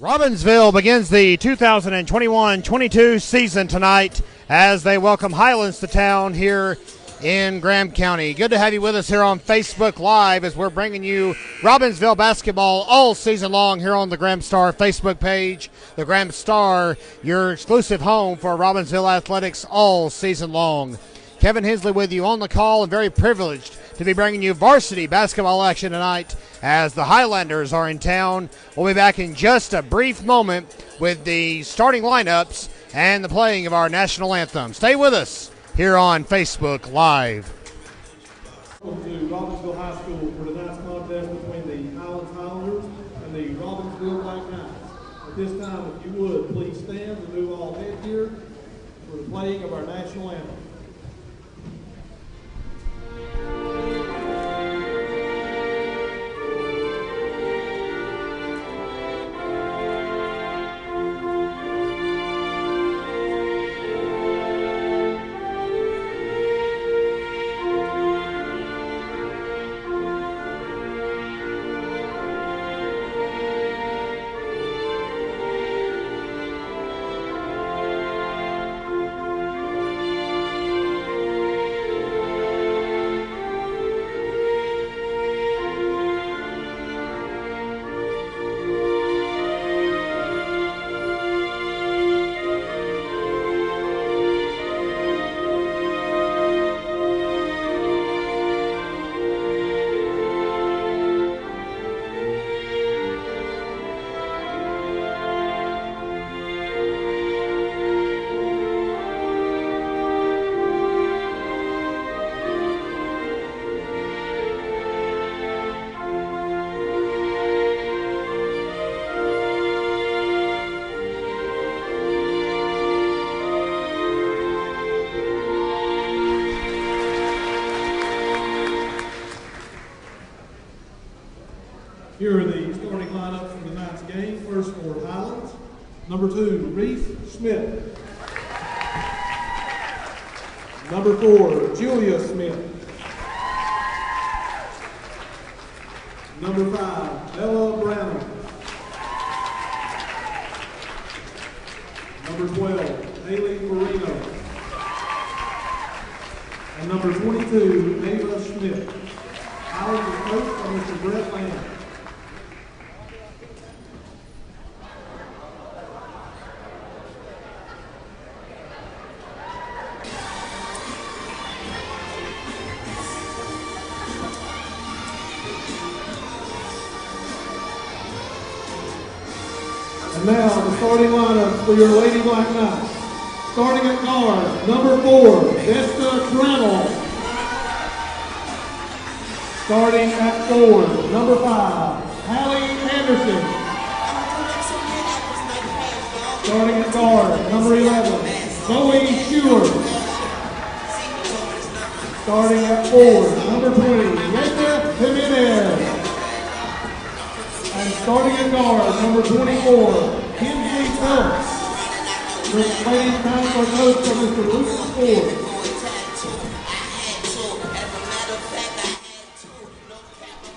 Robbinsville begins the 2021-22 season tonight as they welcome Highlands to town here in Graham County. Good to have you with us here on Facebook Live as we're bringing you Robbinsville basketball all season long here on the Graham Star Facebook page. The Graham Star, your exclusive home for Robbinsville athletics all season long. Kevin Hensley with you on the call and very privileged to be bringing you varsity basketball action tonight as the Highlanders are in town. We'll be back in just a brief moment with the starting lineups and the playing of our national anthem. Stay with us here on Facebook Live. Welcome to Robbinsville High School for tonight's contest between the Highlanders and the Robbinsville Black Knights. At this time, if you would, please stand and move all headgear for the playing of our national anthem. Here are the starting lineups for tonight's game. First for Highlands, number 2, Reese Smith. Number 4, Julia Smith. Number 5, Ella Brown. Number 12, Haley Marino. And number 22, Ava Schmidt. Highlands is coached by Mr. Brett Lamb. And now the starting lineup for your Lady Black Knights. Starting at guard, number 4, Vesta Trammell. Starting at forward, number 5, Hallie Anderson. Starting at guard, number 11, Zoe Schuler. Starting at forward, number 20, Linda Jimenez. And starting at guard, number 24, Kinsley Phillips. The ladies' times are coached by Mr. Luke Ford.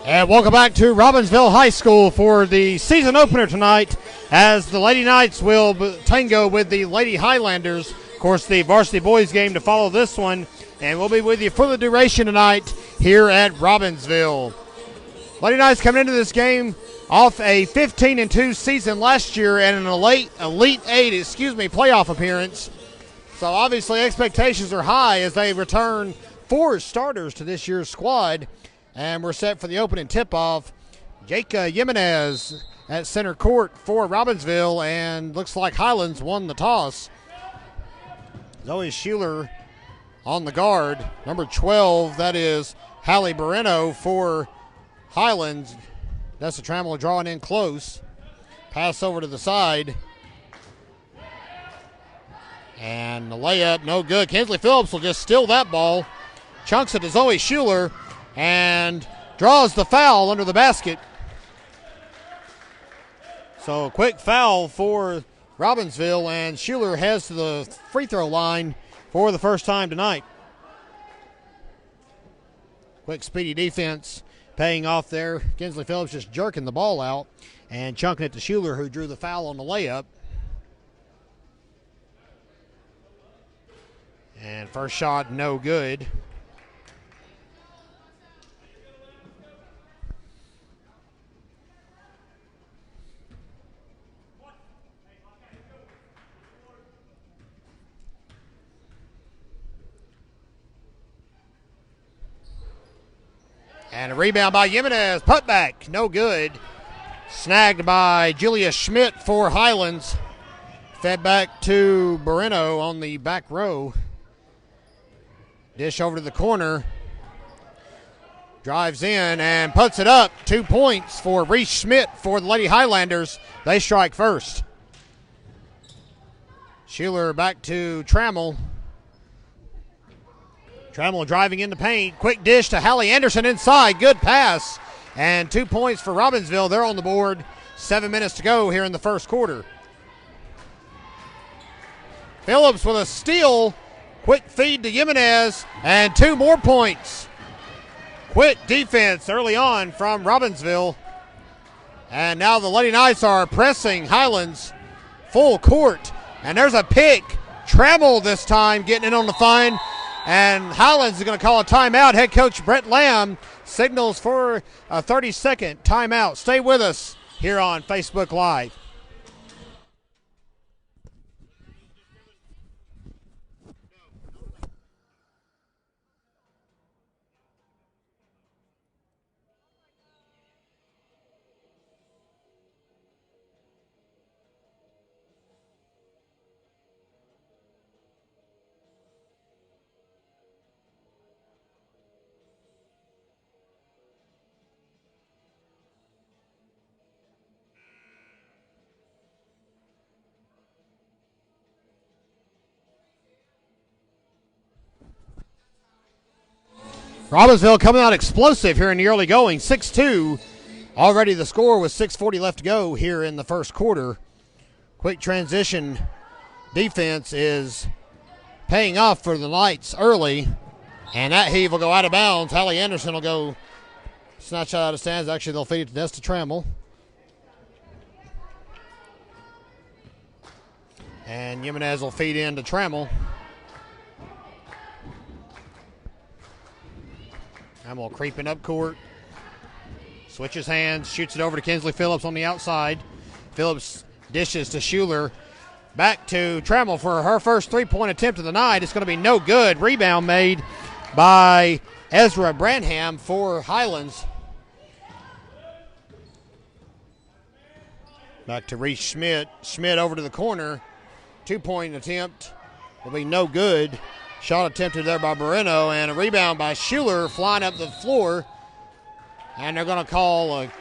And welcome back to Robbinsville High School for the season opener tonight as the Lady Knights will tango with the Lady Highlanders. Of course, the varsity boys game to follow this one. And we'll be with you for the duration tonight here at Robbinsville. Lady Knights coming into this game off a 15-2 season last year and an Elite 8 playoff appearance. So obviously expectations are high as they return 4 starters to this year's squad. And we're set for the opening tip-off. Jake Jimenez at center court for Robbinsville, and looks like Highlands won the toss. Zoe Schuler on the guard. Number 12, that is Hallie Moreno for Highlands. That's the Trammell drawing in close. Pass over to the side. And the layup, no good. Kinsley Phillips will just steal that ball. Chunks it to Zoe Schuler and draws the foul under the basket. So a quick foul for Robbinsville, and Schuler heads to the free throw line for the first time tonight. Quick, speedy defense paying off there. Kinsley Phillips just jerking the ball out and chunking it to Schuler, who drew the foul on the layup. And first shot, no good. And a rebound by Jimenez. Putback, no good. Snagged by Julia Schmidt for Highlands. Fed back to Moreno on the back row. Dish over to the corner. Drives in and puts it up. 2 points for Reese Schmidt for the Lady Highlanders. They strike first. Schuler back to Trammell. Trammell driving in the paint. Quick dish to Hallie Anderson inside. Good pass. And 2 points for Robbinsville. They're on the board. 7 minutes to go here in the first quarter. Phillips with a steal. Quick feed to Jimenez. And 2 more points. Quick defense early on from Robbinsville. And now the Lady Knights are pressing Highlands full court. And there's a pick. Trammell this time getting in on the fine. And Highlands is going to call a timeout. Head coach Brett Lamb signals for a 30-second timeout. Stay with us here on Facebook Live. Robbinsville coming out explosive here in the early going, 6-2. Already the score with 6:40 left to go here in the first quarter. Quick transition defense is paying off for the Knights early. And that heave will go out of bounds. Hallie Anderson will go snatch out of stands. Actually, they'll feed it to Nesta Trammell. And Jimenez will feed in to Trammell. Trammell creeping up court. Switches hands, shoots it over to Kinsley Phillips on the outside. Phillips dishes to Schuler. Back to Trammell for her first three-point attempt of the night. It's going to be no good. Rebound made by Ezra Branham for Highlands. Back to Reese Schmidt. Schmidt over to the corner. Two-point attempt will be no good. Shot attempted there by Moreno, and a rebound by Schuler flying up the floor. And they're going to call a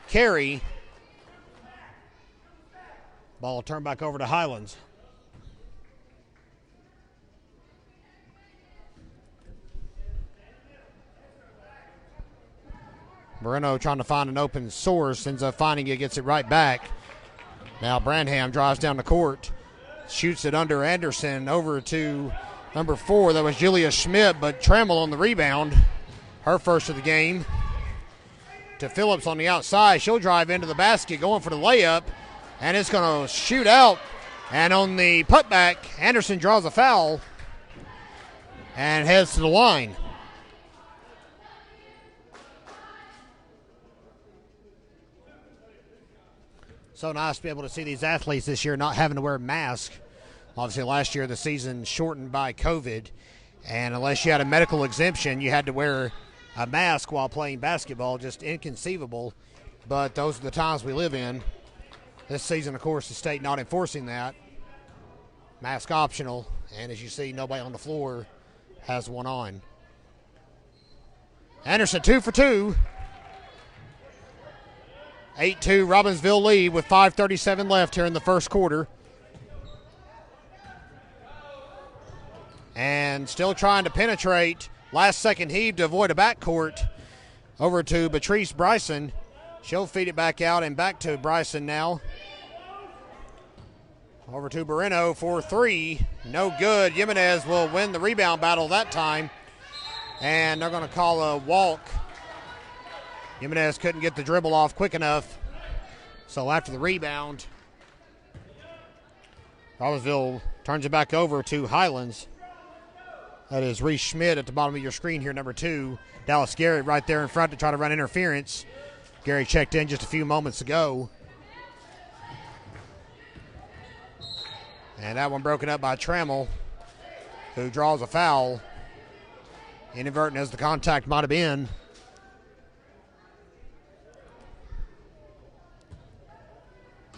carry. Ball will turn back over to Highlands. Moreno trying to find an open source, ends up finding it, gets it right back. Now Branham drives down the court, shoots it under Anderson over to number 4. That was Julia Schmidt, but Trammell on the rebound. Her first of the game. To Phillips on the outside. She'll drive into the basket, going for the layup, and it's going to shoot out. And on the putback, Anderson draws a foul and heads to the line. So nice to be able to see these athletes this year not having to wear a mask. Obviously, last year the season shortened by COVID, and unless you had a medical exemption, you had to wear a mask while playing basketball. Just inconceivable, but those are the times we live in. This season, of course, the state not enforcing that. Mask optional, and as you see, nobody on the floor has one on. Anderson 2 for 2. 8-2 Robbinsville lead with 5:37 left here in the first quarter. And still trying to penetrate. Last second heave to avoid a backcourt. Over to Patrice Bryson. She'll feed it back out and back to Bryson now. Over to Moreno for 3. No good. Jimenez will win the rebound battle that time. And they're going to call a walk Jimenez couldn't get the dribble off quick enough. So after the rebound, Robbinsville turns it back over to Highlands. That is Reese Schmidt at the bottom of your screen here, number 2. Dallas Garrett right there in front to try to run interference. Gary checked in just a few moments ago. And that one broken up by Trammell, who draws a foul. Inadvertent as the contact might have been.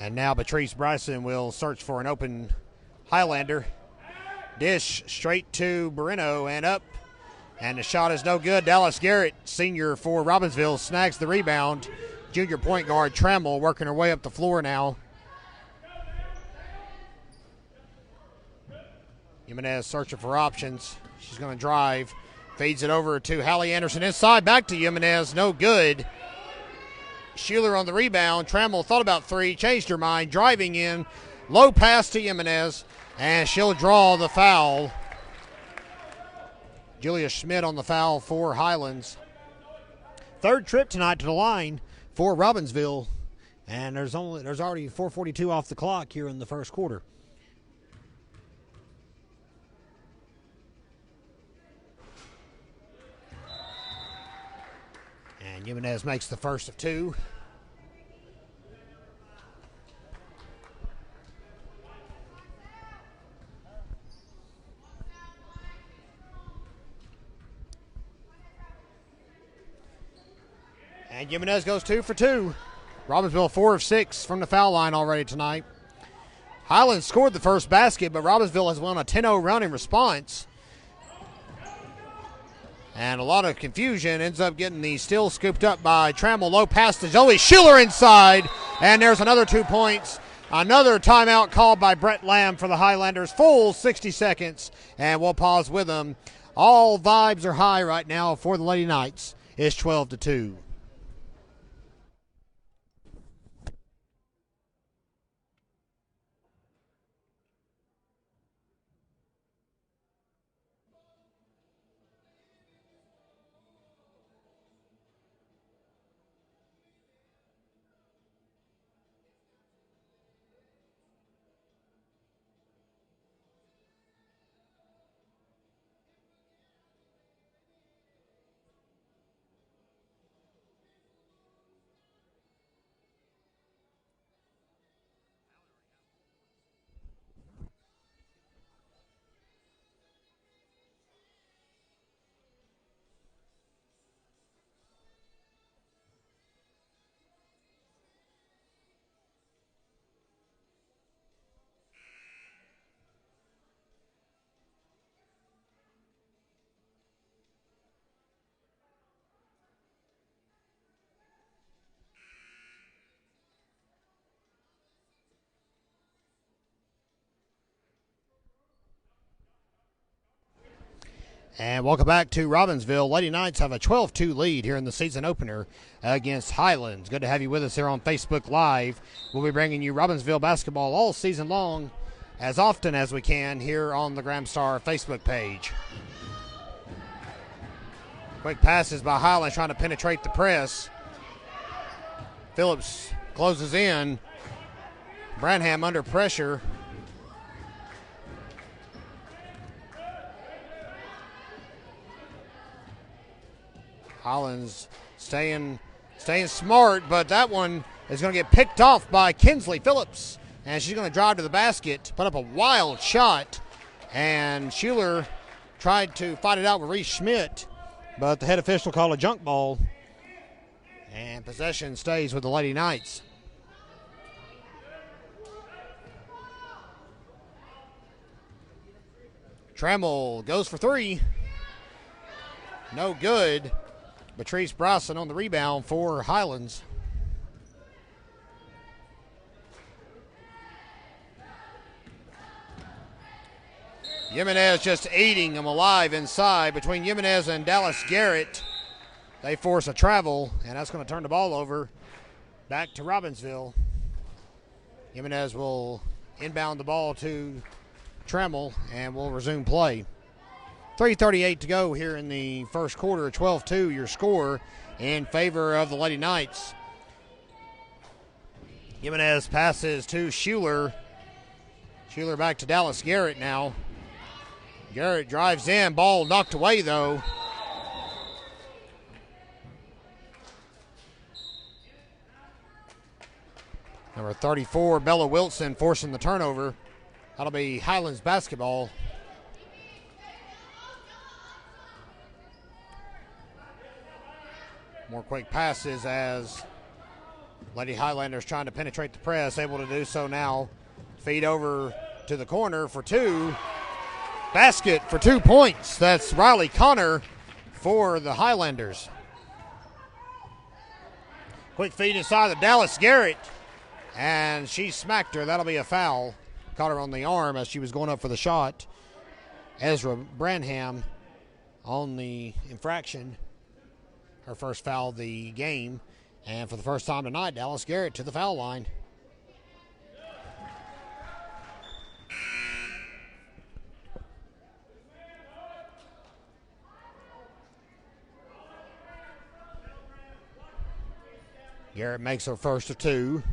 And now Patrice Bryson will search for an open Highlander. Dish straight to Barino and up. And the shot is no good. Dallas Garrett, senior for Robbinsville, snags the rebound. Junior point guard Trammell working her way up the floor now. Jimenez searching for options. She's going to drive. Feeds it over to Hallie Anderson inside. Back to Jimenez. No good. Schuler on the rebound. Trammell thought about 3. Changed her mind. Driving in. Low pass to Jimenez. And she'll draw the foul. Julia Schmidt on the foul for Highlands. Third trip tonight to the line for Robbinsville. And there's already 4:42 off the clock here in the first quarter. And Jimenez makes the first of 2. And Jimenez goes 2 for 2. Robbinsville 4 of 6 from the foul line already tonight. Highlands scored the first basket, but Robbinsville has won a 10-0 run in response. And a lot of confusion. Ends up getting the steal scooped up by Trammell. Low pass to Zoe Schuler inside. And there's another 2 points. Another timeout called by Brett Lamb for the Highlanders. Full 60 seconds. And we'll pause with them. All vibes are high right now for the Lady Knights. It's 12-2. And welcome back to Robbinsville. Lady Knights have a 12-2 lead here in the season opener against Highlands. Good to have you with us here on Facebook Live. We'll be bringing you Robbinsville basketball all season long, as often as we can here on the Graham Star Facebook page. Quick passes by Highlands trying to penetrate the press. Phillips closes in. Branham under pressure. Highlands staying smart, but that one is going to get picked off by Kinsley Phillips. And she's going to drive to the basket, put up a wild shot. And Schuler tried to fight it out with Reese Schmidt, but the head official called a junk ball. And possession stays with the Lady Knights. Trammell goes for 3. No good. Patrice Bryson on the rebound for Highlands. Jimenez just eating them alive inside. Between Jimenez and Dallas Garrett, they force a travel, and that's going to turn the ball over back to Robbinsville. Jimenez will inbound the ball to Trammell, and will resume play. 3:38 to go here in the first quarter, 12-2 your score in favor of the Lady Knights. Jimenez passes to Schuler. Schuler back to Dallas Garrett now. Garrett drives in. Ball knocked away, though. Number 34, Bella Wilson, forcing the turnover. That'll be Highlands basketball. More quick passes as Lady Highlanders trying to penetrate the press, able to do so now. Feed over to the corner for two. Basket for 2 points. That's Riley Connor for the Highlanders. Quick feed inside of Dallas Garrett, and she smacked her. That'll be a foul. Caught her on the arm as she was going up for the shot. Ezra Branham on the infraction. Her first foul of the game. And for the first time tonight, Dallas Garrett to the foul line. Garrett makes her first of two.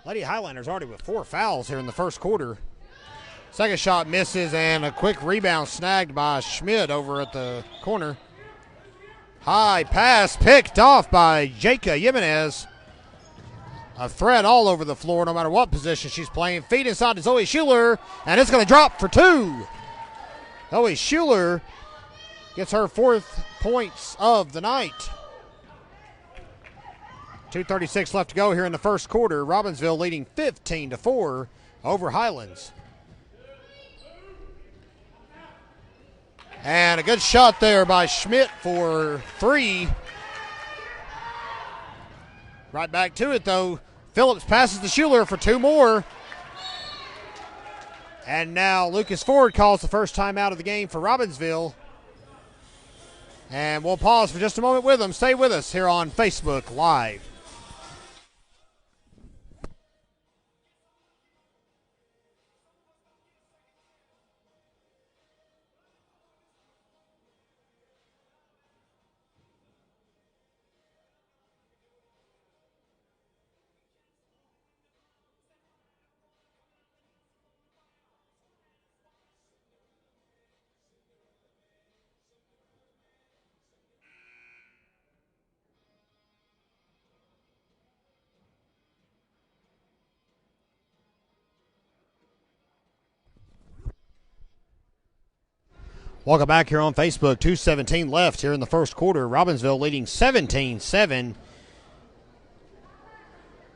Lady Highlanders already with 4 fouls here in the first quarter. Second shot misses, and a quick rebound snagged by Schmidt over at the corner. High pass picked off by Jaka Jimenez. A threat all over the floor no matter what position she's playing. Feed inside to Zoe Schuler, and it's going to drop for 2. Zoe Schuler gets her 4th points of the night. 2:36 left to go here in the first quarter. Robbinsville leading 15-4 over Highlands. And a good shot there by Schmidt for 3. Right back to it, though. Phillips passes to Schuler for 2 more. And now Lucas Ford calls the first time out of the game for Robbinsville. And we'll pause for just a moment with them. Stay with us here on Facebook Live. Welcome back here on Facebook. 2:17 left here in the first quarter. Robbinsville leading 17-7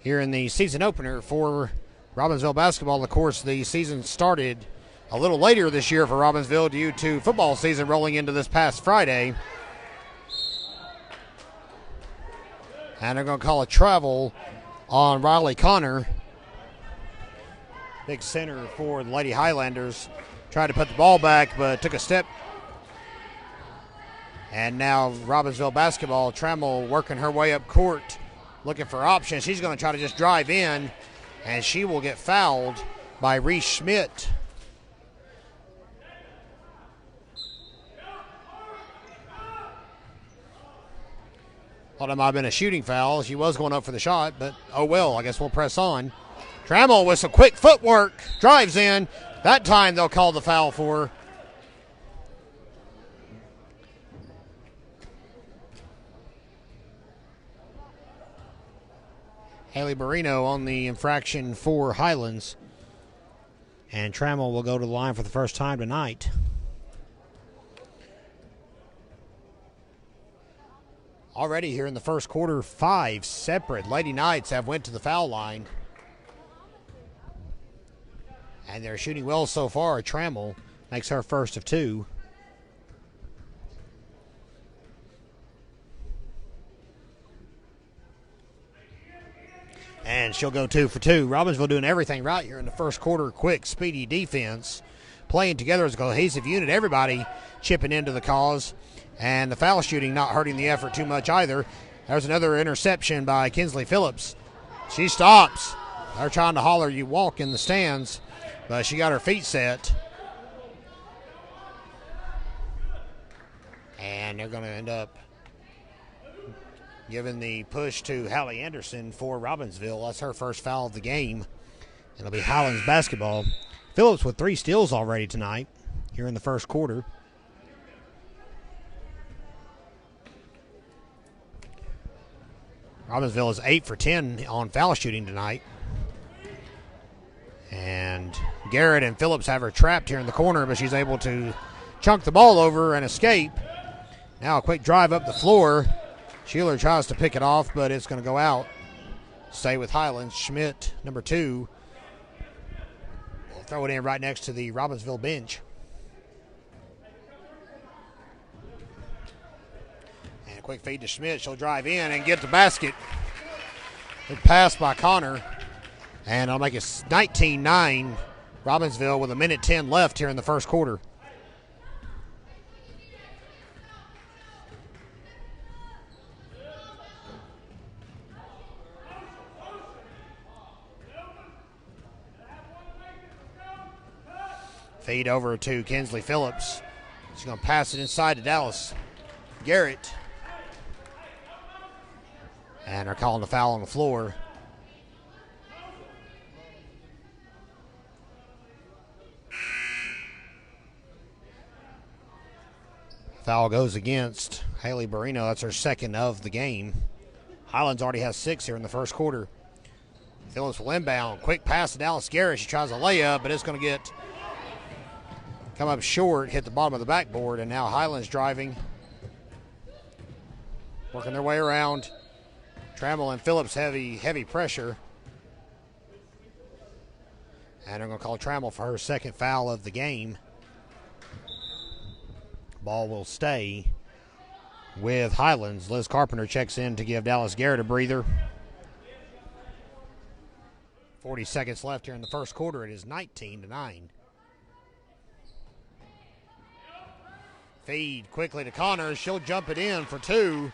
here in the season opener for Robbinsville basketball. Of course, the season started a little later this year for Robbinsville due to football season rolling into this past Friday. And they're going to call a travel on Riley Connor. Big center for the Lady Highlanders. Tried to put the ball back, but took a step. And now Robbinsville basketball, Trammell working her way up court, looking for options. She's going to try to just drive in, and she will get fouled by Reese Schmidt. Thought it might have been a shooting foul. She was going up for the shot, but oh well, I guess we'll press on. Trammell with some quick footwork, drives in. That time they'll call the foul for her. Haley Barino on the infraction for Highlands. And Trammell will go to the line for the first time tonight. Already here in the first quarter, 5 separate Lady Knights have went to the foul line. And they're shooting well so far. Trammell makes her first of 2. And she'll go 2 for 2. Robbinsville doing everything right here in the first quarter. Quick, speedy defense. Playing together as a cohesive unit. Everybody chipping into the cause. And the foul shooting not hurting the effort too much either. There's another interception by Kinsley Phillips. She stops. They're trying to holler, you walk in the stands. But she got her feet set. And they're going to end up giving the push to Hallie Anderson for Robbinsville. That's her first foul of the game. It'll be Highlands basketball. Phillips with 3 steals already tonight here in the first quarter. Robbinsville is 8 for 10 on foul shooting tonight. And Garrett and Phillips have her trapped here in the corner, but she's able to chunk the ball over and escape. Now a quick drive up the floor. Schuler tries to pick it off, but it's going to go out. Stay with Highlands. Schmidt, number 2. We'll throw it in right next to the Robbinsville bench. And a quick feed to Schmidt. She'll drive in and get the basket. Good pass by Connor. And I'll make it 19-9. Robbinsville with 1:10 left here in the first quarter. Feed over to Kinsley Phillips. She's going to pass it inside to Dallas Garrett. And they're calling the foul on the floor. Foul goes against Haley Barino. That's her second of the game. Highlands already has 6 here in the first quarter. Phillips will inbound. Quick pass to Dallas Garrett. She tries a layup, but it's going to come up short, hit the bottom of the backboard, and now Highlands driving. Working their way around. Trammell and Phillips heavy pressure. And they're going to call Trammell for her second foul of the game. Ball will stay with Highlands. Liz Carpenter checks in to give Dallas Garrett a breather. 40 seconds left here in the first quarter. It is 19-9. Feed quickly to Connors. She'll jump it in for 2.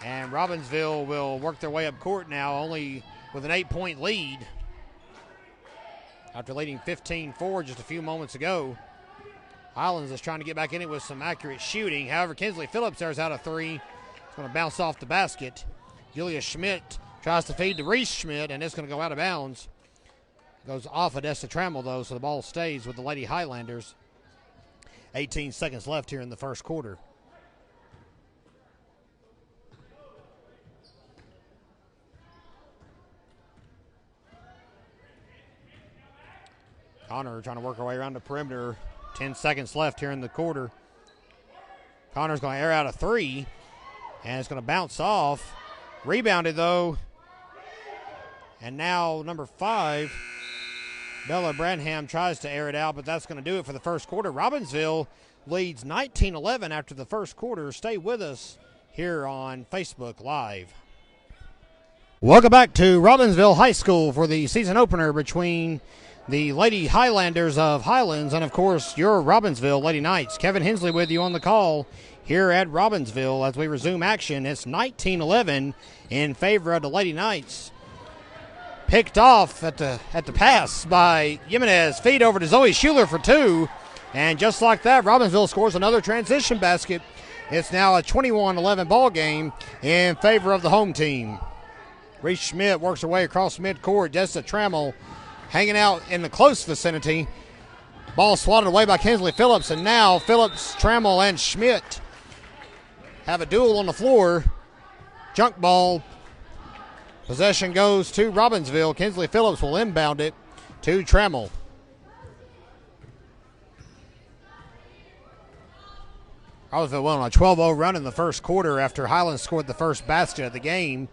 And Robbinsville will work their way up court now, only with an 8-point lead. After leading 15-4 just a few moments ago. Highlands is trying to get back in it with some accurate shooting. However, Kinsley Phillips there's out of 3. It's going to bounce off the basket. Julia Schmidt tries to feed to Reese Schmidt, and it's going to go out of bounds. Goes off Odessa Trammell, though, so the ball stays with the Lady Highlanders. 18 seconds left here in the first quarter. Connor trying to work her way around the perimeter. 10 seconds left here in the quarter. Connor's going to air out a 3, and it's going to bounce off. Rebounded, though. And now number 5, Bella Branham tries to air it out, but that's going to do it for the first quarter. Robbinsville leads 19-11 after the first quarter. Stay with us here on Facebook Live. Welcome back to Robbinsville High School for the season opener between the Lady Highlanders of Highlands and, of course, your Robbinsville Lady Knights. Kevin Hensley with you on the call here at Robbinsville as we resume action. It's 19-11 in favor of the Lady Knights. Picked off at the pass by Jimenez. Feed over to Zoe Schuler for 2. And just like that, Robbinsville scores another transition basket. It's now a 21-11 ball game in favor of the home team. Reese Schmidt works her way across midcourt. Jessica Trammell hanging out in the close vicinity. Ball swatted away by Kinsley Phillips, and now Phillips, Trammell, and Schmidt have a duel on the floor. Junk ball. Possession goes to Robbinsville. Kinsley Phillips will inbound it to Trammell. Robbinsville went on a 12-0 run in the first quarter after Highlands scored the first basket of the game,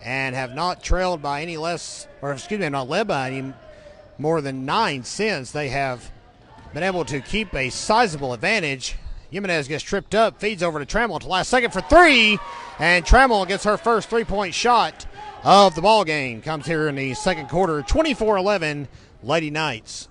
and have not trailed by any less, or excuse me, not led by any more than 9 since. They have been able to keep a sizable advantage. Jimenez gets tripped up, feeds over to Trammell to last second for 3, and Trammell gets her first 3-point shot of the ball game. Comes here in the second quarter, 24-11, Lady Knights.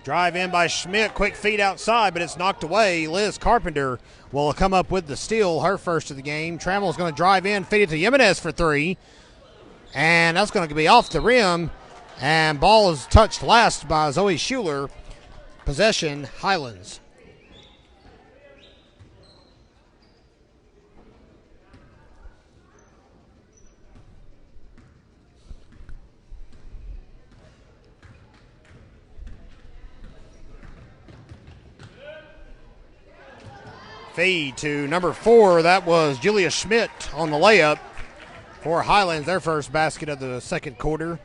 Drive in by Schmidt, quick feed outside, but it's knocked away. Liz Carpenter will come up with the steal, her first of the game. Trammell's going to drive in, feed it to Jimenez for 3, and that's going to be off the rim, and ball is touched last by Zoe Schuler. Possession, Highlands. Feed to number 4. That was Julia Schmidt on the layup for Highlands, their first basket of the second quarter.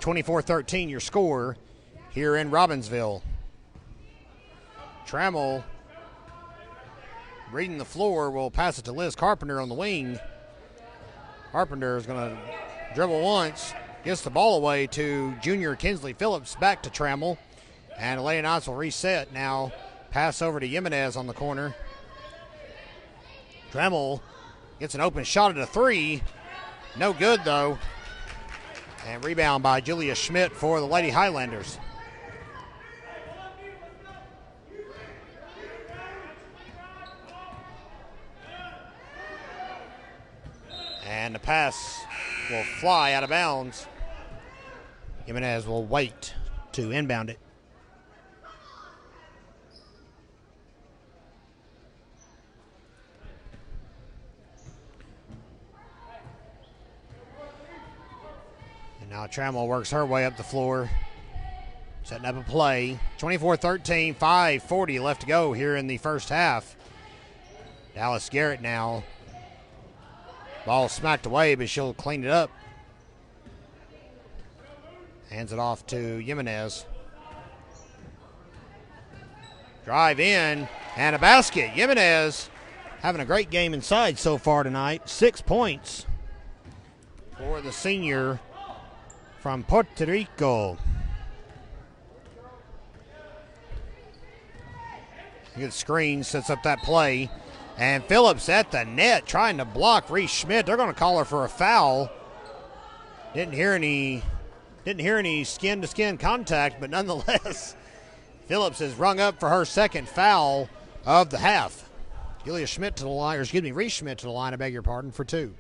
24-13 your score here in Robbinsville. Trammell reading the floor will pass it to Liz Carpenter on the wing. Carpenter is going to dribble once, gets the ball away to junior Kinsley Phillips, back to Trammell, and the Lady Knights will reset now. Pass over to Jimenez on the corner. Trammell gets an open shot at a 3. No good, though. And rebound by Julia Schmidt for the Lady Highlanders. And the pass will fly out of bounds. Jimenez will wait to inbound it. Now Trammell works her way up the floor, setting up a play. 24-13, 5:40 left to go here in the first half. Dallas Garrett now. Ball smacked away, but she'll clean it up. Hands it off to Jimenez. Drive in, and a basket. Jimenez having a great game inside so far tonight. 6 points for the senior from Puerto Rico. Good screen, sets up that play. And Phillips at the net trying to block Reese Schmidt. They're going to call her for a foul. Didn't hear any skin-to-skin contact, but nonetheless, Phillips is rung up for her second foul of the half. Reese Schmidt to the line, I beg your pardon, for 2.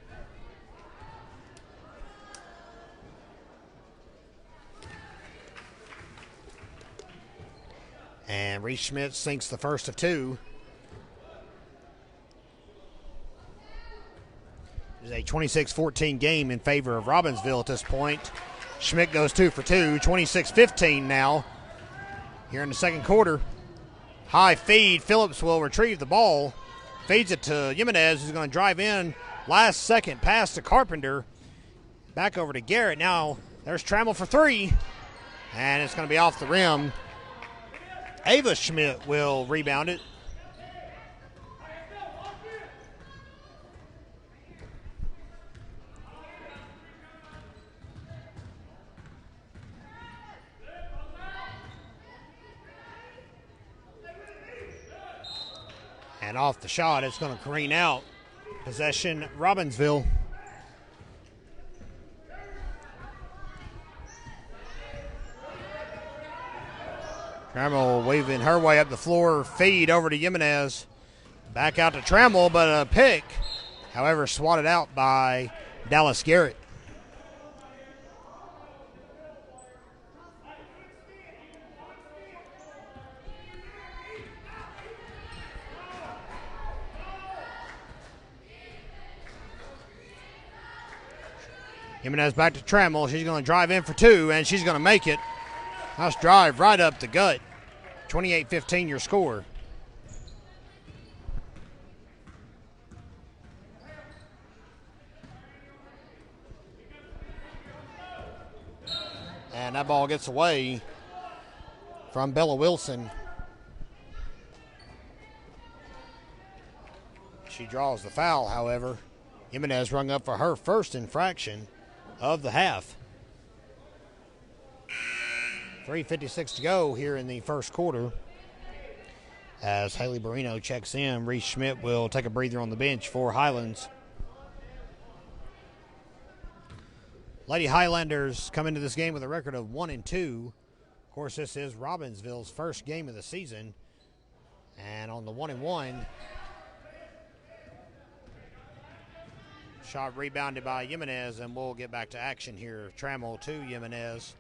And Reese Schmidt sinks the first of 2. It is a 26-14 game in favor of Robbinsville at this point. Schmidt goes 2 for 2, 26-15 now. Here in the second quarter. High feed. Phillips will retrieve the ball. Feeds it to Jimenez, who's going to drive in. Last second pass to Carpenter. Back over to Garrett. Now there's Trammell for 3. And it's going to be off the rim. Ava Schmidt will rebound it. And off the shot, it's going to careen out. Possession, Robbinsville. Trammell waving her way up the floor. Feed over to Jimenez. Back out to Trammell, but a pick. However, swatted out by Dallas Garrett. Jimenez back to Trammell. She's going to drive in for 2, and she's going to make it. Nice drive right up the gut. 28-15 your score. And that ball gets away from Bella Wilson. She draws the foul, however. Jimenez rung up for her first infraction of the half. 3:56 to go here in the first quarter. As Haley Barino checks in, Reese Schmidt will take a breather on the bench for Highlands. Lady Highlanders come into this game with a record of 1-2. Of course, this is Robbinsville's first game of the season. And on the 1-1, shot rebounded by Jimenez, and we'll get back to action here. Trammell to Jimenez.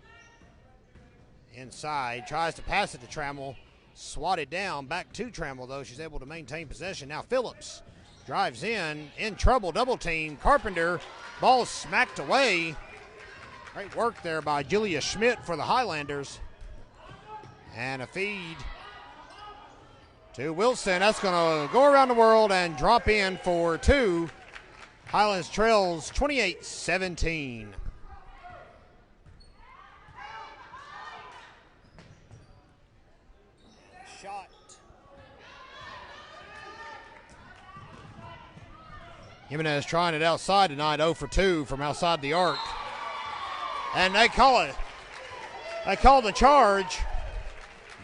Inside, tries to pass it to Trammell. Swatted down, back to Trammell, though. She's able to maintain possession. Now Phillips drives in trouble, double team. Carpenter, ball smacked away. Great work there by Julia Schmidt for the Highlanders. And a feed to Wilson. That's going to go around the world and drop in for two. Highlands trails 28-17. Shot. Jimenez trying it outside tonight, 0 for 2 from outside the arc. And they call it. They call the charge.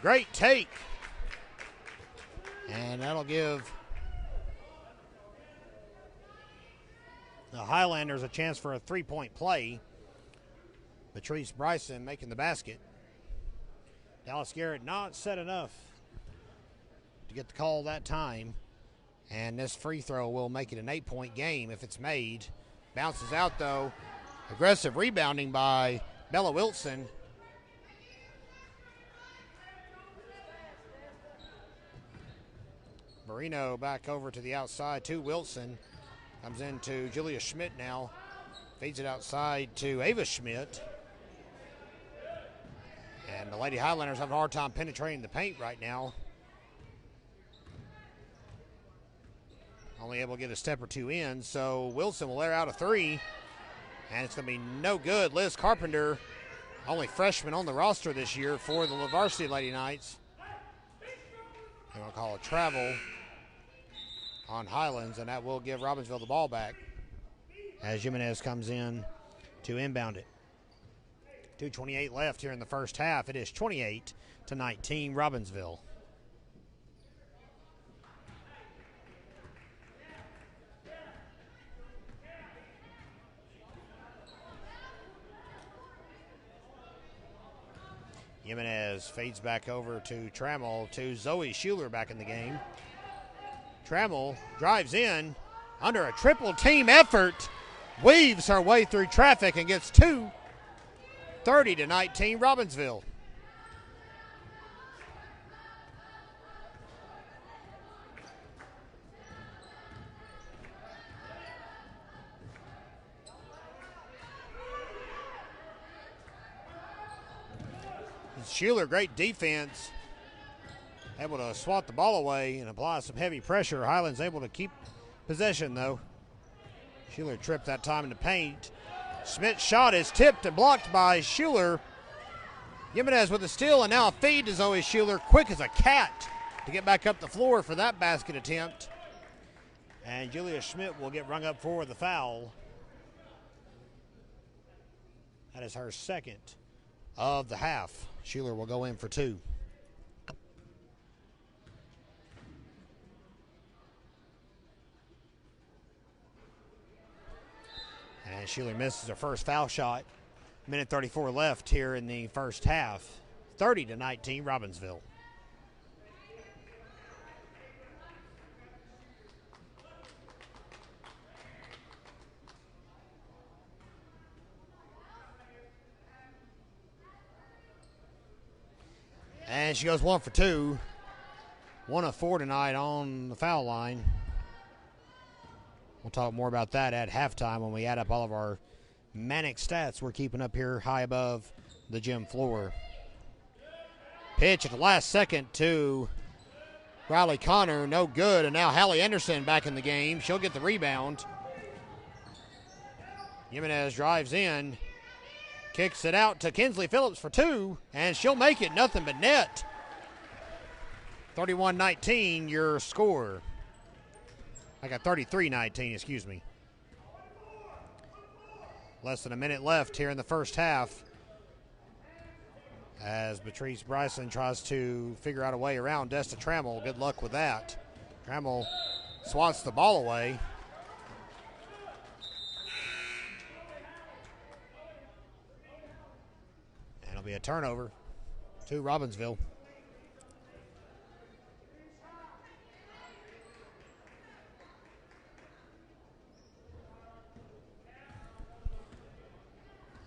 Great take. And that'll give the Highlanders a chance for a three-point play. Patrice Bryson making the basket. Dallas Garrett not set enough to get the call that time. And this free throw will make it an 8-point game if it's made. Bounces out, though. Aggressive rebounding by Bella Wilson. Marino back over to the outside to Wilson. Comes into Julia Schmidt now. Feeds it outside to Ava Schmidt. And the Lady Highlanders have a hard time penetrating the paint right now. Only able to get a step or two in, so Wilson will air out a three. And it's going to be no good. Liz Carpenter, only freshman on the roster this year for the Varsity Lady Knights. They're going to call a travel on Highlands, and that will give Robbinsville the ball back as Jimenez comes in to inbound it. 2:28 left here in the first half. It is 28-19 Robbinsville. Jimenez fades back over to Trammell, to Zoe Schuler back in the game. Trammell drives in under a triple team effort, weaves her way through traffic and gets two. 30-19 Robbinsville. Schuler, great defense. Able to swat the ball away and apply some heavy pressure. Highlands able to keep possession, though. Schuler tripped that time in the paint. Schmidt's shot is tipped and blocked by Schuler. Jimenez with a steal, and now a feed to Zoe Schuler. Quick as a cat to get back up the floor for that basket attempt. And Julia Schmidt will get rung up for the foul. That is her second of the half. Schuler will go in for two. And Schuler misses her first foul shot. Minute 34 left here in the first half. 30-19 Robbinsville. And she goes 1 for 2. 1 of 4 tonight on the foul line. We'll talk more about that at halftime when we add up all of our manic stats we're keeping up here high above the gym floor. Pitch at the last second to Riley Connor. No good. And now Hallie Anderson back in the game. She'll get the rebound. Jimenez drives in. Kicks it out to Kinsley Phillips for two. And she'll make it nothing but net. 31-19 your score. I got 33-19, excuse me. Less than a minute left here in the first half as Patrice Bryson tries to figure out a way around Desta Trammell. Good luck with that. Trammell swats the ball away. And it'll be a turnover to Robbinsville.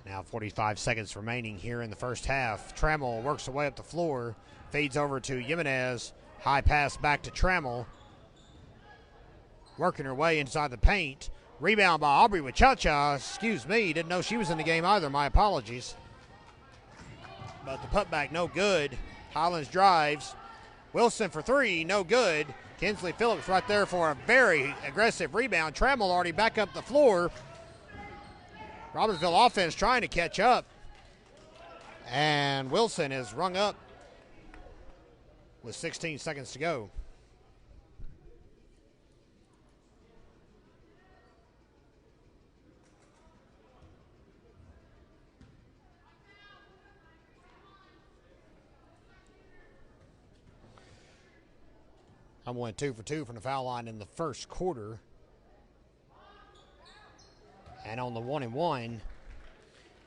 Now 45 seconds remaining here in the first half. Trammell works her way up the floor, fades over to Jimenez. High pass back to Trammell. Working her way inside the paint. Rebound by Aubrey Wachacha. Excuse me, didn't know she was in the game either. My apologies. But the putback no good. Highlands drives. Wilson for three, no good. Kinsley Phillips right there for a very aggressive rebound. Trammell already back up the floor. Robbinsville offense trying to catch up. And Wilson is rung up with 16 seconds to go. I went 2 for 2 from the foul line in the first quarter. And on the 1-and-1,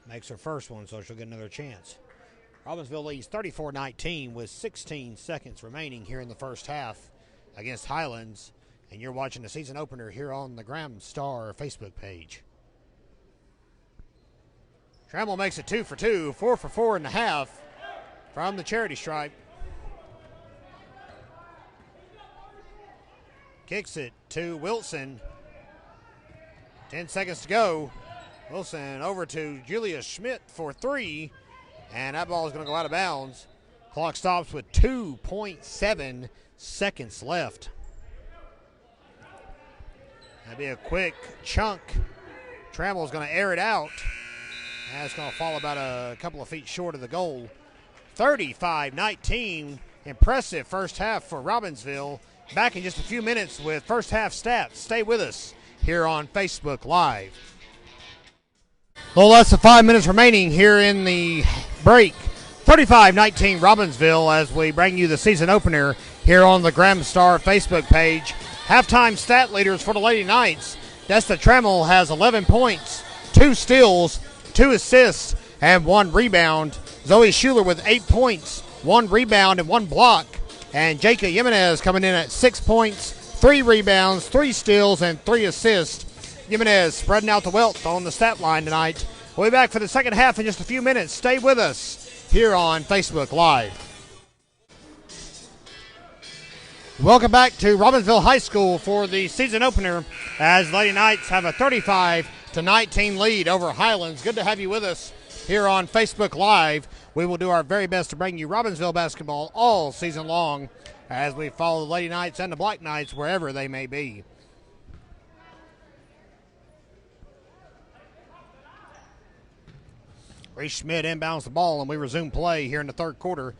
makes her first one, so she'll get another chance. Robbinsville leads 34-19 with 16 seconds remaining here in the first half against Highlands. And you're watching the season opener here on the Graham Star Facebook page. Trammell makes it 2 for 2, 4 for 4 in the half from the charity stripe. Kicks it to Wilson. 10 seconds to go. Wilson over to Julia Schmidt for three. And that ball is going to go out of bounds. Clock stops with 2.7 seconds left. That'll be a quick chunk. Trammell's going to air it out. And it's going to fall about a couple of feet short of the goal. 35-19. Impressive first half for Robbinsville. Back in just a few minutes with first half stats. Stay with us here on Facebook Live. A little less than 5 minutes remaining here in the break. 35-19 Robbinsville as we bring you the season opener here on the Graham Star Facebook page. Halftime stat leaders for the Lady Knights. Desta Trammell has 11 points, 2 steals, 2 assists, and 1 rebound. Zoe Schuler with 8 points, 1 rebound, and 1 block. And Jacob Jimenez coming in at 6 points, 3 rebounds, 3 steals, and 3 assists. Jimenez spreading out the wealth on the stat line tonight. We'll be back for the second half in just a few minutes. Stay with us here on Facebook Live. Welcome back to Robbinsville High School for the season opener as Lady Knights have a 35-19 lead over Highlands. Good to have you with us here on Facebook Live. We will do our very best to bring you Robbinsville basketball all season long as we follow the Lady Knights and the Black Knights wherever they may be. Reese Schmidt inbounds the ball, and we resume play here in the third quarter.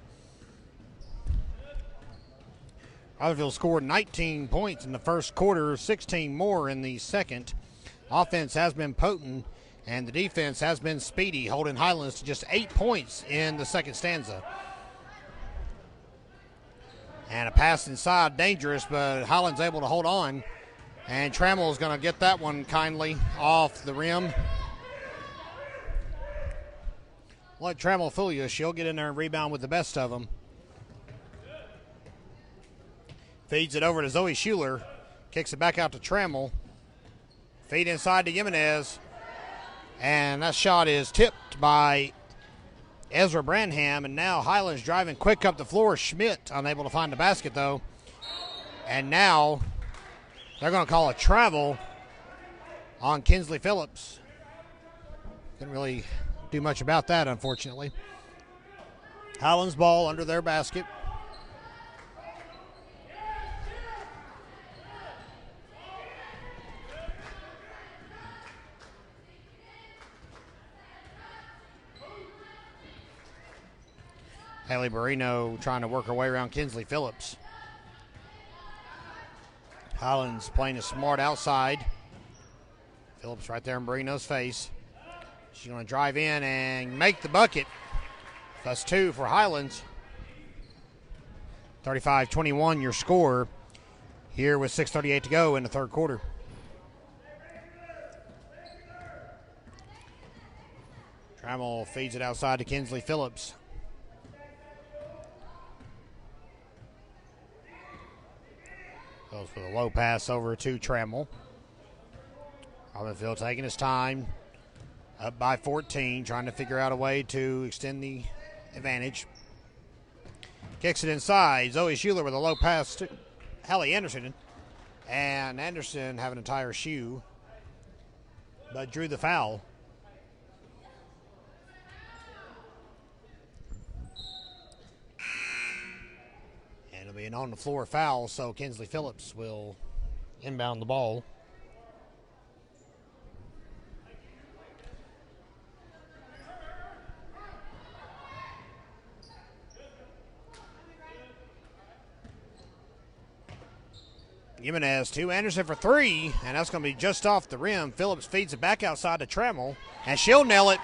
Robbinsville scored 19 points in the first quarter, 16 more in the second. Offense has been potent, and the defense has been speedy, holding Highlands to just 8 points in the second stanza. And a pass inside, dangerous, but Highlands able to hold on. And Trammell is going to get that one kindly off the rim. Let Trammell fool you. She'll get in there and rebound with the best of them. Feeds it over to Zoe Schuler. Kicks it back out to Trammell. Feed inside to Jimenez. And that shot is tipped by Ezra Branham. And now Highlands driving quick up the floor. Schmidt unable to find the basket, though. And now they're going to call a travel on Kinsley Phillips. Didn't really do much about that, unfortunately. Highlands ball under their basket. Haley Barino trying to work her way around Kinsley Phillips. Highlands playing a smart outside. Phillips right there in Barino's face. She's going to drive in and make the bucket. That's 2 for Highlands. 35-21 your score here with 6:38 to go in the third quarter. Trammell feeds it outside to Kinsley Phillips. Goes for the low pass over to Trammell. Robbinsville taking his time. Up by 14, trying to figure out a way to extend the advantage. Kicks it inside. Zoe Schuler with a low pass to Hallie Anderson. And Anderson having a tire shoe, but drew the foul. It'll be an on-the-floor foul, so Kinsley Phillips will inbound the ball. Jimenez to Anderson for three, and that's going to be just off the rim. Phillips feeds it back outside to Trammell, and she'll nail it.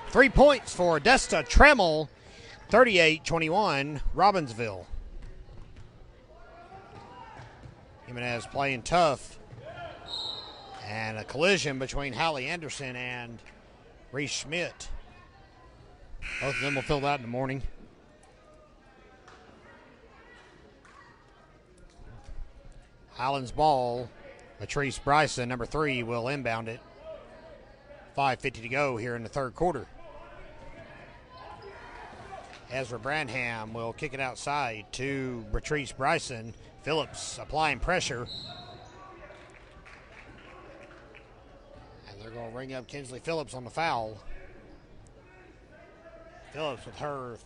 3 points for Desta Trammell, 38-21, Robbinsville. Jimenez playing tough, and a collision between Hallie Anderson and Reese Schmidt. Both of them will fill that in the morning. Highlands ball. Latrice Bryson, number 3, will inbound it. 5:50 to go here in the third quarter. Ezra Branham will kick it outside to Latrice Bryson. Phillips applying pressure. And they're going to ring up Kinsley Phillips on the foul. Phillips with her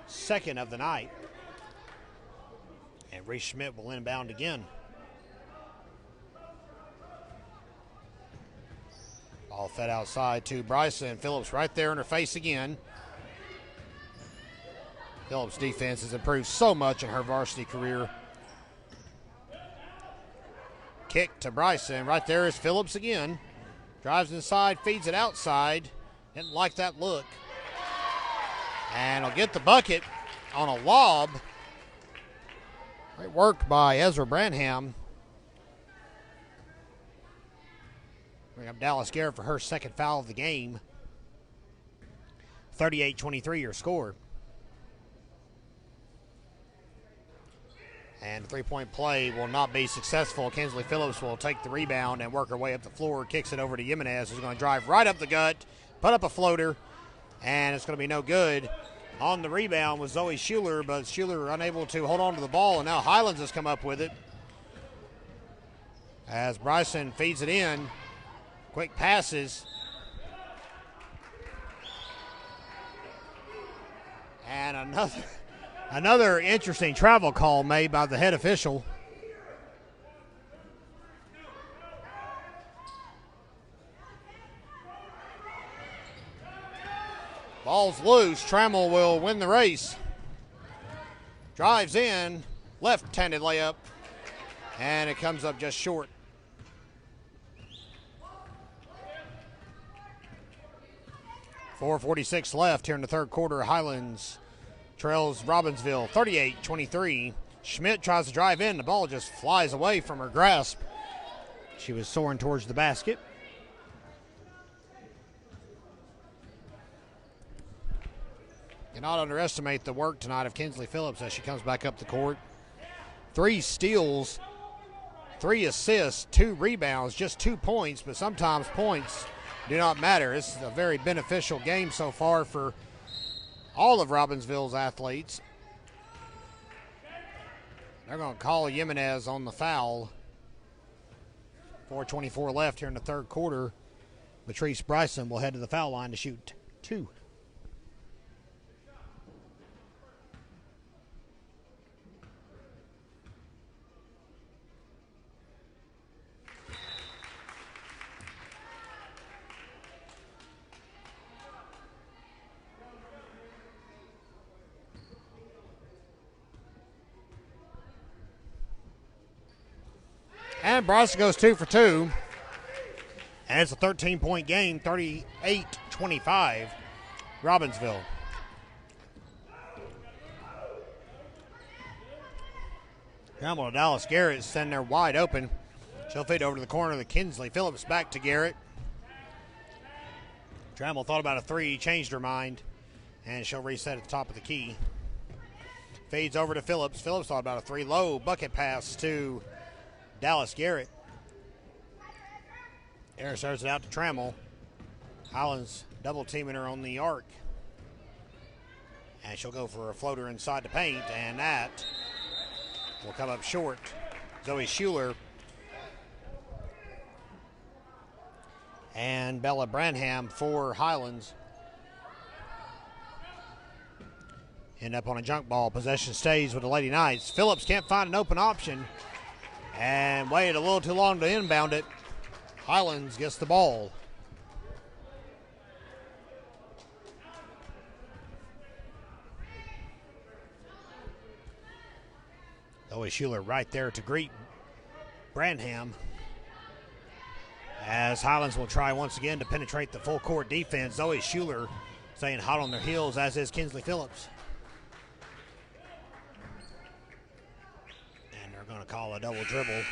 second of the night. And Reese Schmidt will inbound again. Ball fed outside to Bryson. Phillips right there in her face again. Phillips' defense has improved so much in her varsity career. Kick to Bryson. Right there is Phillips again. Drives inside, feeds it outside. Didn't like that look. And will get the bucket on a lob. Great work by Ezra Branham. Bring up Dallas Garrett for her second foul of the game. 38-23 your score. And three-point play will not be successful. Kinsley Phillips will take the rebound and work her way up the floor. Kicks it over to Jimenez, who's going to drive right up the gut, put up a floater, and it's going to be no good. On the rebound was Zoe Schuler, but Schuler unable to hold on to the ball, and now Highlands has come up with it. As Bryson feeds it in. Quick passes. And another interesting travel call made by the head official. Ball's loose. Trammell will win the race. Drives in. Left-handed layup. And it comes up just short. 4:46 left here in the third quarter. Highlands trails Robbinsville 38-23. Schmidt tries to drive in. The ball just flies away from her grasp. She was soaring towards the basket. Cannot underestimate the work tonight of Kinsley Phillips as she comes back up the court. 3 steals, 3 assists, 2 rebounds, just 2 points, but sometimes points do not matter. This is a very beneficial game so far for all of Robbinsville's athletes. They're going to call Jimenez on the foul. 4:24 left here in the third quarter. Latrice Bryson will head to the foul line to shoot 2. And Bryson goes 2 for 2. And it's a 13-point game, 38-25, Robbinsville. Trammell to Dallas Garrett is sitting there wide open. She'll feed over to the corner of the Kinsley. Phillips back to Garrett. Trammell thought about a 3, changed her mind, and she'll reset at the top of the key. Feeds over to Phillips. Phillips thought about a 3, low bucket pass to Dallas Garrett. Aaron serves it out to Trammell. Highlands double teaming her on the arc. And she'll go for a floater inside the paint, and that will come up short. Zoe Schuler and Bella Branham for Highlands. End up on a junk ball. Possession stays with the Lady Knights. Phillips can't find an open option and waited a little too long to inbound it. Highlands gets the ball. Zoe Schuler right there to greet Branham, as Highlands will try once again to penetrate the full court defense. Zoe Schuler staying hot on their heels, as is Kinsley Phillips. And they're going to call a double dribble.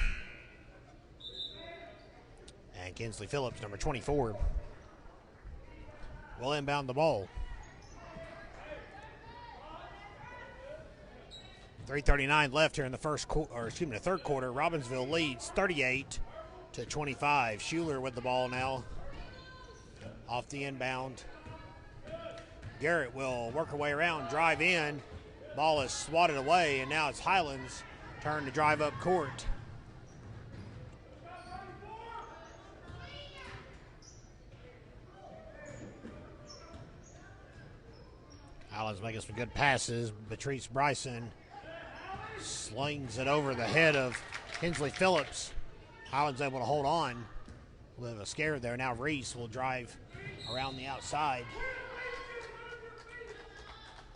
And Kinsley Phillips, number 24, will inbound the ball. 3:39 left here in the third quarter. Robbinsville leads 38-25. Schuler with the ball now. Off the inbound. Garrett will work her way around, drive in. Ball is swatted away, and now it's Highlands' turn to drive up court. Highlands making some good passes. Patrice Bryson slings it over the head of Kinsley Phillips. Highlands able to hold on. A little scared there. Now Reese will drive around the outside.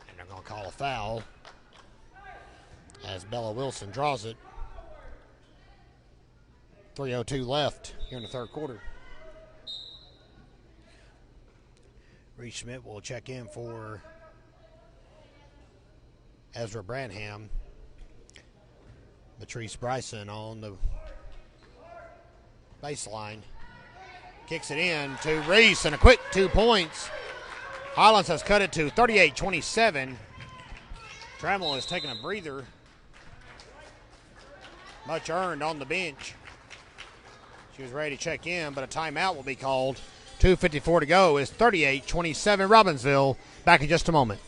And they're going to call a foul as Bella Wilson draws it. 3:02 left here in the third quarter. Reese Schmidt will check in for Ezra Branham. Patrice Bryson on the baseline. Kicks it in to Reese, and a quick 2 points. Highlands has cut it to 38-27. Trammell has taken a breather. Much earned on the bench. She was ready to check in, but a timeout will be called. 2:54 to go. It's 38-27 Robbinsville. Back in just a moment.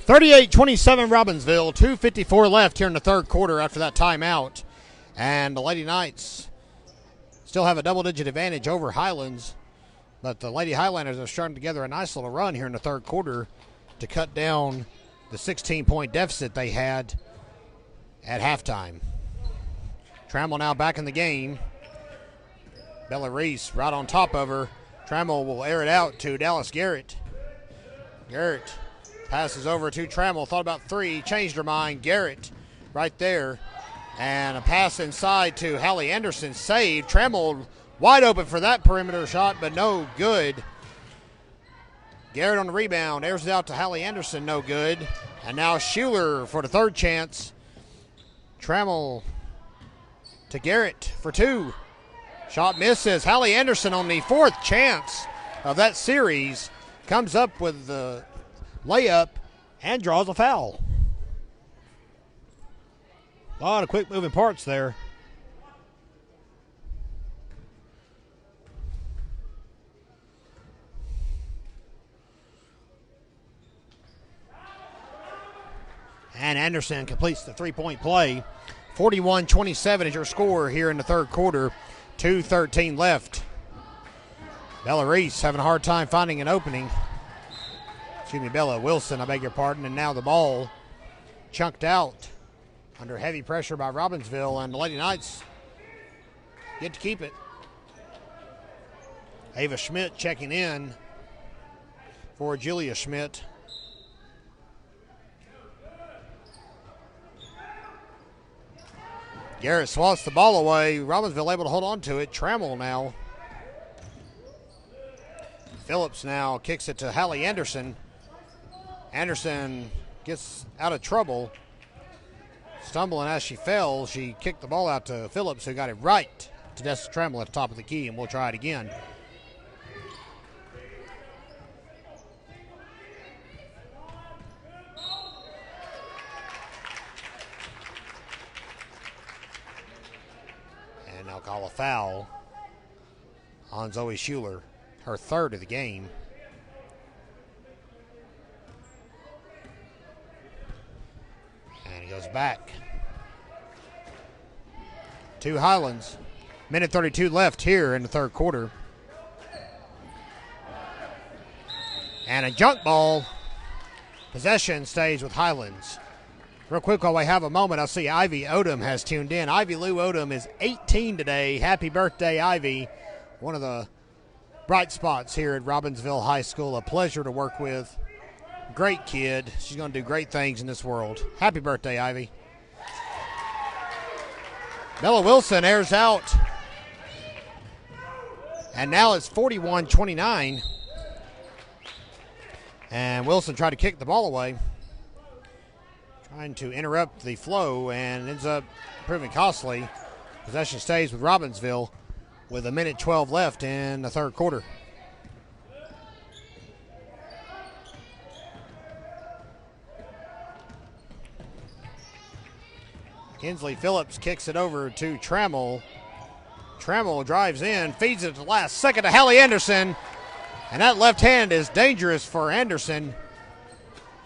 (38-27 Robbinsville. 2:54 left here in the third quarter after that timeout. And the Lady Knights still have a double-digit advantage over Highlands. But the Lady Highlanders are starting together a nice little run here in the third quarter to cut down the 16-point deficit they had at halftime. Trammell now back in the game. Bella Reese right on top of her. Trammell will air it out to Dallas Garrett. Garrett passes over to Trammell. Thought about three. Changed her mind. Garrett right there. And a pass inside to Hallie Anderson. Saved. Trammell wide open for that perimeter shot, but no good. Garrett on the rebound. Airs it out to Hallie Anderson. No good. And now Schuler for the third chance. Trammell to Garrett for two. Shot misses. Hallie Anderson on the fourth chance of that series comes up with the layup and draws a foul. A lot of quick moving parts there. And Anderson completes the three-point play. 41-27 is your score here in the third quarter. 2:13 left. Bella Reese having a hard time finding an opening. Bella Wilson, I beg your pardon. And now the ball chunked out under heavy pressure by Robbinsville, and the Lady Knights get to keep it. Ava Schmidt checking in for Julia Schmidt. Garrett swats the ball away. Robbinsville able to hold on to it. Trammell now. Phillips now kicks it to Hallie Anderson. Anderson gets out of trouble. Stumbling as she fell, she kicked the ball out to Phillips, who got it right to Dessa Trammell at the top of the key, and we'll try it again. call a foul on Zoe Schuler, her third of the game. And he goes back to Highlands. Minute 32 left here in the third quarter. And a junk ball. Possession stays with Highlands. Real quick, while we have a moment, I see Ivy Odom has tuned in. Ivy Lou Odom is 18 today. Happy birthday, Ivy. One of the bright spots here at Robbinsville High School. A pleasure to work with. Great kid. She's going to do great things in this world. Happy birthday, Ivy. Bella Wilson airs out. And now it's 41-29. And Wilson tried to kick the ball away. Trying to interrupt the flow and ends up proving costly. Possession stays with Robbinsville with a minute 12 left in the third quarter. Kinsley Phillips kicks it over to Trammell. Trammell drives in, feeds it at the last second to Hallie Anderson. And that left hand is dangerous for Anderson.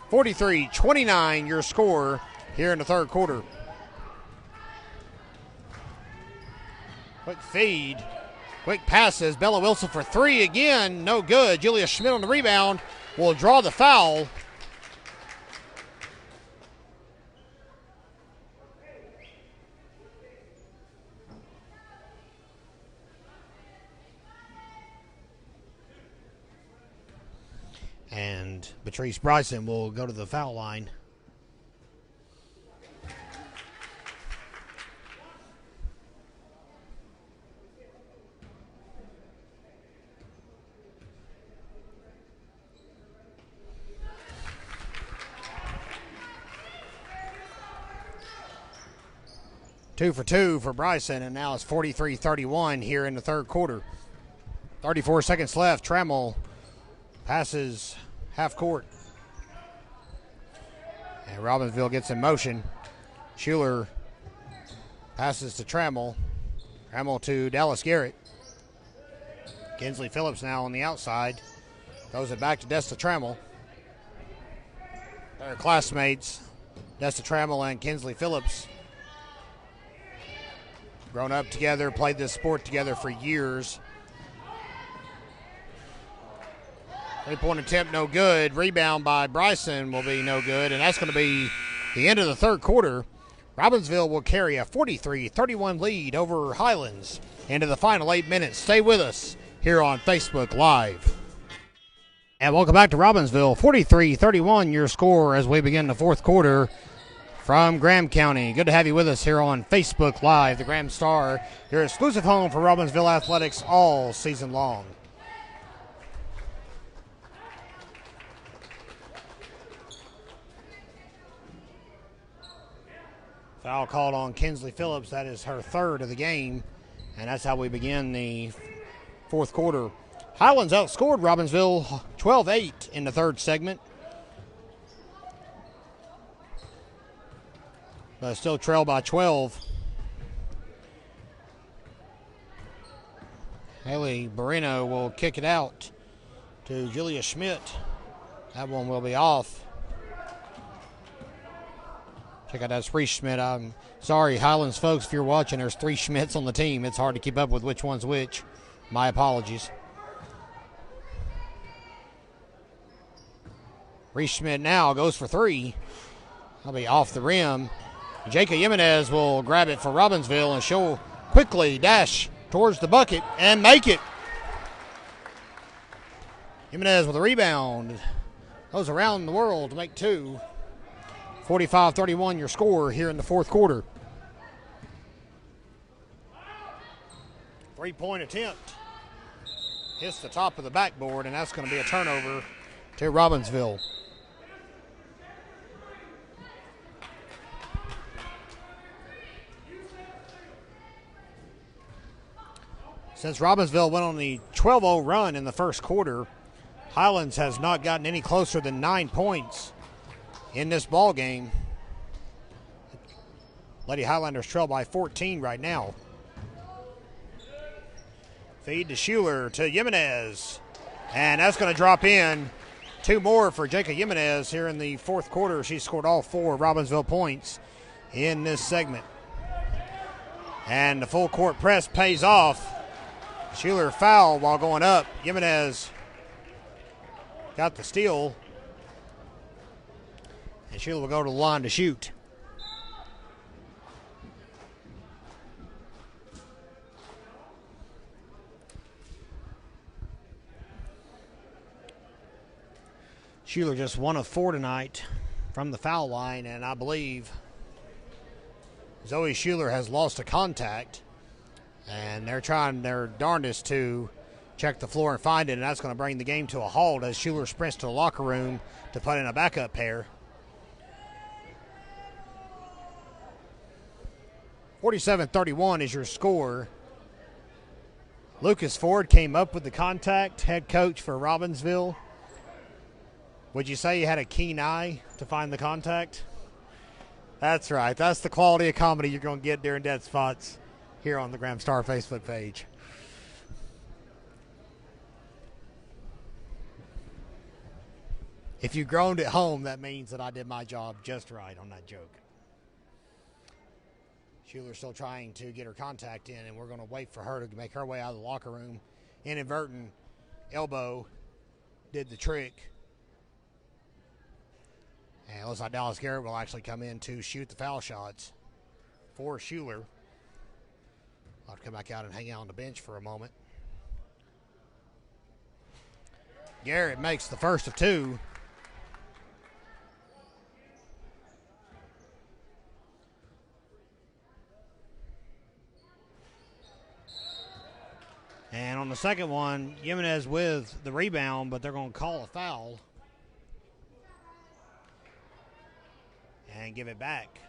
43-29 your score here in the third quarter. Quick feed. Quick passes. Bella Wilson for three again. No good. Julia Schmidt on the rebound will draw the foul. And Patrice Bryson will go to the foul line. Two for two for Bryson, and now it's 43-31 here in the third quarter. 34 seconds left. Trammell passes half court. And Robbinsville gets in motion. Schuler passes to Trammell. Trammell to Dallas Garrett. Kinsley Phillips now on the outside. Throws it back to Desta Trammell. They're classmates, Desta Trammell and Kinsley Phillips. Grown up together, played this sport together for years. Three-point attempt, no good. Rebound by Bryson will be no good, and that's going to be the end of the third quarter. Robbinsville will carry a 43-31 lead over Highlands into the final 8 minutes. Stay with us here on Facebook Live. And welcome back to Robbinsville. 43-31 your score as we begin the fourth quarter from Graham County. Good to have you with us here on Facebook Live, the Graham Star, your exclusive home for Robbinsville athletics all season long. Foul called on Kinsley Phillips. That is her third of the game, and that's how we begin the fourth quarter. Highlands outscored Robbinsville 12-8 in the third segment, but still trailed by 12. Haley Barino will kick it out to Julia Schmidt. That one will be off. Check out that Spree Schmidt. I'm sorry, Highlands folks, if you're watching, there's three Schmidts on the team. It's hard to keep up with which one's which. My apologies. Reese Schmidt now goes for three. That'll be off the rim. Jacob Jimenez will grab it for Robbinsville, and she'll quickly dash towards the bucket and make it. Jimenez with a rebound. Goes around the world to make two. 45-31 your score here in the fourth quarter. Three-point attempt. Hits the top of the backboard, and that's going to be a turnover to Robbinsville. Since Robbinsville went on the 12-0 run in the first quarter, Highlands has not gotten any closer than 9 points in this ball game. Lady Highlanders trail by 14 right now. Feed to Schuler to Jimenez. And that's going to drop in. 2 more for Jacob Jimenez here in the fourth quarter. She scored all 4 Robbinsville points in this segment. And the full court press pays off. Schuler fouled while going up. Jimenez got the steal. And Schuler will go to the line to shoot. Schuler just 1 of 4 tonight from the foul line, and I believe Zoe Schuler has lost a contact, and they're trying their darndest to check the floor and find it, and that's going to bring the game to a halt as Schuler sprints to the locker room to put in a backup pair. 47-31 is your score. Lucas Ford came up with the contact, head coach for Robbinsville. Would you say you had a keen eye to find the contact? That's right. That's the quality of comedy you're going to get during Dead Spots here on the Graham Star Facebook page. If you groaned at home, that means that I did my job just right on that joke. Schuler's still trying to get her contact in, and we're going to wait for her to make her way out of the locker room. Inadvertent elbow did the trick. And it looks like Dallas Garrett will actually come in to shoot the foul shots for Schuler. I'll have to come back out and hang out on the bench for a moment. Garrett makes the first of 2. And on the second one, Jimenez with the rebound, but they're going to call a foul and give it back.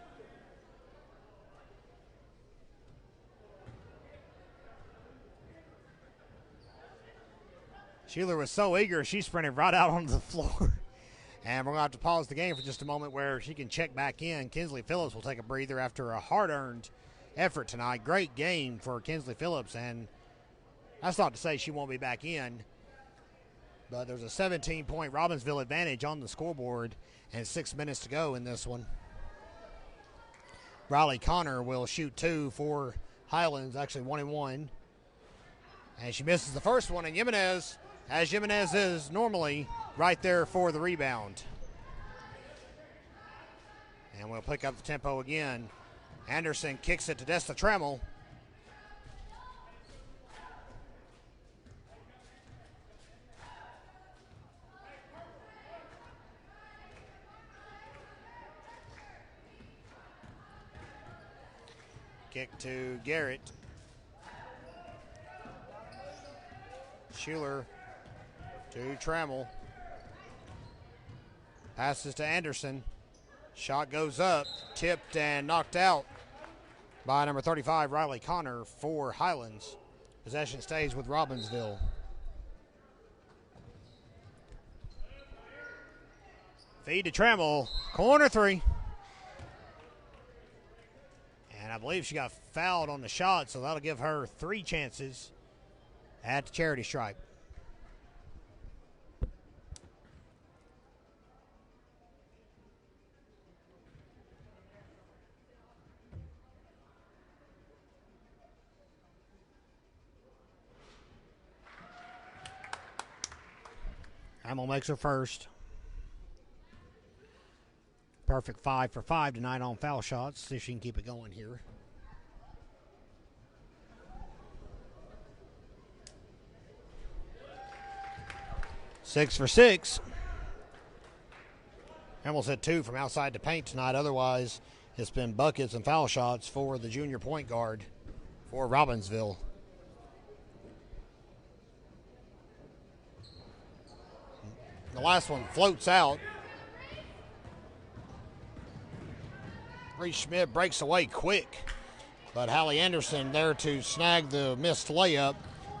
Schuler was so eager, she sprinted right out onto the floor. And we're going to have to pause the game for just a moment where she can check back in. Kinsley Phillips will take a breather after a hard-earned effort tonight. Great game for Kinsley Phillips, and that's not to say she won't be back in, but there's a 17-point Robbinsville advantage on the scoreboard and 6 minutes to go in this one. Riley Connor will shoot 2 for Highlands, actually 1 and 1. And she misses the first one, and Jimenez, as Jimenez is normally, right there for the rebound. And we'll pick up the tempo again. Anderson kicks it to Desta Trammell. Kick to Garrett. Schuler to Trammell. Passes to Anderson. Shot goes up, tipped and knocked out by number 35, Riley Connor for Highlands. Possession stays with Robbinsville. Feed to Trammell. Corner 3. And I believe she got fouled on the shot, so that'll give her 3 chances at the charity stripe. Hamill makes her first. Perfect 5 for 5 tonight on foul shots. See if she can keep it going here. Six for 6. Hamill's hit 2 from outside the paint tonight. Otherwise, it's been buckets and foul shots for the junior point guard for Robbinsville. The last one floats out. Reese Schmidt breaks away quick, but Hallie Anderson there to snag the missed layup.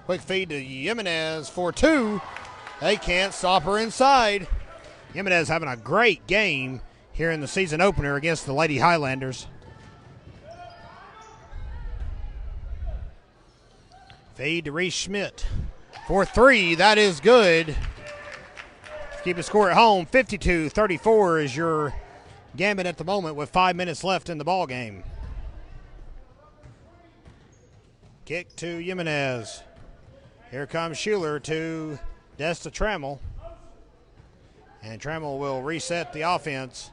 Quick feed to Jimenez for 2. They can't stop her inside. Jimenez having a great game here in the season opener against the Lady Highlanders. Fade to Reese Schmidt for three. That is good. Keep a score at home. 52-34 is your Gambit at the moment with 5 minutes left in the ball game. Kick to Jimenez. Here comes Schuler to Desta Trammell. And Trammell will reset the offense.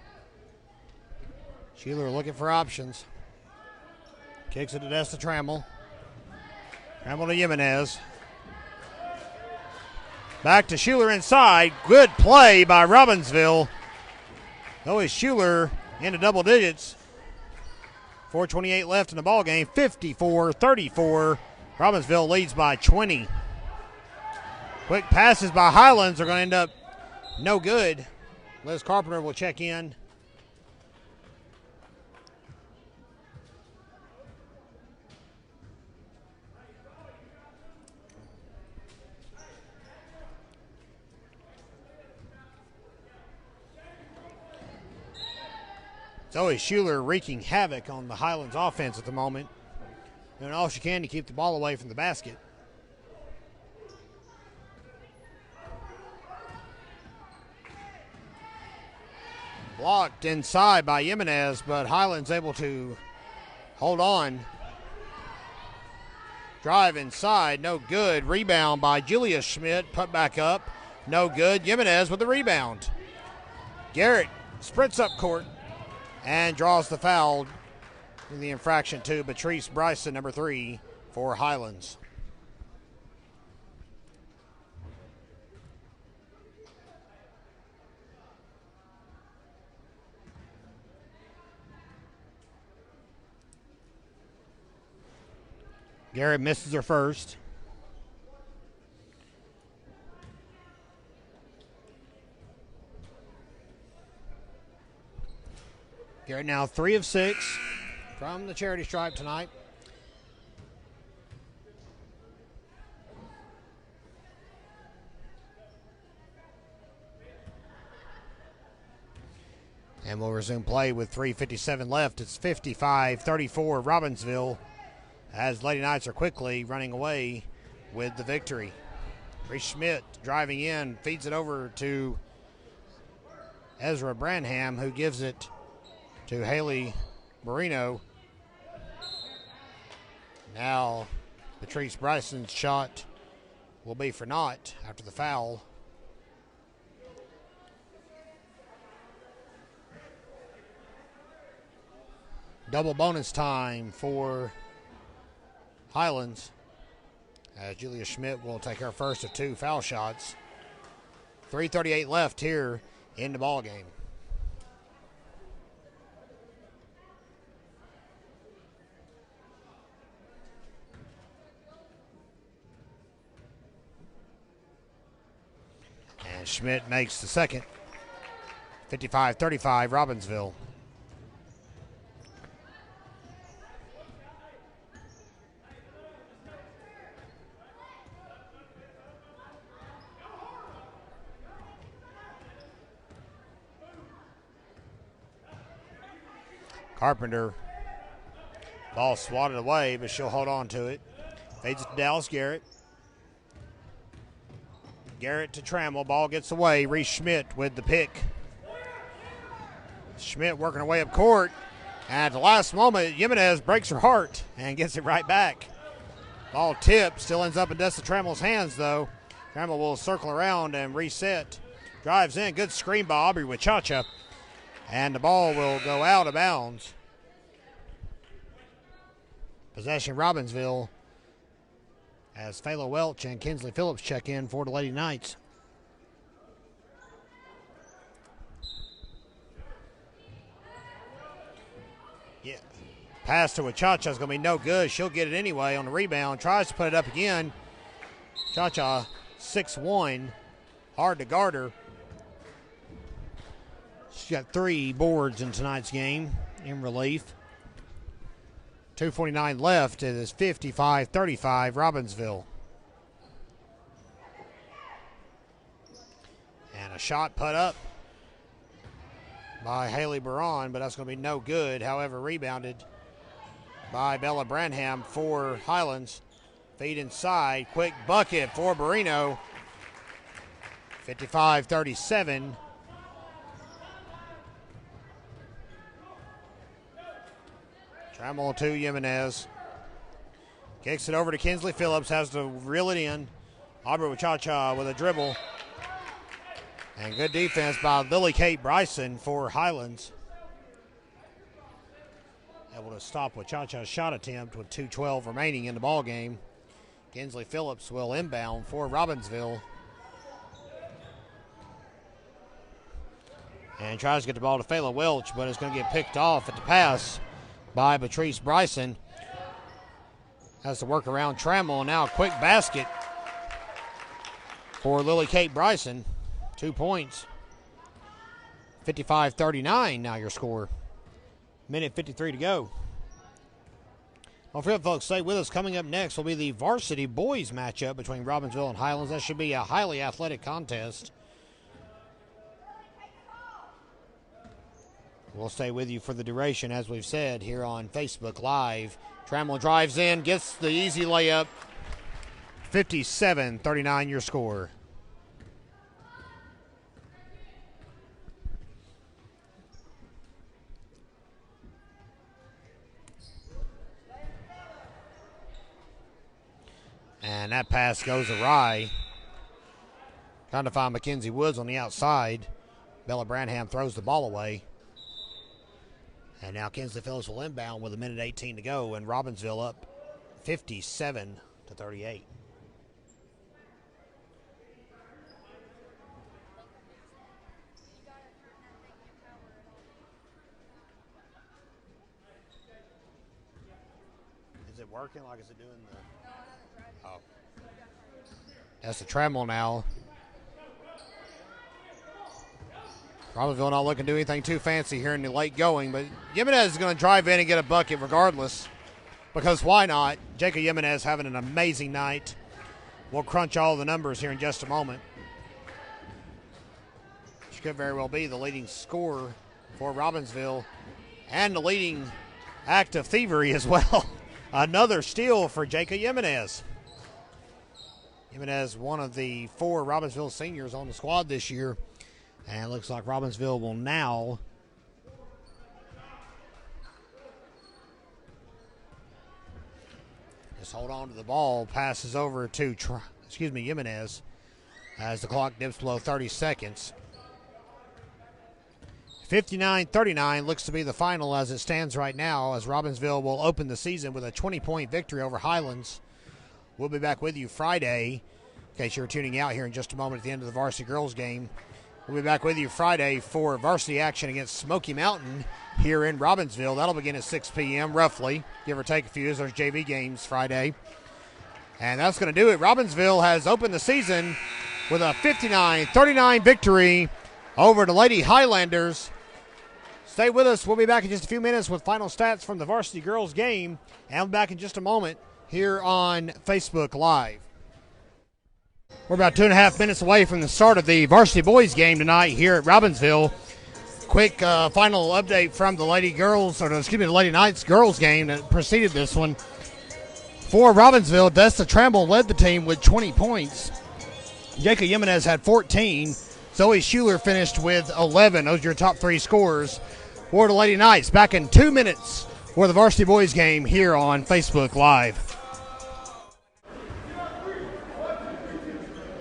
Schuler looking for options. Kicks it to Desta Trammell. Trammell to Jimenez. Back to Schuler inside. Good play by Robbinsville. Though is Schuler into double digits. 4:28 left in the ball game. 54-34. Robbinsville leads by 20. Quick passes by Highlands are going to end up no good. Liz Carpenter will check in. Zoe Schuler wreaking havoc on the Highlands offense at the moment. Doing all she can to keep the ball away from the basket. Blocked inside by Jimenez, but Highlands able to hold on. Drive inside, no good. Rebound by Julia Schmidt, put back up, no good. Jimenez with the rebound. Garrett sprints up court and draws the foul in the infraction to Patrice Bryson, number 3, for Highlands. Garrett misses her first. Garrett now 3 of 6 from the charity stripe tonight. And we'll resume play with 3:57 left. It's 55-34 Robbinsville as Lady Knights are quickly running away with the victory. Reese Schmidt driving in, feeds it over to Ezra Branham, who gives it to Haley Marino. Now Patrice Bryson's shot will be for naught after the foul. Double bonus time for Highlands, as Julia Schmidt will take her first of 2 foul shots. 3:38 left here in the ball game. And Schmidt makes the second. 55-35 Robbinsville. Carpenter, ball swatted away, but she'll hold on to it. Fades it to Dallas Garrett. Garrett to Trammell, ball gets away. Reese Schmidt with the pick. Schmidt working her way up court. And at the last moment, Jimenez breaks her heart and gets it right back. Ball tipped, still ends up in Desta Trammell's hands though. Trammell will circle around and reset. Drives in, good screen by Aubrey with Cha-Cha. And the ball will go out of bounds. Possession Robbinsville as Phalo Welch and Kinsley Phillips check in for the Lady Knights. Yeah. Pass to Cha-Cha is going to be no good. She'll get it anyway on the rebound. Tries to put it up again. Cha-Cha 6'1". Hard to guard her. She's got 3 boards in tonight's game in relief. 2:49 left. It is 55-35 Robbinsville. And a shot put up by Haley Baron, but that's going to be no good. However, rebounded by Bella Branham for Highlands. Feed inside. Quick bucket for Barino. 55-37. Trammell to Jimenez. Kicks it over to Kinsley Phillips. Has to reel it in. Aubrey Cha-Cha with a dribble. And good defense by Lily Kate Bryson for Highlands. Able to stop with Cha-Cha's shot attempt with 2:12 remaining in the ball game. Kinsley Phillips will inbound for Robbinsville. And tries to get the ball to Fayla Welch, but it's going to get picked off at the pass by Patrice Bryson. Has to work around Trammell. Now a quick basket for Lily Kate Bryson. 2 points. 55-39 now your score. Minute 53 to go. Don't forget, folks, stay with us. Coming up next will be the varsity boys matchup between Robbinsville and Highlands. That should be a highly athletic contest. We'll stay with you for the duration, as we've said, here on Facebook Live. Trammell drives in, gets the easy layup. 57-39 your score. And that pass goes awry. Trying to find Mackenzie Woods on the outside. Bella Branham throws the ball away. And now Kinsley Phillips will inbound with 1:18 to go, and Robbinsville up 57-38. Is it working? Like, is it doing the... Oh. That's the Trammell now. Robbinsville not looking to do anything too fancy here in the late going, but Jimenez is going to drive in and get a bucket regardless, because why not? Jacob Jimenez having an amazing night. We'll crunch all the numbers here in just a moment. She could very well be the leading scorer for Robbinsville and the leading act of thievery as well. Another steal for Jacob Jimenez. Jimenez, one of the 4 Robbinsville seniors on the squad this year. And it looks like Robbinsville will now just hold on to the ball. Passes over to Jimenez as the clock dips below 30 seconds. 59-39 looks to be the final as it stands right now, as Robbinsville will open the season with a 20-point victory over Highlands. We'll be back with you Friday, in case you're tuning out here in just a moment at the end of the varsity girls game. We'll be back with you Friday for varsity action against Smoky Mountain here in Robbinsville. That'll begin at 6 p.m. roughly, give or take a few, as there's JV games Friday. And that's going to do it. Robbinsville has opened the season with a 59-39 victory over the Lady Highlanders. Stay with us. We'll be back in just a few minutes with final stats from the varsity girls game. And we'll be back in just a moment here on Facebook Live. We're about 2.5 minutes away from the start of the varsity boys game tonight here at Robbinsville. Quick final update from the Lady Knights girls game that preceded this one. For Robbinsville, Desta Trammell led the team with 20 points. Jacob Jimenez had 14. Zoe Schuler finished with 11. Those are your top 3 scorers for the Lady Knights. Back in 2 minutes for the varsity boys game here on Facebook Live.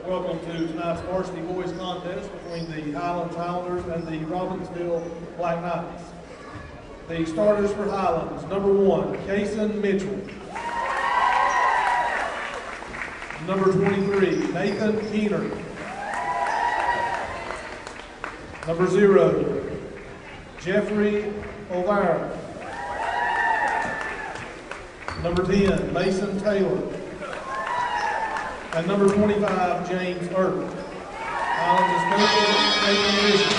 Welcome to tonight's varsity boys contest between the Highlands Highlanders and the Robbinsville Black Knights. The starters for Highlands: number 1, Kason Mitchell. Number 23, Nathan Keener. Number 0, Jeffrey O'Vara. Number 10, Mason Taylor. And number 25, James Irvin. Highlands is taking position.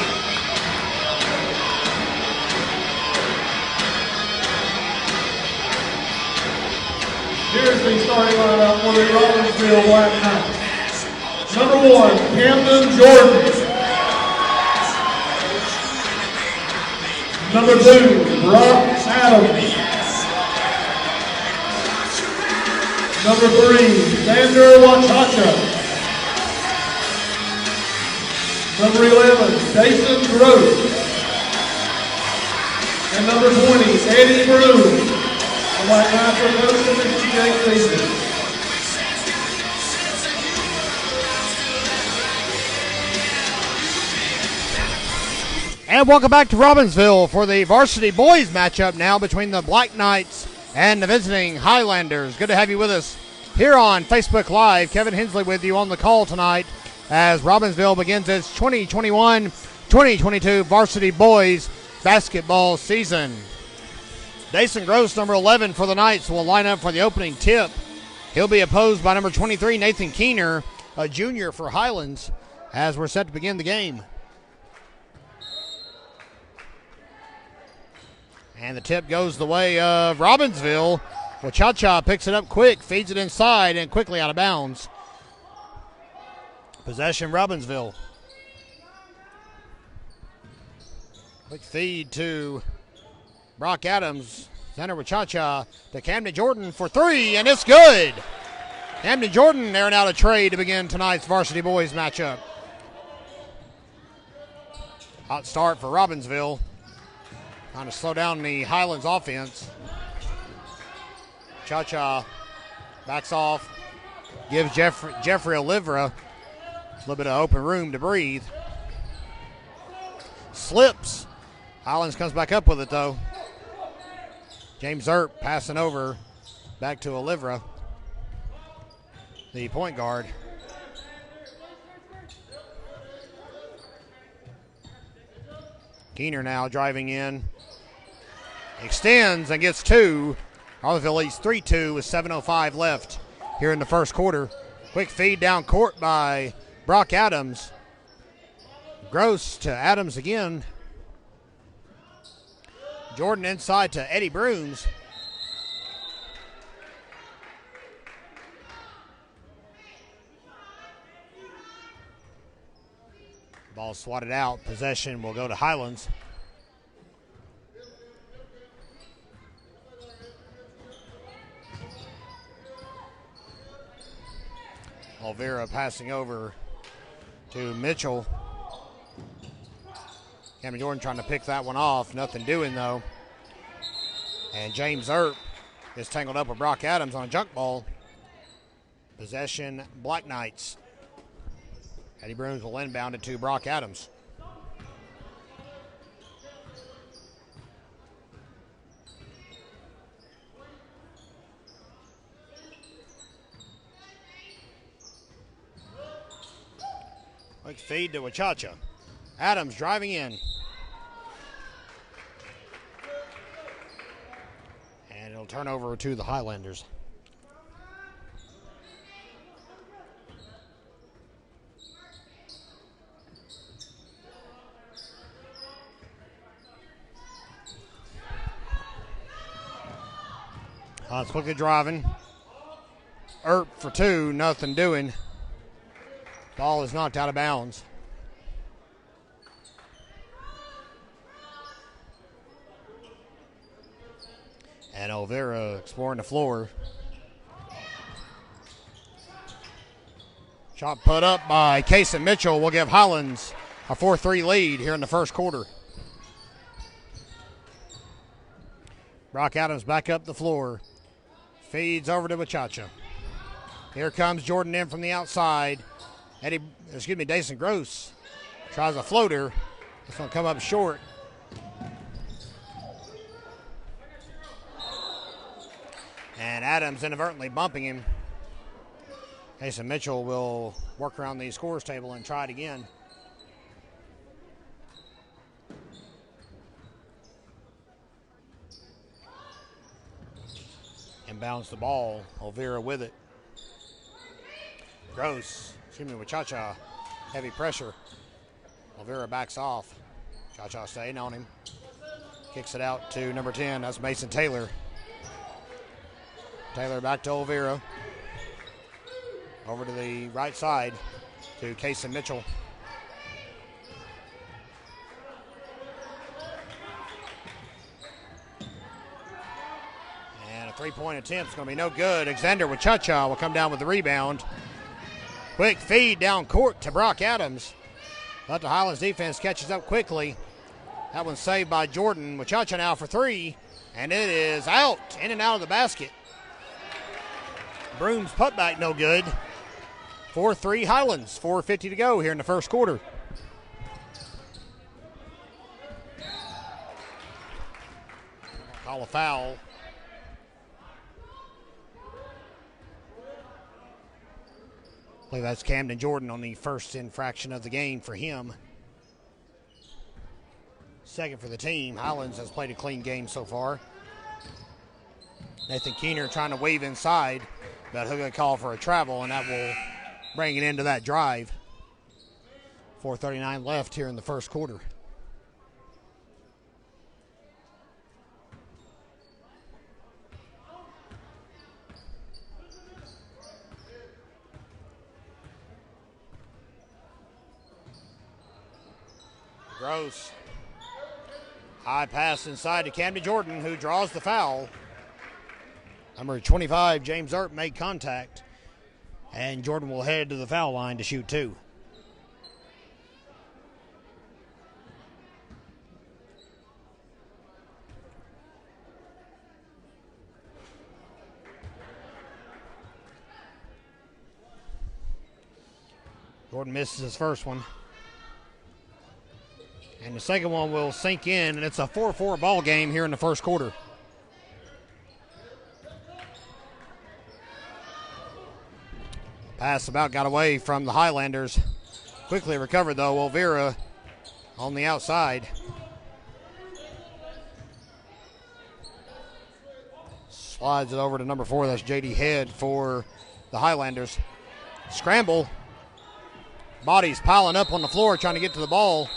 Here's the starting lineup for the Robbinsville Black Knights. Number 1, Camden Jordan. Number 2, Brock Adams. Number 3, Xander Wachacha. Number 11, Jason Gross. And number 20, Eddie Broom. The White Knights are coached by Mr. Jake Beasley. And welcome back to Robbinsville for the varsity boys matchup now between the Black Knights and the visiting Highlanders. Good to have you with us here on Facebook Live. Kevin Hensley with you on the call tonight as Robbinsville begins its 2021-2022 varsity boys basketball season. Dason Gross, number 11 for the Knights, will line up for the opening tip. He'll be opposed by number 23, Nathan Keener, a junior for Highlands, as we're set to begin the game. And the tip goes the way of Robbinsville. Wachacha picks it up quick, feeds it inside, and quickly out of bounds. Possession, Robbinsville. Quick feed to Brock Adams. Center Wachacha to Camden Jordan for 3, and it's good. Camden Jordan airing out a trade to begin tonight's varsity boys matchup. Hot start for Robbinsville. Trying to slow down the Highlands offense. Cha-Cha backs off, gives Jeffrey Olivera a little bit of open room to breathe. Slips. Highlands comes back up with it, though. James Earp passing over back to Olivera, the point guard. Keener now driving in. Extends and gets 2. Harleysville leads 3-2 with 7:05 left here in the first quarter. Quick feed down court by Brock Adams. Gross to Adams again. Jordan inside to Eddie Brooms. Ball swatted out. Possession will go to Highlands. Olvera passing over to Mitchell. Cameron Jordan trying to pick that one off. Nothing doing, though. And James Earp is tangled up with Brock Adams on a junk ball. Possession, Black Knights. Eddie Brooms will inbound it to Brock Adams. Quick feed to Wachacha. Adams driving in. And it'll turn over to the Highlanders. It's quickly driving. Earp for 2, nothing doing. Ball is knocked out of bounds. And Olvera exploring the floor. Shot put up by Kason Mitchell will give Highlands a 4-3 lead here in the first quarter. Brock Adams back up the floor. Feeds over to Wachacha. Here comes Jordan in from the outside. Dason Gross tries a floater. It's going to come up short. And Adams inadvertently bumping him. Kason Mitchell will work around the scores table and try it again. Inbounds the ball. Olvera with it. Wachacha, heavy pressure. Olvera backs off. Cha-Cha staying on him. Kicks it out to number 10. That's Mason Taylor. Taylor back to Olvera. Over to the right side to Kason Mitchell. Three-point attempt's going to be no good. Alexander Wachacha will come down with the rebound. Quick feed down court to Brock Adams. But the Highlands defense catches up quickly. That one's saved by Jordan. Wachacha now for three. And it is out, in and out of the basket. Broom's putback no good. 4-3 Highlands. 4:50 to go here in the first quarter. Call a foul. I believe that's Camden Jordan on the first infraction of the game for him. Second for the team. Highlands has played a clean game so far. Nathan Keener trying to wave inside, but he'll get a call for a travel, and that will bring it into that drive. 4:39 left here in the first quarter. Gross. High pass inside to Camden Jordan, who draws the foul. Number 25, James Earp, made contact. And Jordan will head to the foul line to shoot two. Jordan misses his first one. And the second one will sink in, and it's a 4-4 ball game here in the first quarter. Pass about got away from the Highlanders. Quickly recovered, though. Olvera on the outside. Slides it over to number 4. That's J.D. Head for the Highlanders. Scramble. Bodies piling up on the floor trying to get to the ball.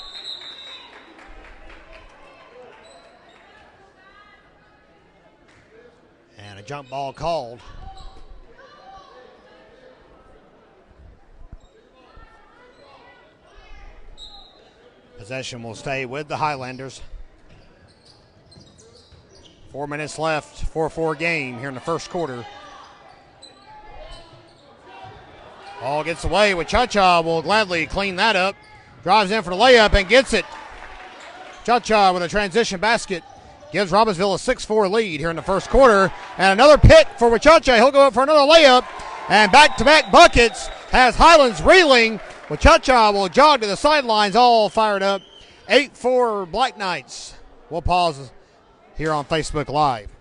And a jump ball called. Possession will stay with the Highlanders. 4 minutes left, 4-4 game here in the first quarter. Ball gets away. Wachacha will gladly clean that up. Drives in for the layup and gets it. Wachacha with a transition basket gives Robbinsville a 6-4 lead here in the first quarter. And another pick for Wachacha. He'll go up for another layup. And back-to-back buckets has Highlands reeling. Wachacha will jog to the sidelines, all fired up. 8-4 Black Knights. We'll pause here on Facebook Live.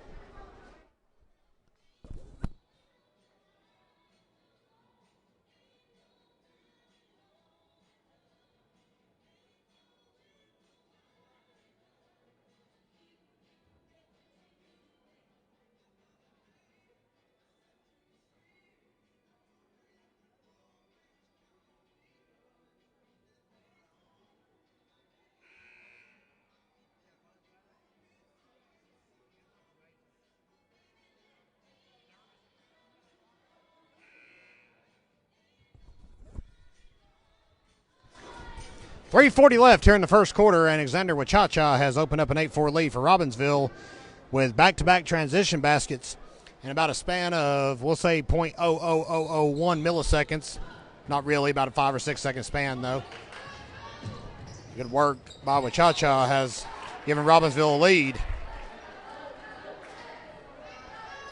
.340 left here in the first quarter, and Alexander Wachacha has opened up an 8-4 lead for Robbinsville with back-to-back transition baskets in about a span of, we'll say, .00001 milliseconds. Not really, about a 5 or 6 second span, though. Good work by Wachacha has given Robbinsville a lead.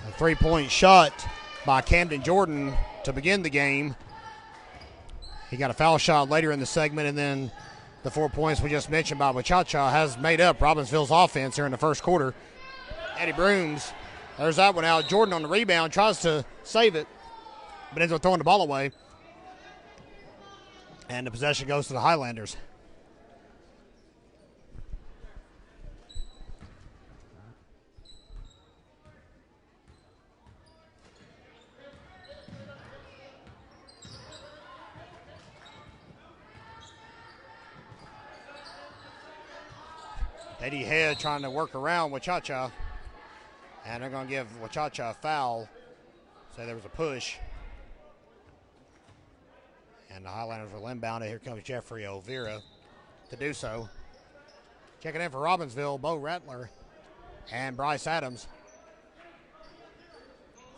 A three-point shot by Camden Jordan to begin the game. He got a foul shot later in the segment, and then the 4 points we just mentioned by Wachacha has made up Robbinsville's offense here in the first quarter. Eddie Brooms, there's that one out. Jordan on the rebound, tries to save it, but ends up throwing the ball away. And the possession goes to the Highlanders. Eddie Head trying to work around Wachacha. And they're going to give Wachacha a foul. Say there was a push. And the Highlanders will inbound it. Here comes Jeffrey Olvera to do so. Checking in for Robbinsville, Bo Rattler and Bryce Adams.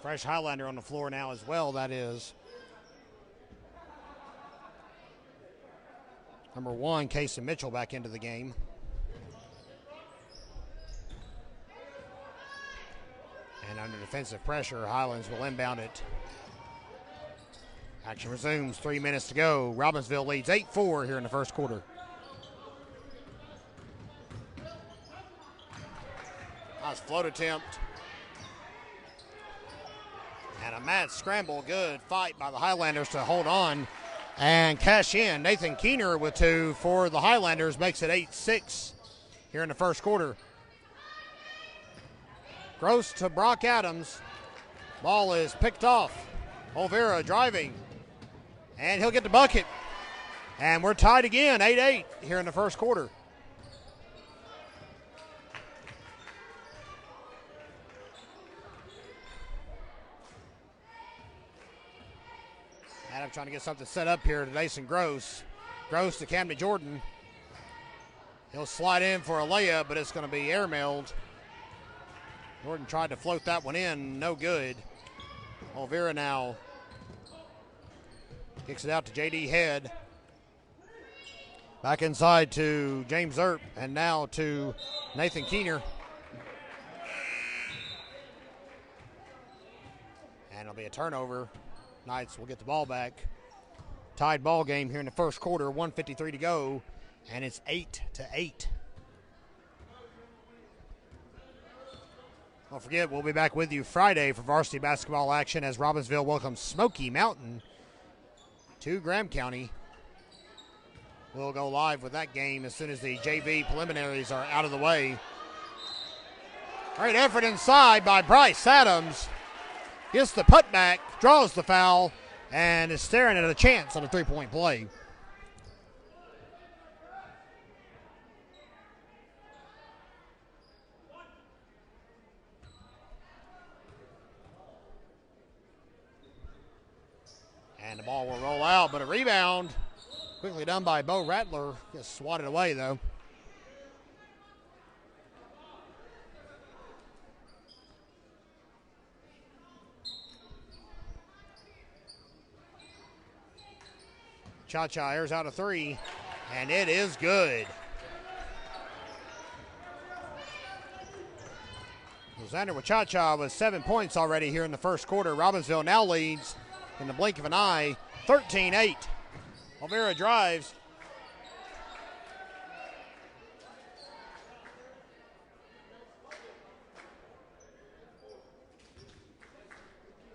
Fresh Highlander on the floor now as well, that is. Number 1, Casey Mitchell back into the game. And under defensive pressure, Highlands will inbound it. Action resumes, 3 minutes to go. Robbinsville leads 8-4 here in the first quarter. Nice float attempt. And a mad scramble. Good fight by the Highlanders to hold on and cash in. Nathan Keener with 2 for the Highlanders makes it 8-6 here in the first quarter. Gross to Brock Adams. Ball is picked off. Olvera driving. And he'll get the bucket. And we're tied again, 8-8 here in the first quarter. Adam trying to get something set up here to Mason Gross. Gross to Camden Jordan. He'll slide in for a layup, but it's going to be airmailed. Jordan tried to float that one in, no good. Olvera now kicks it out to J.D. Head. Back inside to James Earp, and now to Nathan Keener. And it'll be a turnover. Knights will get the ball back. Tied ball game here in the first quarter, 1:53 to go, and it's 8-8. Don't forget, we'll be back with you Friday for varsity basketball action as Robbinsville welcomes Smoky Mountain to Graham County. We'll go live with that game as soon as the JV preliminaries are out of the way. Great effort inside by Bryce Adams. Gets the putback, draws the foul, and is staring at a chance on a three-point play. And the ball will roll out, but a rebound. Quickly done by Bo Rattler. Gets swatted away, though. Cha-Cha airs out a three, and it is good. Xander with Cha-Cha with 7 points already here in the first quarter. Robbinsville now leads in the blink of an eye, 13-8. Olvera drives.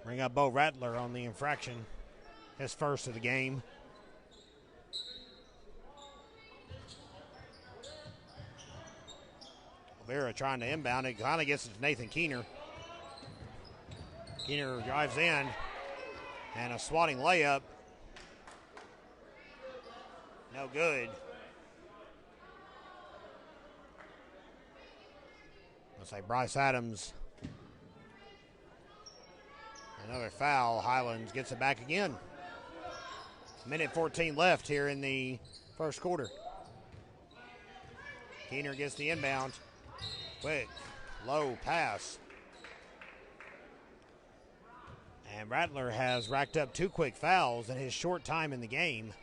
Bring up Bo Rattler on the infraction. His first of the game. Olvera trying to inbound it. Finally gets it to Nathan Keener. Keener drives in. And a swatting layup. No good. Looks like Bryce Adams. Another foul. Highlands gets it back again. Minute 14 left here in the first quarter. Keener gets the inbound. Quick, low pass. And Rattler has racked up 2 quick fouls in his short time in the game.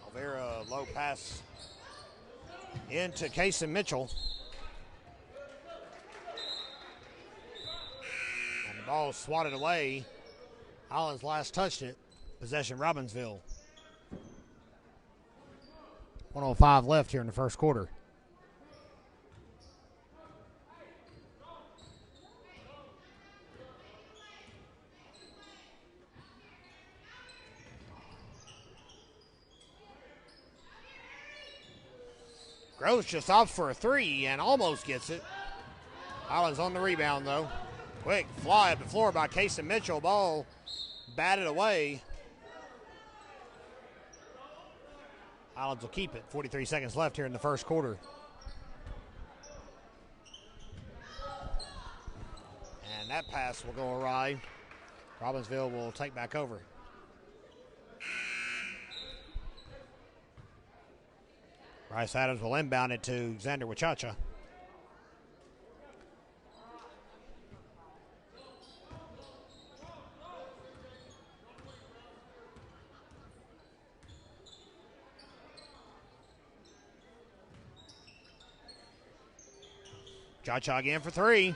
Olvera, low pass into Casey Mitchell. And the ball swatted away. Highlands last touched it. Possession Robbinsville. 1:05 left here in the first quarter. Gross just opts for a three and almost gets it. Highlands on the rebound, though. Quick fly up the floor by Casey Mitchell. Ball batted away. Highlands will keep it. 43 seconds left here in the first quarter. And that pass will go awry. Robbinsville will take back over. Bryce Adams will inbound it to Xander Wachacha. Wachacha again for three.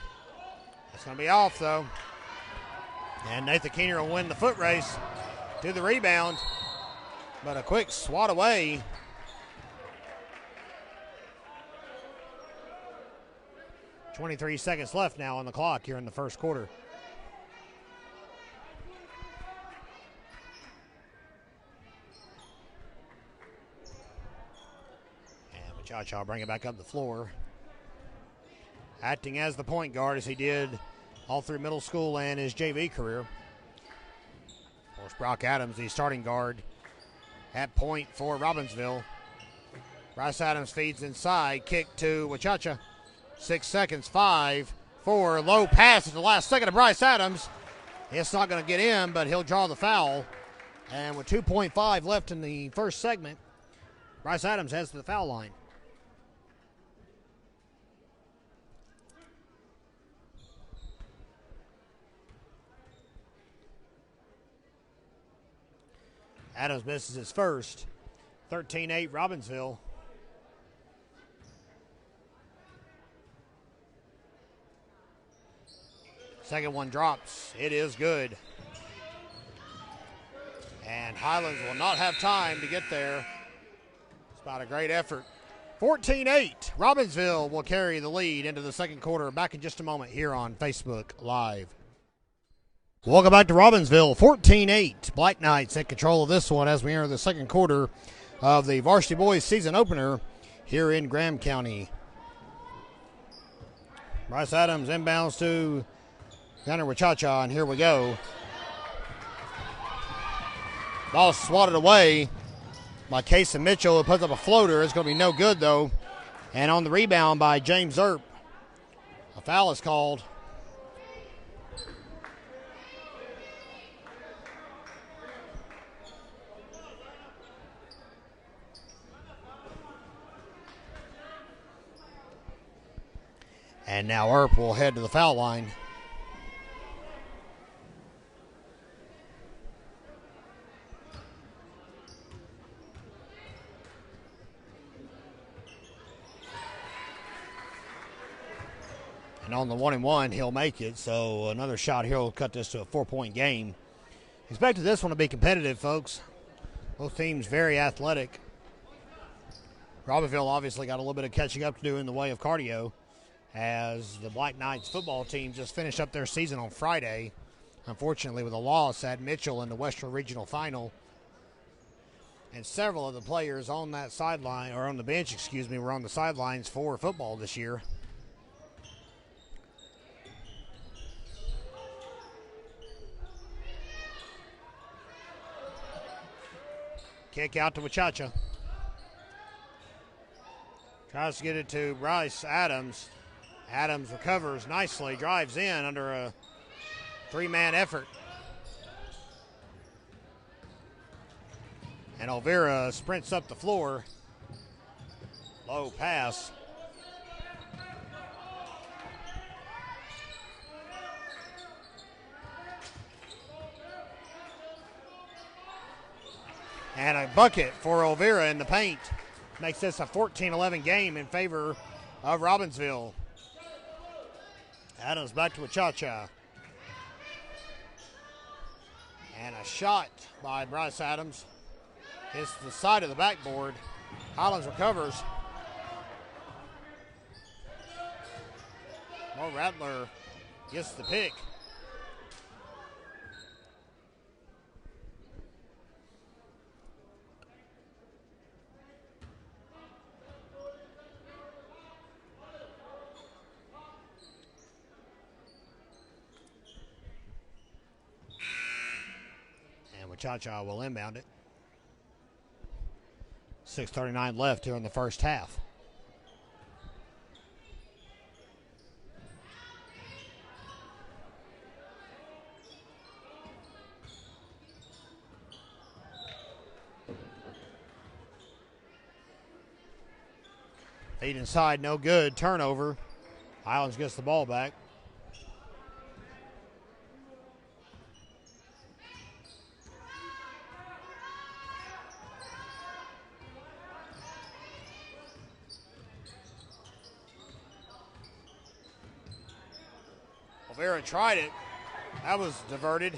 It's going to be off, though. And Nathan Keener will win the foot race to the rebound. But a quick swat away. .23 seconds left now on the clock here in the first quarter. And Wachacha will bring it back up the floor. Acting as the point guard as he did all through middle school and his JV career. Of course, Brock Adams, the starting guard at point for Robbinsville. Bryce Adams feeds inside, kick to Wachacha. 6 seconds, 5, 4, low pass at the last second of Bryce Adams. It's not going to get in, but he'll draw the foul. And with 2.5 left in the first segment, Bryce Adams heads to the foul line. Adams misses his first. 13-8 Robbinsville. Second one drops. It is good. And Highlands will not have time to get there. It's about a great effort. 14-8. Robbinsville will carry the lead into the second quarter. Back in just a moment here on Facebook Live. Welcome back to Robbinsville. 14-8. Black Knights in control of this one as we enter the second quarter of the Varsity Boys season opener here in Graham County. Bryce Adams inbounds to Xander Wachacha, and here we go. Ball swatted away by Casey Mitchell, who puts up a floater. It's going to be no good, though. And on the rebound by James Earp, a foul is called. And now Earp will head to the foul line. And on the 1-and-1, he'll make it. So another shot here will cut this to a 4-point game. Expected this one to be competitive, folks. Both teams very athletic. Robbinsville obviously got a little bit of catching up to do in the way of cardio, as the Black Knights football team just finished up their season on Friday, unfortunately with a loss at Mitchell in the Western Regional Final. And several of the players on that sideline, or on the bench, were on the sidelines for football this year. Kick out to Wachacha. Tries to get it to Bryce Adams. Adams recovers nicely, drives in under a three-man effort. And Olvera sprints up the floor. Low pass. And a bucket for Olvera in the paint. Makes this a 14-11 game in favor of Robbinsville. Adams back to Wachacha. And a shot by Bryce Adams. Hits the side of the backboard. Highlands recovers. Mo Rattler gets the pick. Wachacha will inbound it. 6:39 left here in the first half. Feed inside, no good. Turnover. Highlands gets the ball back. Olvera tried it. That was diverted.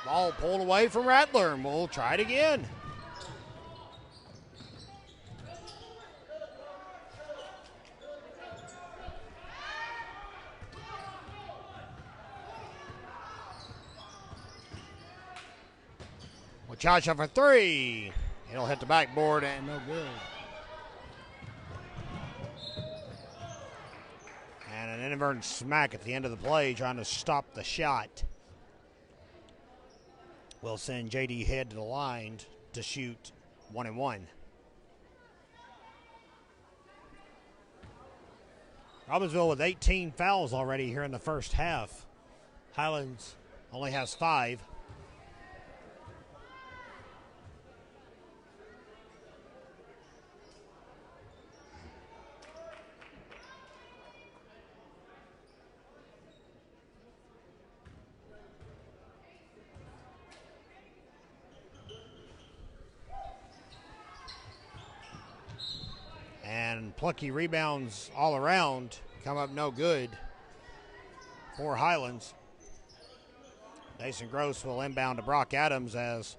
Ball pulled away from Rattler, and we'll try it again. Wachacha for three. It'll hit the backboard and no good. And an inadvertent smack at the end of the play trying to stop the shot. Will send J.D. Head to the line to shoot 1-1. Robbinsville with 18 fouls already here in the first half. Highlands only has 5. And plucky rebounds all around come up no good for Highlands. Mason Gross will inbound to Brock Adams as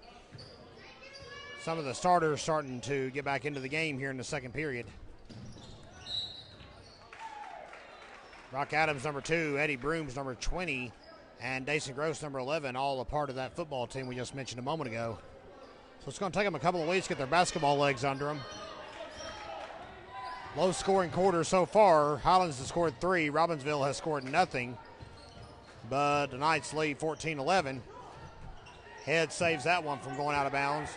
some of the starters starting to get back into the game here in the second period. Brock Adams, number 2, Eddie Brooms, number 20, and Dason Gross, number 11, all a part of that football team we just mentioned a moment ago. So it's going to take them a couple of weeks to get their basketball legs under them. Low scoring quarter so far. Highlands has scored 3. Robbinsville has scored nothing. But the Knights lead 14-11. Head saves that one from going out of bounds.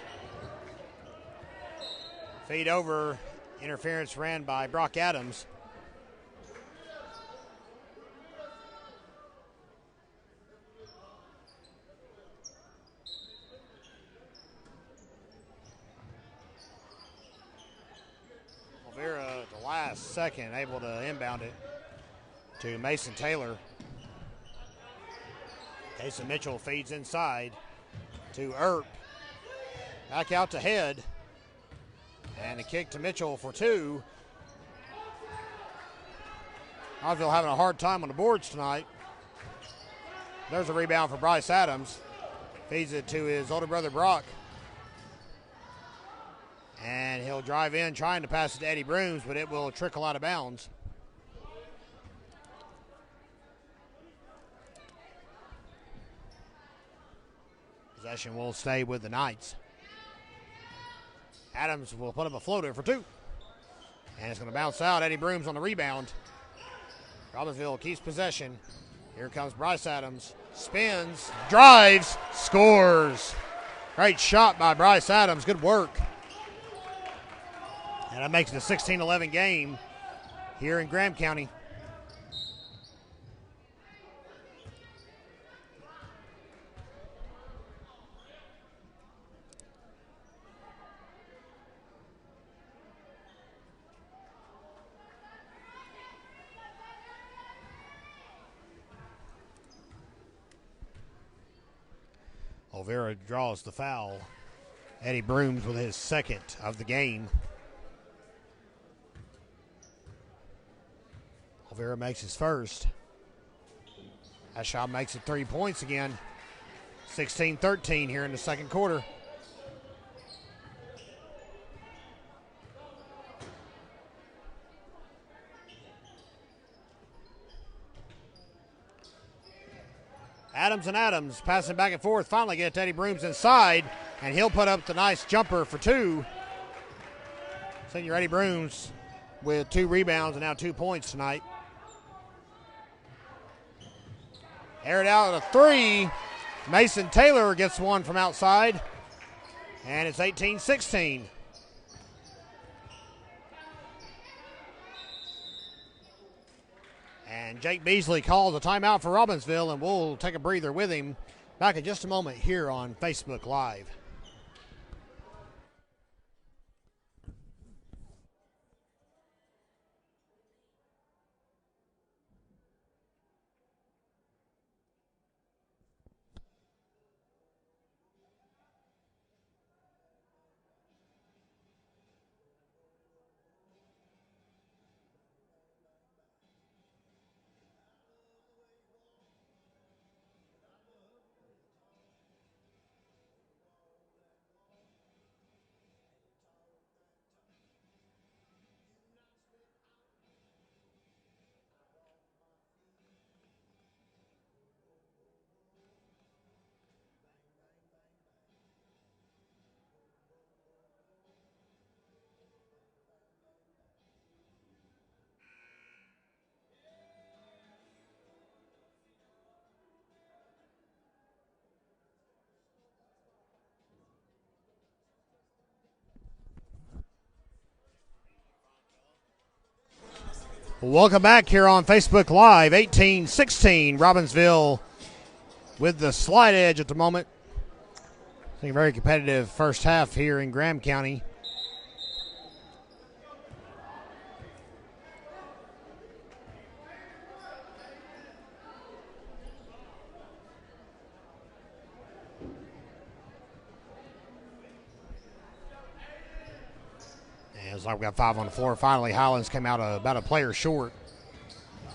Feed over. Interference ran by Brock Adams. The last second able to inbound it to Mason Taylor. Jason Mitchell feeds inside to Earp. Back out to Head. And a kick to Mitchell for 2. Robbinsville having a hard time on the boards tonight. There's a rebound for Bryce Adams. Feeds it to his older brother Brock. And he'll drive in trying to pass it to Eddie Brooms, but it will trickle out of bounds. Possession will stay with the Knights. Adams will put up a floater for 2. And it's going to bounce out. Eddie Brooms on the rebound. Robbinsville keeps possession. Here comes Bryce Adams. Spins, drives, scores. Great shot by Bryce Adams. Good work. And that makes it a 16-11 game here in Graham County. Olvera draws the foul. Eddie Brooms with his second of the game. Olvera makes his first. That shot makes it 3 points again. 16-13 here in the second quarter. Adams passing back and forth. Finally get Eddie Brooms inside, and he'll put up the nice jumper for 2. Senior Eddie Brooms with 2 rebounds and now 2 points tonight. Aired out at a 3. Mason Taylor gets one from outside, and it's 18-16. And Jake Beasley calls a timeout for Robbinsville, and we'll take a breather with him back in just a moment here on Facebook Live. Welcome back here on Facebook Live. 18-16, Robbinsville with the slight edge at the moment. I think a very competitive first half here in Graham County. It's like we got 5 on the floor. Finally, Highlands came out about a player short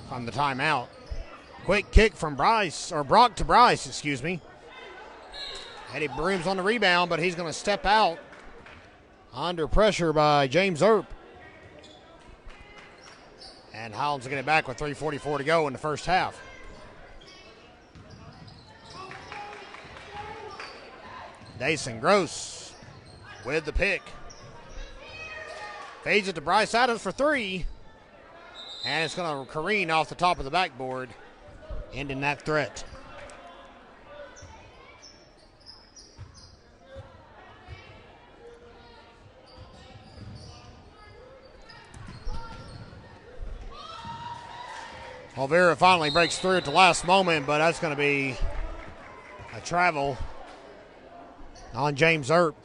from the timeout. Quick kick from Brock to Bryce, excuse me. Eddie Brooms on the rebound, but he's going to step out under pressure by James Earp. And Highlands will get it back with 3:44 to go in the first half. Dason Gross with the pick. Fades it to Bryce Adams for 3. And it's going to careen off the top of the backboard, ending that threat. Olvera finally breaks through at the last moment, but that's going to be a travel on James Earp.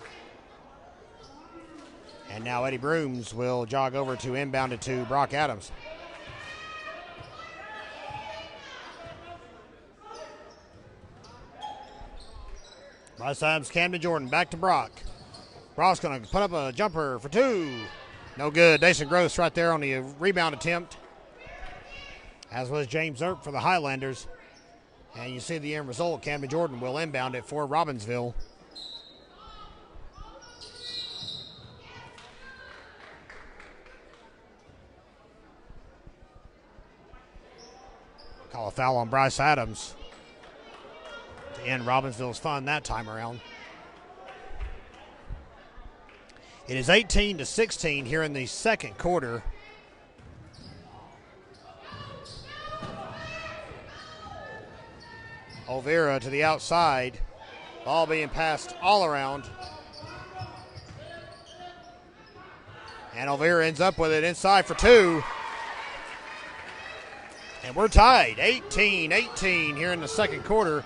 And now Eddie Brooms will jog over to inbound it to Brock Adams. Bryce Adams, Camden Jordan, back to Brock. Brock's going to put up a jumper for 2. No good. Dason Gross right there on the rebound attempt, as was James Earp for the Highlanders. And you see the end result. Camden Jordan will inbound it for Robbinsville. Call a foul on Bryce Adams to end Robbinsville's fun that time around. It is 18-16 here in the second quarter. Olvera to the outside. Ball being passed all around. And Olvera ends up with it inside for 2. And we're tied, 18-18 here in the second quarter.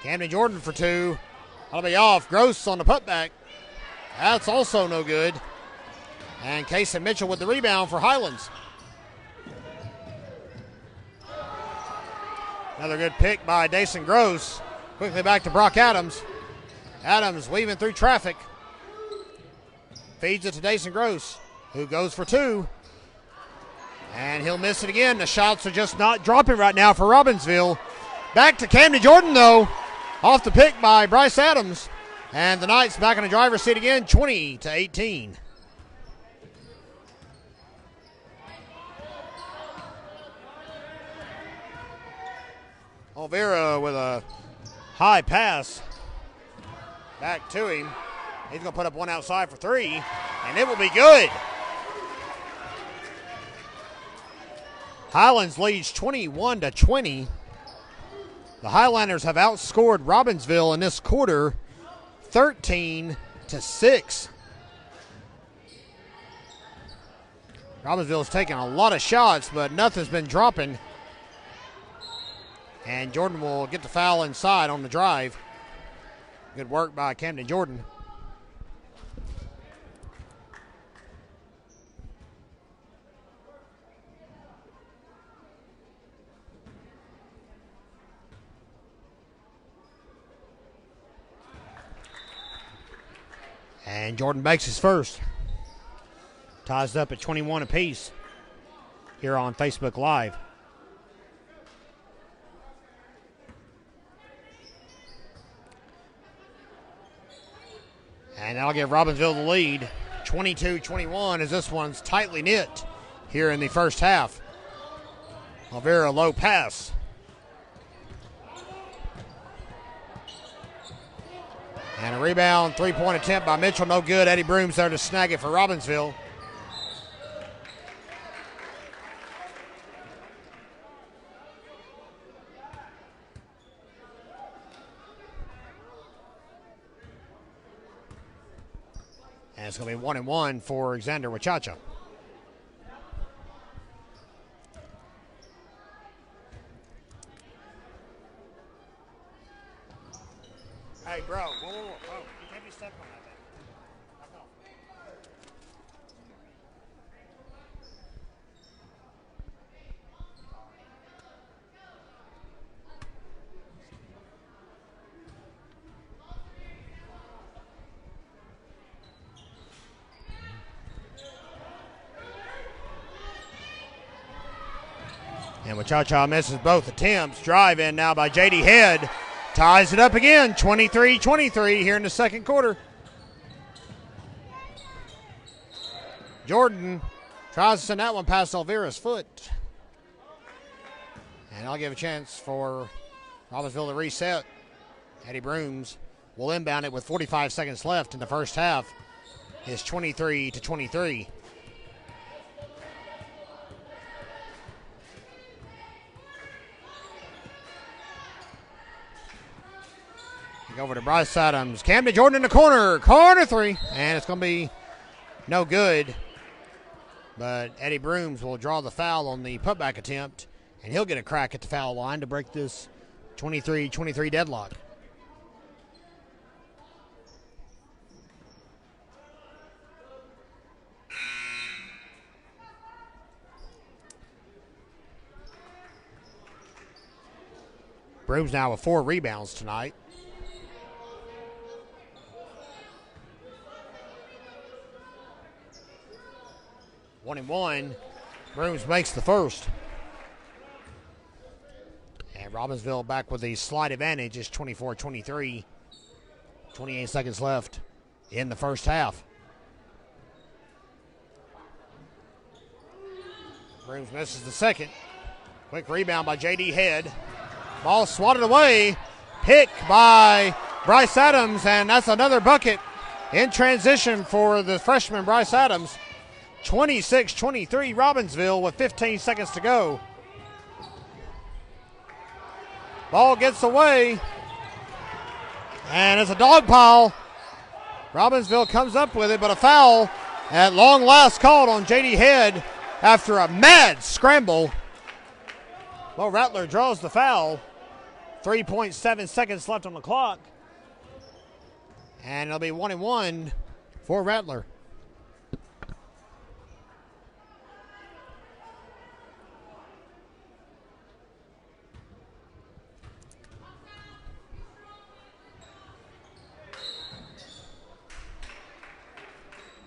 Camden Jordan for 2. That'll be off. Gross on the putback. That's also no good. And Kason Mitchell with the rebound for Highlands. Another good pick by Dason Gross. Quickly back to Brock Adams. Adams weaving through traffic. Feeds it to Dason Gross, who goes for 2. And he'll miss it again. The shots are just not dropping right now for Robbinsville. Back to Camden Jordan, though. Off the pick by Bryce Adams. And the Knights back in the driver's seat again, 20-18. Olvera with a high pass. Back to him. He's going to put up one outside for 3. And it will be good. Highlands leads 21-20. The Highlanders have outscored Robbinsville in this quarter 13-6. Robbinsville's taken a lot of shots, but nothing's been dropping. And Jordan will get the foul inside on the drive. Good work by Camden Jordan. And Jordan makes his first. Ties up at 21 apiece here on Facebook Live. And that'll give Robbinsville the lead, 22-21, as this one's tightly knit here in the first half. Olvera low pass. And a rebound, 3-point attempt by Mitchell, no good. Eddie Brooms there to snag it for Robbinsville. And it's going to be 1-1 for Xander Wachacha. And Wachacha misses both attempts. Drive in now by J.D. Head. Ties it up again, 23-23 here in the second quarter. Jordan tries to send that one past Elvira's foot. And I'll give a chance for Robbinsville to reset. Eddie Brooms will inbound it with 45 seconds left in the first half. It's 23-23. Over to Bryce Adams. Camden Jordan in the corner. Corner three. And it's going to be no good. But Eddie Brooms will draw the foul on the putback attempt. And he'll get a crack at the foul line to break this 23-23 deadlock. Brooms now with 4 rebounds tonight. 1-1. Brooms makes the first. And Robbinsville back with the slight advantage is 24-23. 28 seconds left in the first half. Brooms misses the second. Quick rebound by J.D. Head. Ball swatted away. Pick by Bryce Adams, and that's another bucket in transition for the freshman Bryce Adams. 26-23 Robbinsville with 15 seconds to go. Ball gets away, and it's a dog pile. Robbinsville comes up with it, but a foul at long last called on J.D. Head after a mad scramble. Well, Rattler draws the foul. 3.7 seconds left on the clock. And it'll be 1-1 for Rattler.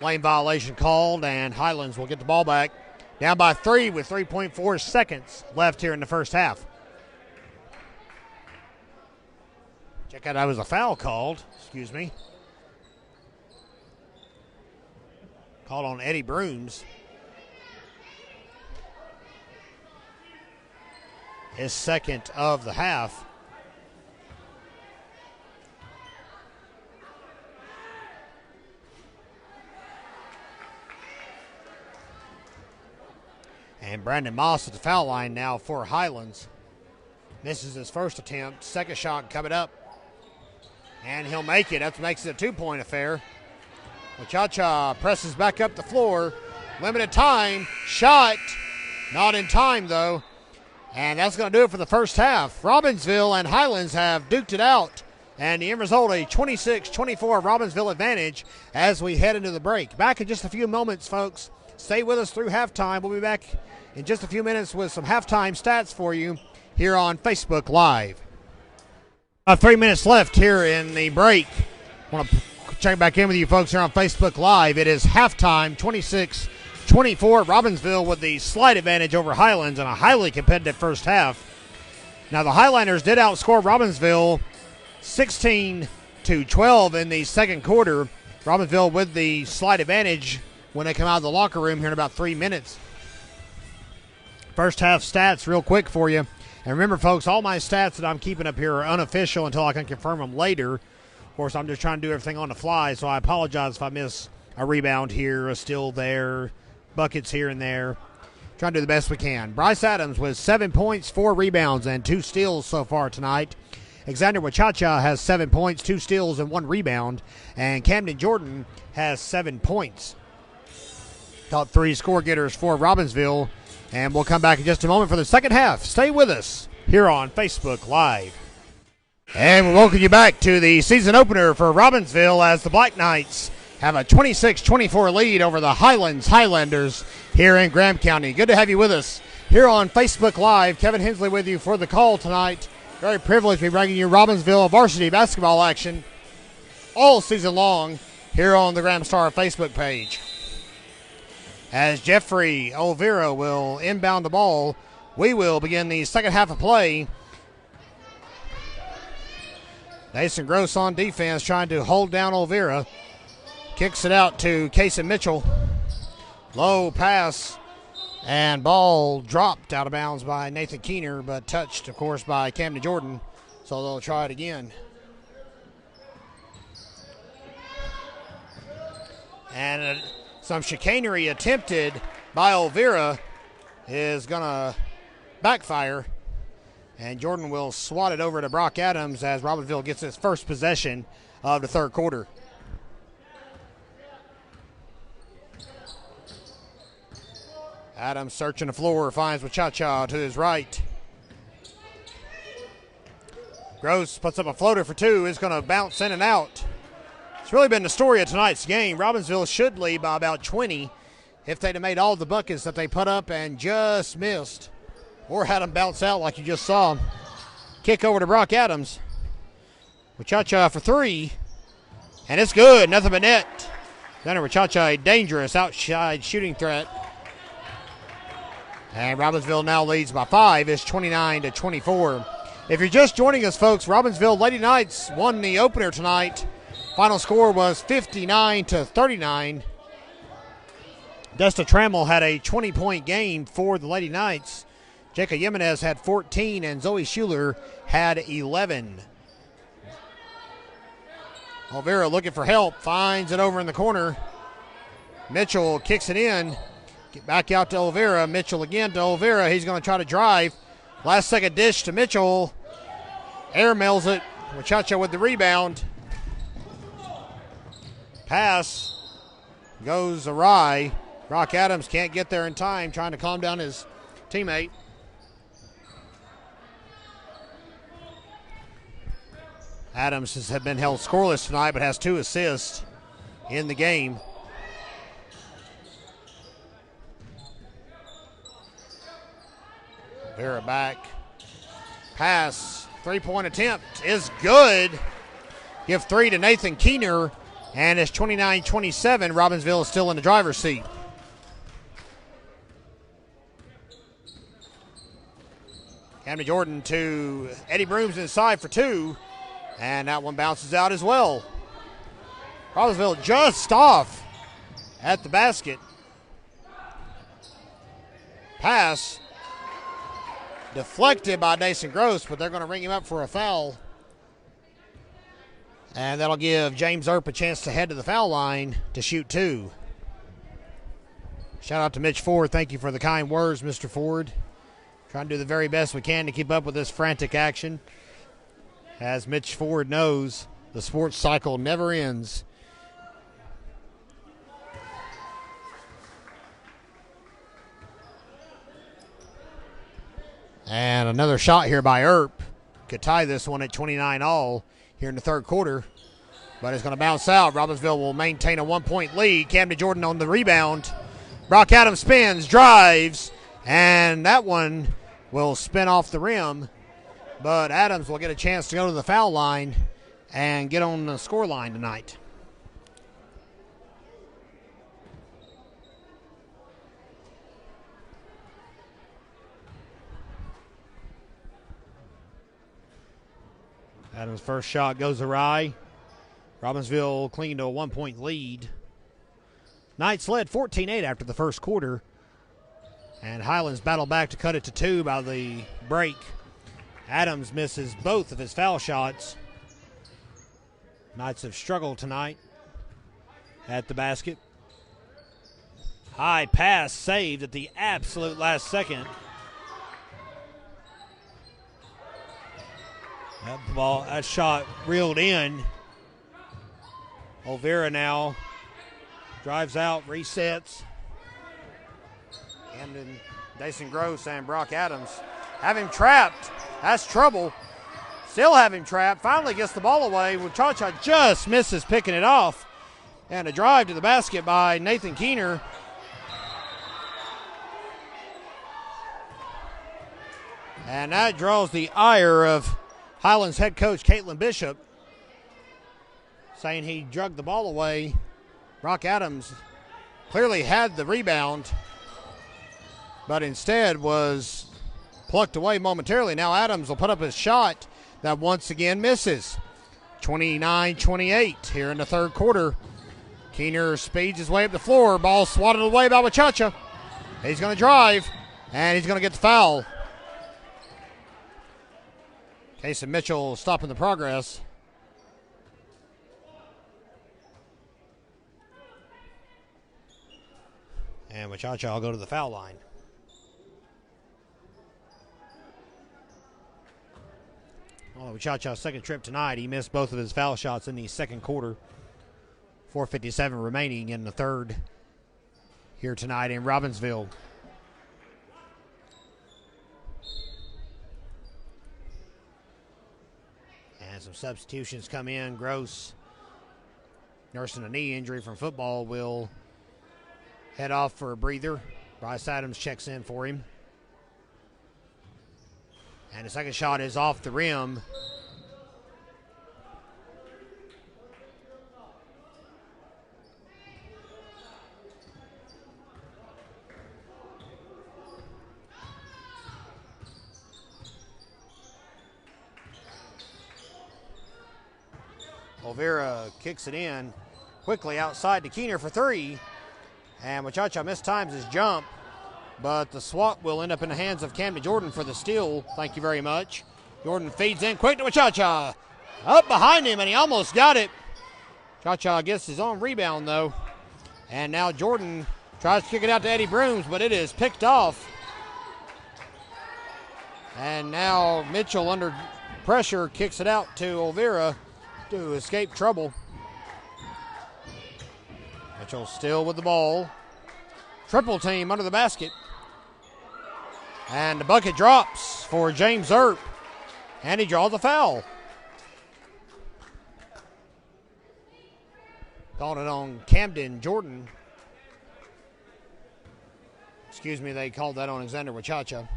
Lane violation called, and Highlands will get the ball back. Down by 3 with 3.4 seconds left here in the first half. Check out, that was a foul called. Excuse me. Called on Eddie Brooms. His second of the half. And Brandon Moss at the foul line now for Highlands. Misses his first attempt. Second shot coming up. And he'll make it. That makes it a 2-point affair. Wachacha presses back up the floor. Limited time. Shot. Not in time, though. And that's going to do it for the first half. Robbinsville and Highlands have duked it out. And the end result, a 26-24 Robbinsville advantage as we head into the break. Back in just a few moments, folks. Stay with us through halftime. We'll be back in just a few minutes with some halftime stats for you here on Facebook Live. 3 minutes left here in the break. I want to check back in with you folks here on Facebook Live. It is halftime, 26-24. Robbinsville with the slight advantage over Highlands in a highly competitive first half. Now, the Highlanders did outscore Robbinsville 16-12 in the second quarter. Robbinsville with the slight advantage when they come out of the locker room here in about 3 minutes. First half stats real quick for you. And remember, folks, all my stats that I'm keeping up here are unofficial until I can confirm them later. Of course, I'm just trying to do everything on the fly, so I apologize if I miss a rebound here, a steal there, buckets here and there. Trying to do the best we can. Bryce Adams with 7 points, 4 rebounds, and 2 steals so far tonight. Xander Wachacha has 7 points, 2 steals, and 1 rebound. And Camden Jordan has 7 points. Top 3 score getters for Robbinsville. And we'll come back in just a moment for the second half. Stay with us here on Facebook Live. And we welcome you back to the season opener for Robbinsville as the Black Knights have a 26-24 lead over the Highlanders here in Graham County. Good to have you with us here on Facebook Live. Kevin Hensley with you for the call tonight. Very privileged to be bringing you Robbinsville varsity basketball action all season long here on the Graham Star Facebook page. As Jeffrey Olvera will inbound the ball, we will begin the second half of play. Nathan Gross on defense trying to hold down Olvera. Kicks it out to Casey Mitchell. Low pass and ball dropped out of bounds by Nathan Keener, but touched, of course, by Camden Jordan. So they'll try it again. And some chicanery attempted by Olvera is going to backfire. And Jordan will swat it over to Brock Adams as Robbinsville gets its first possession of the third quarter. Adams searching the floor, finds Wachacha to his right. Gross puts up a floater for two. It's going to bounce in and out. It's really been the story of tonight's game. Robbinsville should lead by about 20 if they'd have made all the buckets that they put up and just missed. Or had them bounce out like you just saw. Kick over to Brock Adams. Wachacha for three. And it's good. Nothing but net. Gunnar Wachacha, a dangerous outside shooting threat. And Robbinsville now leads by 5. It's 29-24. If you're just joining us, folks, Robbinsville Lady Knights won the opener tonight. Final score was 59-39. Desta Trammell had a 20-point game for the Lady Knights. Jacob Jimenez had 14, and Zoe Schuler had 11. Olvera looking for help, finds it over in the corner. Mitchell kicks it in. Get back out to Olvera. Mitchell again to Olvera. He's going to try to drive. Last second dish to Mitchell. Air mails it. Wachacha with the rebound. Pass goes awry. Brock Adams can't get there in time, trying to calm down his teammate. Adams has been held scoreless tonight, but has 2 assists in the game. Vera back. Pass. 3-point attempt is good. Give 3 to Nathan Keener, and it's 29-27. Robbinsville is still in the driver's seat. Camden Jordan to Eddie Brooms inside for 2. And that one bounces out as well. Robbinsville just off at the basket. Pass deflected by Nathan Gross, but they're going to ring him up for a foul. And that'll give James Earp a chance to head to the foul line to shoot 2. Shout out to Mitch Ford. Thank you for the kind words, Mr. Ford. Trying to do the very best we can to keep up with this frantic action. As Mitch Ford knows, the sports cycle never ends. And another shot here by Earp. Could tie this one at 29 all here in the third quarter. But it's going to bounce out. Robbinsville will maintain a 1-point lead. Camden Jordan on the rebound. Brock Adams spins, drives, and that one will spin off the rim. But Adams will get a chance to go to the foul line and get on the score line tonight. Adams' first shot goes awry. Robbinsville clinging to a 1-point lead. Knights led 14-8 after the first quarter. And Highlands battled back to cut it to 2 by the break. Adams misses both of his foul shots. Knights have struggled tonight at the basket. High pass saved at the absolute last second. That shot reeled in. Olvera now drives out, resets. Jason Gross and Brock Adams have him trapped. That's trouble. Still have him trapped. Finally gets the ball away. Cha-Cha just misses picking it off. And a drive to the basket by Nathan Keener. And that draws the ire of Highlands head coach Caitlin Bishop, saying he drugged the ball away. Brock Adams clearly had the rebound, but instead was plucked away momentarily. Now Adams will put up his shot that once again misses. 29-28 here in the third quarter. Keener speeds his way up the floor. Ball swatted away by Wachacha. He's going to drive, and he's going to get the foul. Casey Mitchell stopping the progress. And Wachacha will go to the foul line. On Wachacha's second trip tonight, he missed both of his foul shots in the second quarter. 4:57 remaining in the third here tonight in Robbinsville. And some substitutions come in. Gross, nursing a knee injury from football, will head off for a breather. Bryce Adams checks in for him. And the second shot is off the rim. Olvera kicks it in quickly outside to Keener for three. And Wachacha mistimes his jump, but the swat will end up in the hands of Camden Jordan for the steal. Thank you very much. Jordan feeds in quick to Wachacha. Up behind him, and he almost got it. Wachacha gets his own rebound, though. And now Jordan tries to kick it out to Eddie Brooms, but it is picked off. And now Mitchell, under pressure, kicks it out to Olvera to escape trouble. Mitchell still with the ball. Triple team under the basket. And the bucket drops for James Earp. And he draws a foul. Called it on Camden Jordan. Excuse me, they called that on Alexander Wachacha.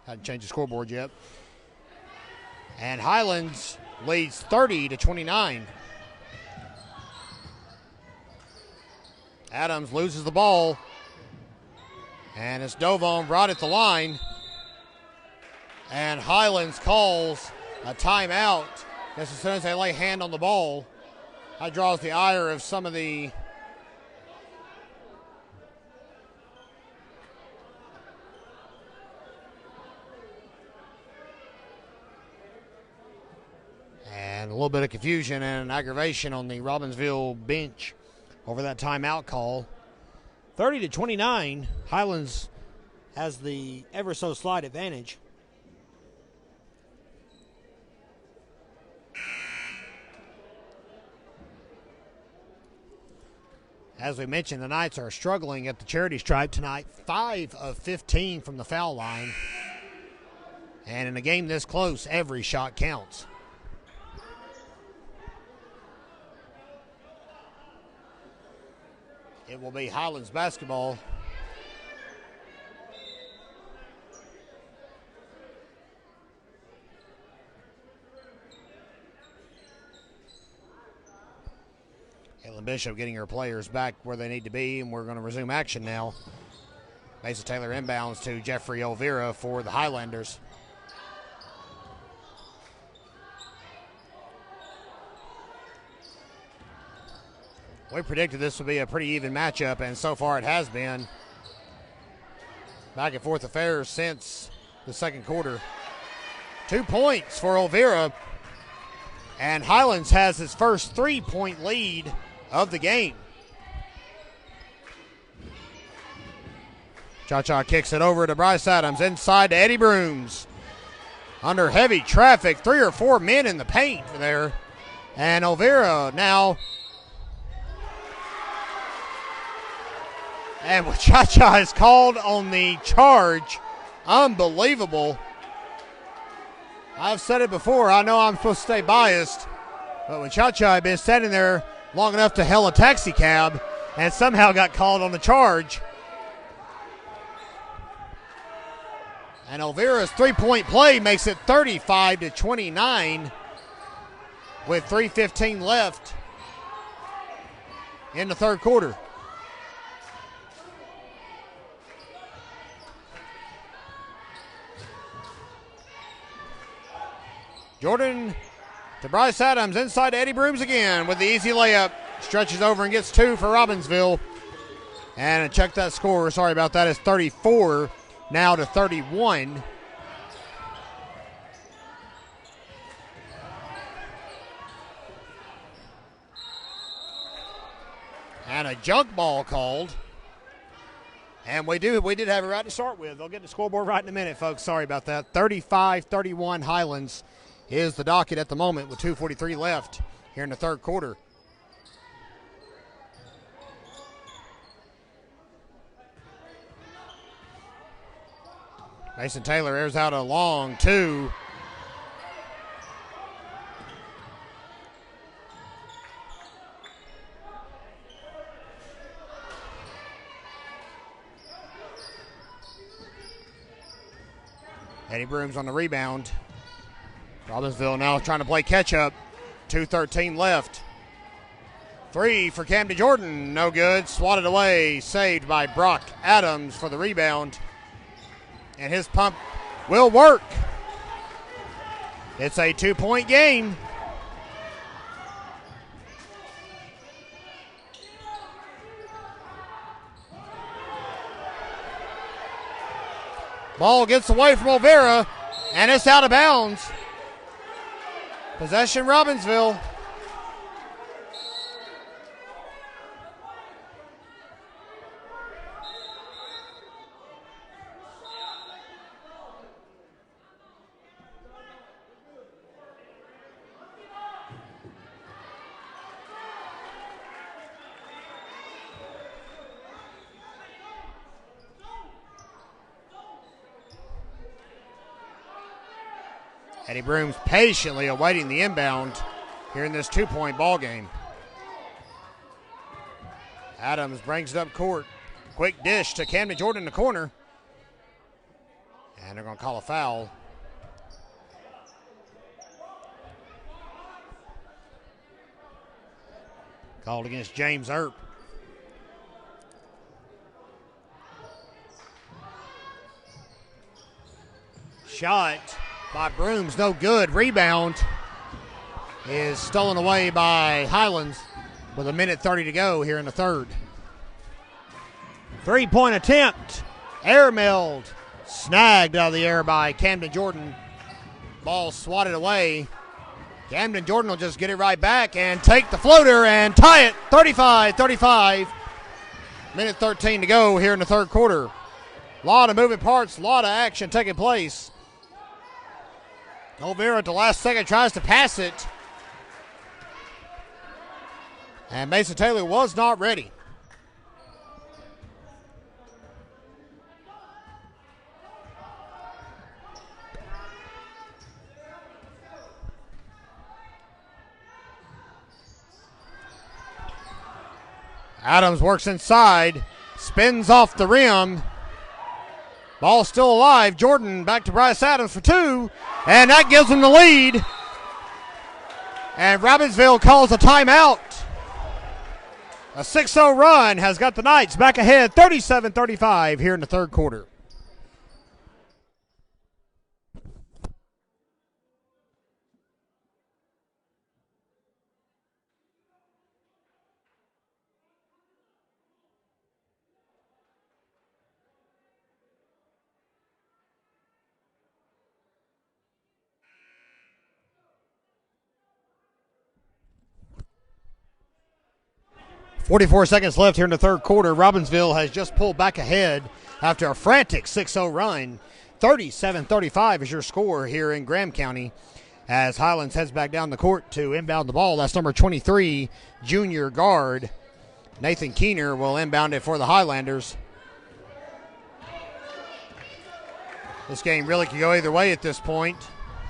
Hadn't changed the scoreboard yet. And Highlands leads 30-29. Adams loses the ball. And it's Dovon right at the line. And Highlands calls a timeout just as soon as they lay hand on the ball. That draws the ire of some of the and a little bit of confusion and aggravation on the Robbinsville bench over that timeout call. 30-29, Highlands has the ever so slight advantage. As we mentioned, the Knights are struggling at the charity stripe tonight. 5 of 15 from the foul line. And in a game this close, every shot counts. It will be Highlands basketball. Caitlin Bishop getting her players back where they need to be, and we're going to resume action now. Mason Taylor inbounds to Jeffrey Olvera for the Highlanders. We predicted this would be a pretty even matchup, and so far it has been. Back and forth affairs since the second quarter. 2 points for Olvera, and Highlands has his first 3-point lead of the game. Cha-Cha kicks it over to Bryce Adams, inside to Eddie Brooms. Under heavy traffic, 3 or 4 men in the paint there. And Olvera now. And Cha-Cha is called on the charge. Unbelievable. I've said it before. I know I'm supposed to stay biased, but when Cha-Cha had been standing there long enough to hail a taxi cab and somehow got called on the charge. And Elvira's three-point play makes it 35-29 with 3:15 left in the third quarter. Jordan to Bryce Adams, inside to Eddie Brooms again with the easy layup. Stretches over and gets two for Robbinsville. And check that score. Sorry about that. It's 34 now to 31. And a junk ball called. And we did have it right to start with. They'll get the scoreboard right in a minute, folks. Sorry about that. 35-31 Highlands is the docket at the moment with 2:43 left here in the third quarter. Mason Taylor airs out a long two. Eddie Brooms on the rebound. Robbinsville now trying to play catch-up. 2:13 left. Three for Camden Jordan. No good. Swatted away. Saved by Brock Adams for the rebound. And his pump will work. It's a 2-point game. Ball gets away from Olvera, and it's out of bounds. Possession Robbinsville. Eddie Brooms patiently awaiting the inbound here in this 2-point ball game. Adams brings it up court. Quick dish to Camden Jordan in the corner. And they're going to call a foul. Called against James Earp. Shot by Brooms, no good. Rebound is stolen away by Highlands with 1:30 to go here in the third. 3-point attempt. Airmailed. Snagged out of the air by Camden Jordan. Ball swatted away. Camden Jordan will just get it right back and take the floater and tie it. 35-35. 1:13 to go here in the third quarter. A lot of moving parts, a lot of action taking place. Olvera at the last second tries to pass it. And Mason Taylor was not ready. Adams works inside, spins off the rim. Ball still alive. Jordan back to Bryce Adams for two, and that gives them the lead. And Robbinsville calls a timeout. A 6-0 run has got the Knights back ahead 37-35 here in the third quarter. .44 seconds left here in the third quarter. Robbinsville has just pulled back ahead after a frantic 6-0 run. 37-35 is your score here in Graham County as Highlands heads back down the court to inbound the ball. That's number 23, junior guard Nathan Keener will inbound it for the Highlanders. This game really could go either way at this point.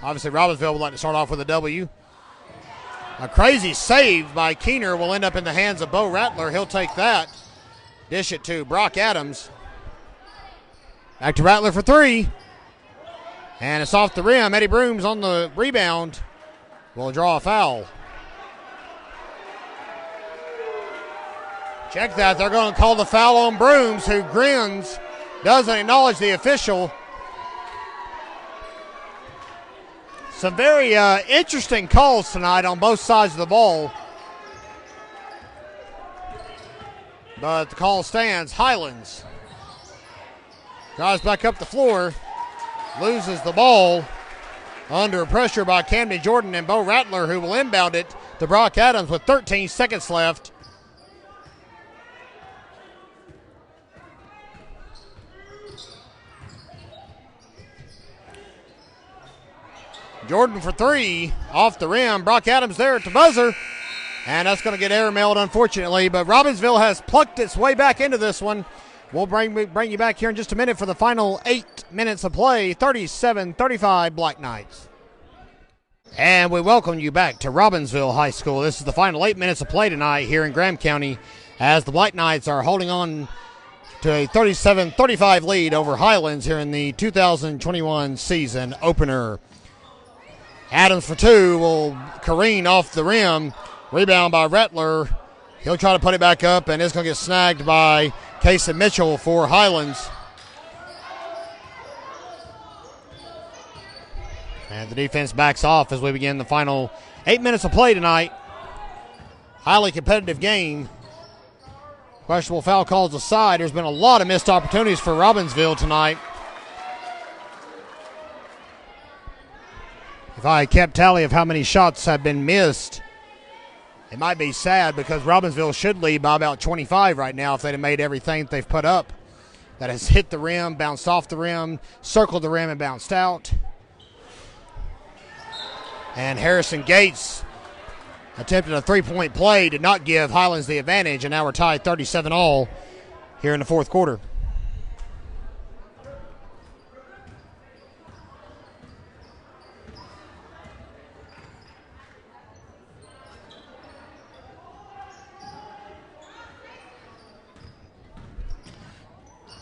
Obviously, Robbinsville would like to start off with a W. A crazy save by Keener will end up in the hands of Bo Rattler. He'll take that. Dish it to Brock Adams. Back to Rattler for three. And it's off the rim. Eddie Brooms on the rebound will draw a foul. Check that. They're going to call the foul on Brooms, who grins, doesn't acknowledge the official. Some very interesting calls tonight on both sides of the ball. But the call stands. Highlands drives back up the floor, loses the ball under pressure by Camden Jordan and Bo Rattler, who will inbound it to Brock Adams with 13 seconds left. Jordan for three, off the rim. Brock Adams there at the buzzer. And that's going to get airmailed, unfortunately. But Robbinsville has plucked its way back into this one. We'll bring you back here in just a minute for the final 8 minutes of play. 37-35 Black Knights. And we welcome you back to Robbinsville High School. This is the final 8 minutes of play tonight here in Graham County, as the Black Knights are holding on to a 37-35 lead over Highlands here in the 2021 season opener. Adams for two will careen off the rim. Rebound by Rattler. He'll try to put it back up, and it's going to get snagged by Casey Mitchell for Highlands. And the defense backs off as we begin the final 8 minutes of play tonight. Highly competitive game. Questionable foul calls aside, there's been a lot of missed opportunities for Robbinsville tonight. If I kept tally of how many shots have been missed, it might be sad, because Robbinsville should lead by about 25 right now if they'd have made everything that they've put up. That has hit the rim, bounced off the rim, circled the rim, and bounced out. And Harrison Gates attempted a three-point play, did not give Highlands the advantage, and now we're tied 37-all here in the fourth quarter.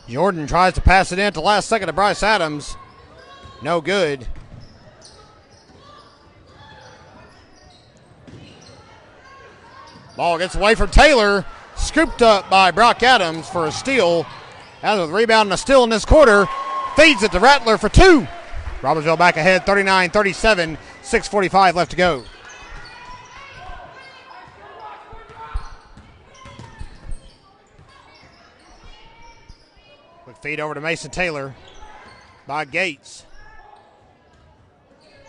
Jordan tries to pass it in at the last second to Bryce Adams. No good. Ball gets away from Taylor. Scooped up by Brock Adams for a steal. Adams with a rebound and a steal in this quarter. Feeds it to Rattler for two. Robbinsville back ahead, 39-37. 6:45 left to go. Quick feed over to Mason Taylor by Gates.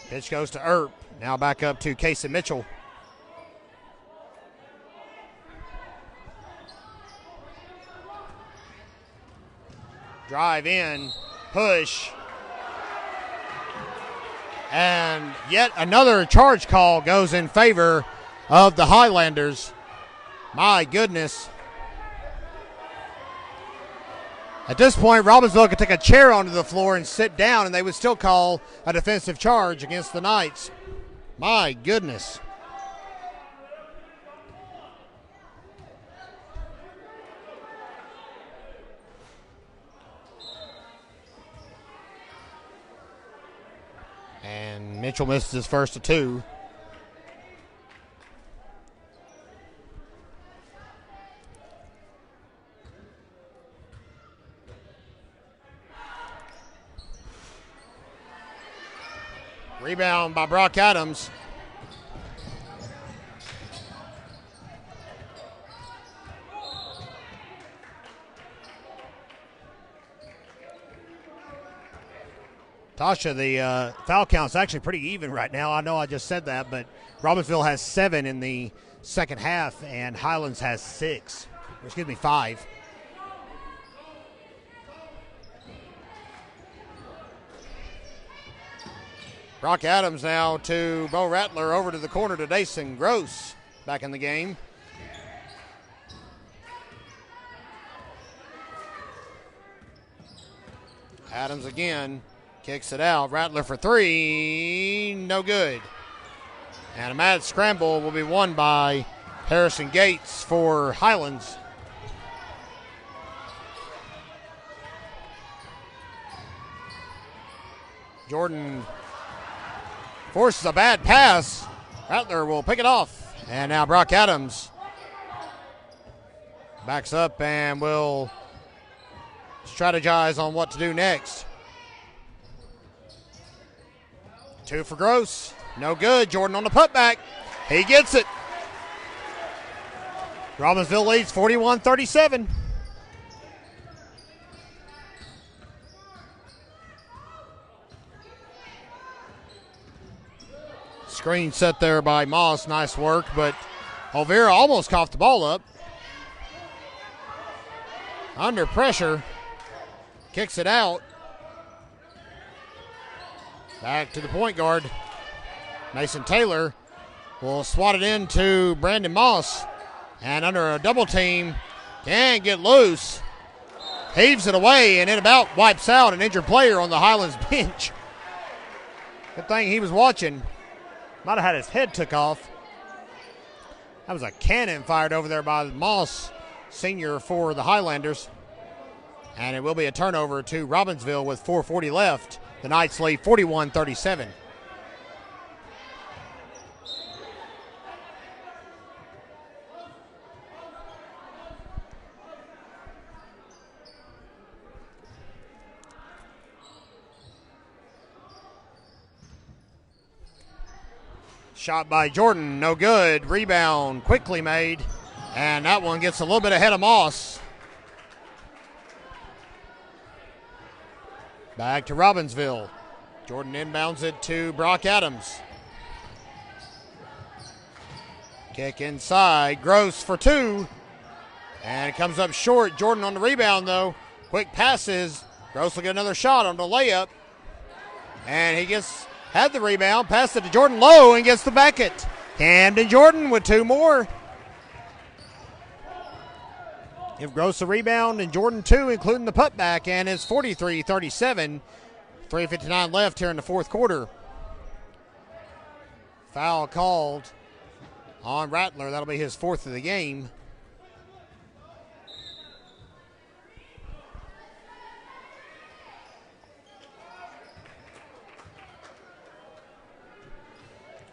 Pitch goes to Earp. Now back up to Casey Mitchell. Drive in, push. And yet another charge call goes in favor of the Highlanders. My goodness. At this point, Robbinsville could take a chair onto the floor and sit down, and they would still call a defensive charge against the Knights. My goodness. And Mitchell misses his first of two. Rebound by Brock Adams. Tasha, the foul count's actually pretty even right now. I know I just said that, but Robbinsville has 7 in the second half, and Highlands has 5. Brock Adams now to Bo Rattler, over to the corner to Dason Gross, back in the game. Adams again. Kicks it out. Rattler for three. No good. And a mad scramble will be won by Harrison Gates for Highlands. Jordan forces a bad pass. Rattler will pick it off. And now Brock Adams backs up and will strategize on what to do next. Two for Gross. No good. Jordan on the putback. He gets it. Robbinsville leads 41-37. Screen set there by Moss. Nice work, but Olvera almost coughed the ball up. Under pressure. Kicks it out. Back to the point guard. Mason Taylor will swat it into Brandon Moss. And under a double team, can't get loose. Heaves it away, and it about wipes out an injured player on the Highlands bench. Good thing he was watching. Might have had his head took off. That was a cannon fired over there by Moss, senior for the Highlanders. And it will be a turnover to Robbinsville with 4:40 left. The Knights lead 41-37. Shot by Jordan, no good. Rebound quickly made, and that one gets a little bit ahead of Moss. Back to Robbinsville. Jordan inbounds it to Brock Adams. Kick inside, Gross for two, and it comes up short. Jordan on the rebound though. Quick passes. Gross will get another shot on the layup, and he had the rebound, passed it to Jordan Lowe, and gets the bucket. Camden Jordan with two more. Give Gross a rebound and Jordan two, including the putback, and it's 43-37. 3:59 left here in the fourth quarter. Foul called on Rattler. That'll be his fourth of the game.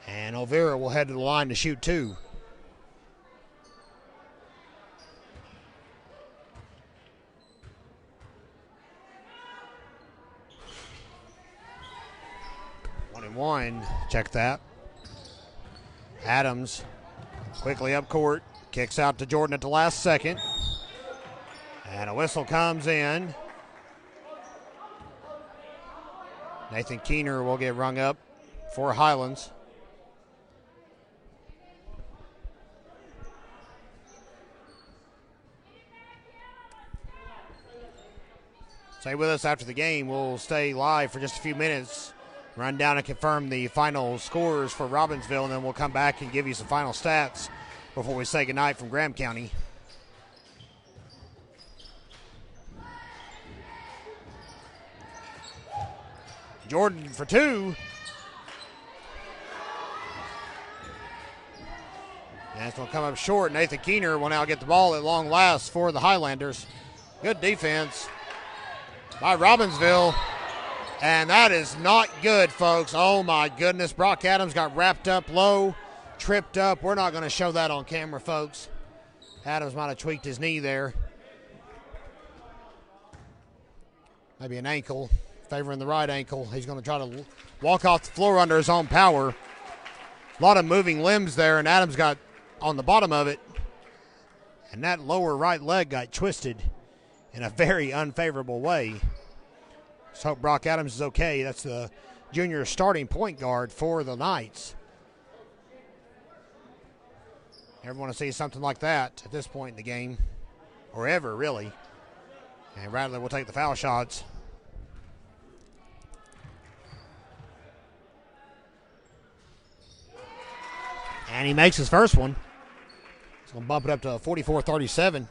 And Olvera will head to the line to shoot two. One, check that. Adams quickly up court, kicks out to Jordan at the last second. And a whistle comes in. Nathan Keener will get rung up for Highlands. Stay with us after the game. We'll stay live for just a few minutes. Run down and confirm the final scores for Robbinsville, and then we'll come back and give you some final stats before we say goodnight from Graham County. Jordan for two. And it's going to come up short. Nathan Keener will now get the ball at long last for the Highlanders. Good defense by Robbinsville. And that is not good, folks. Oh, my goodness. Brock Adams got wrapped up low, tripped up. We're not going to show that on camera, folks. Adams might have tweaked his knee there. Maybe an ankle, favoring the right ankle. He's going to try to walk off the floor under his own power. A lot of moving limbs there, and Adams got on the bottom of it. And that lower right leg got twisted in a very unfavorable way. Let's hope Brock Adams is okay. That's the junior starting point guard for the Knights. Never want to see something like that at this point in the game, or ever, really. And Rattler will take the foul shots. And he makes his first one. He's going to bump it up to 44-37.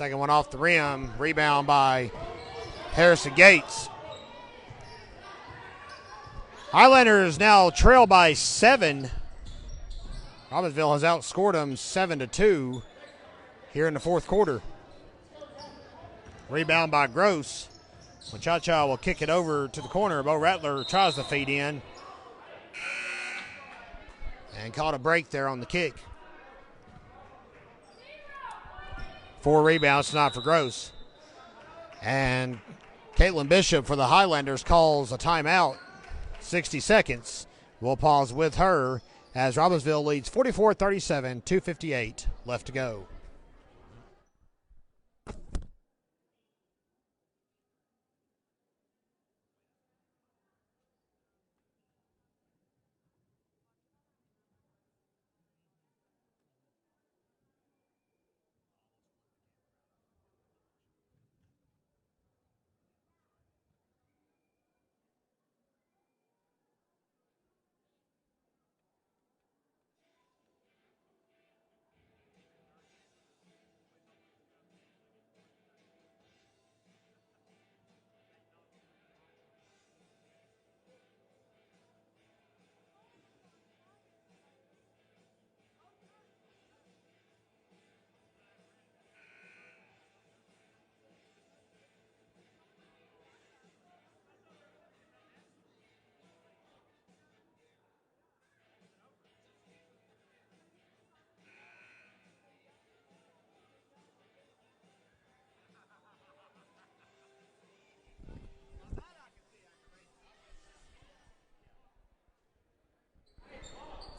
Second one off the rim. Rebound by Harrison Gates. Highlanders now trail by 7. Robbinsville has outscored them 7-2 here in the fourth quarter. Rebound by Gross. Muchacha will kick it over to the corner. Bo Rattler tries to feed in. And caught a break there on the kick. 4 rebounds tonight for Gross. And Caitlin Bishop for the Highlanders calls a timeout. 60 seconds. We'll pause with her as Robbinsville leads 44-37, 2:58 left to go.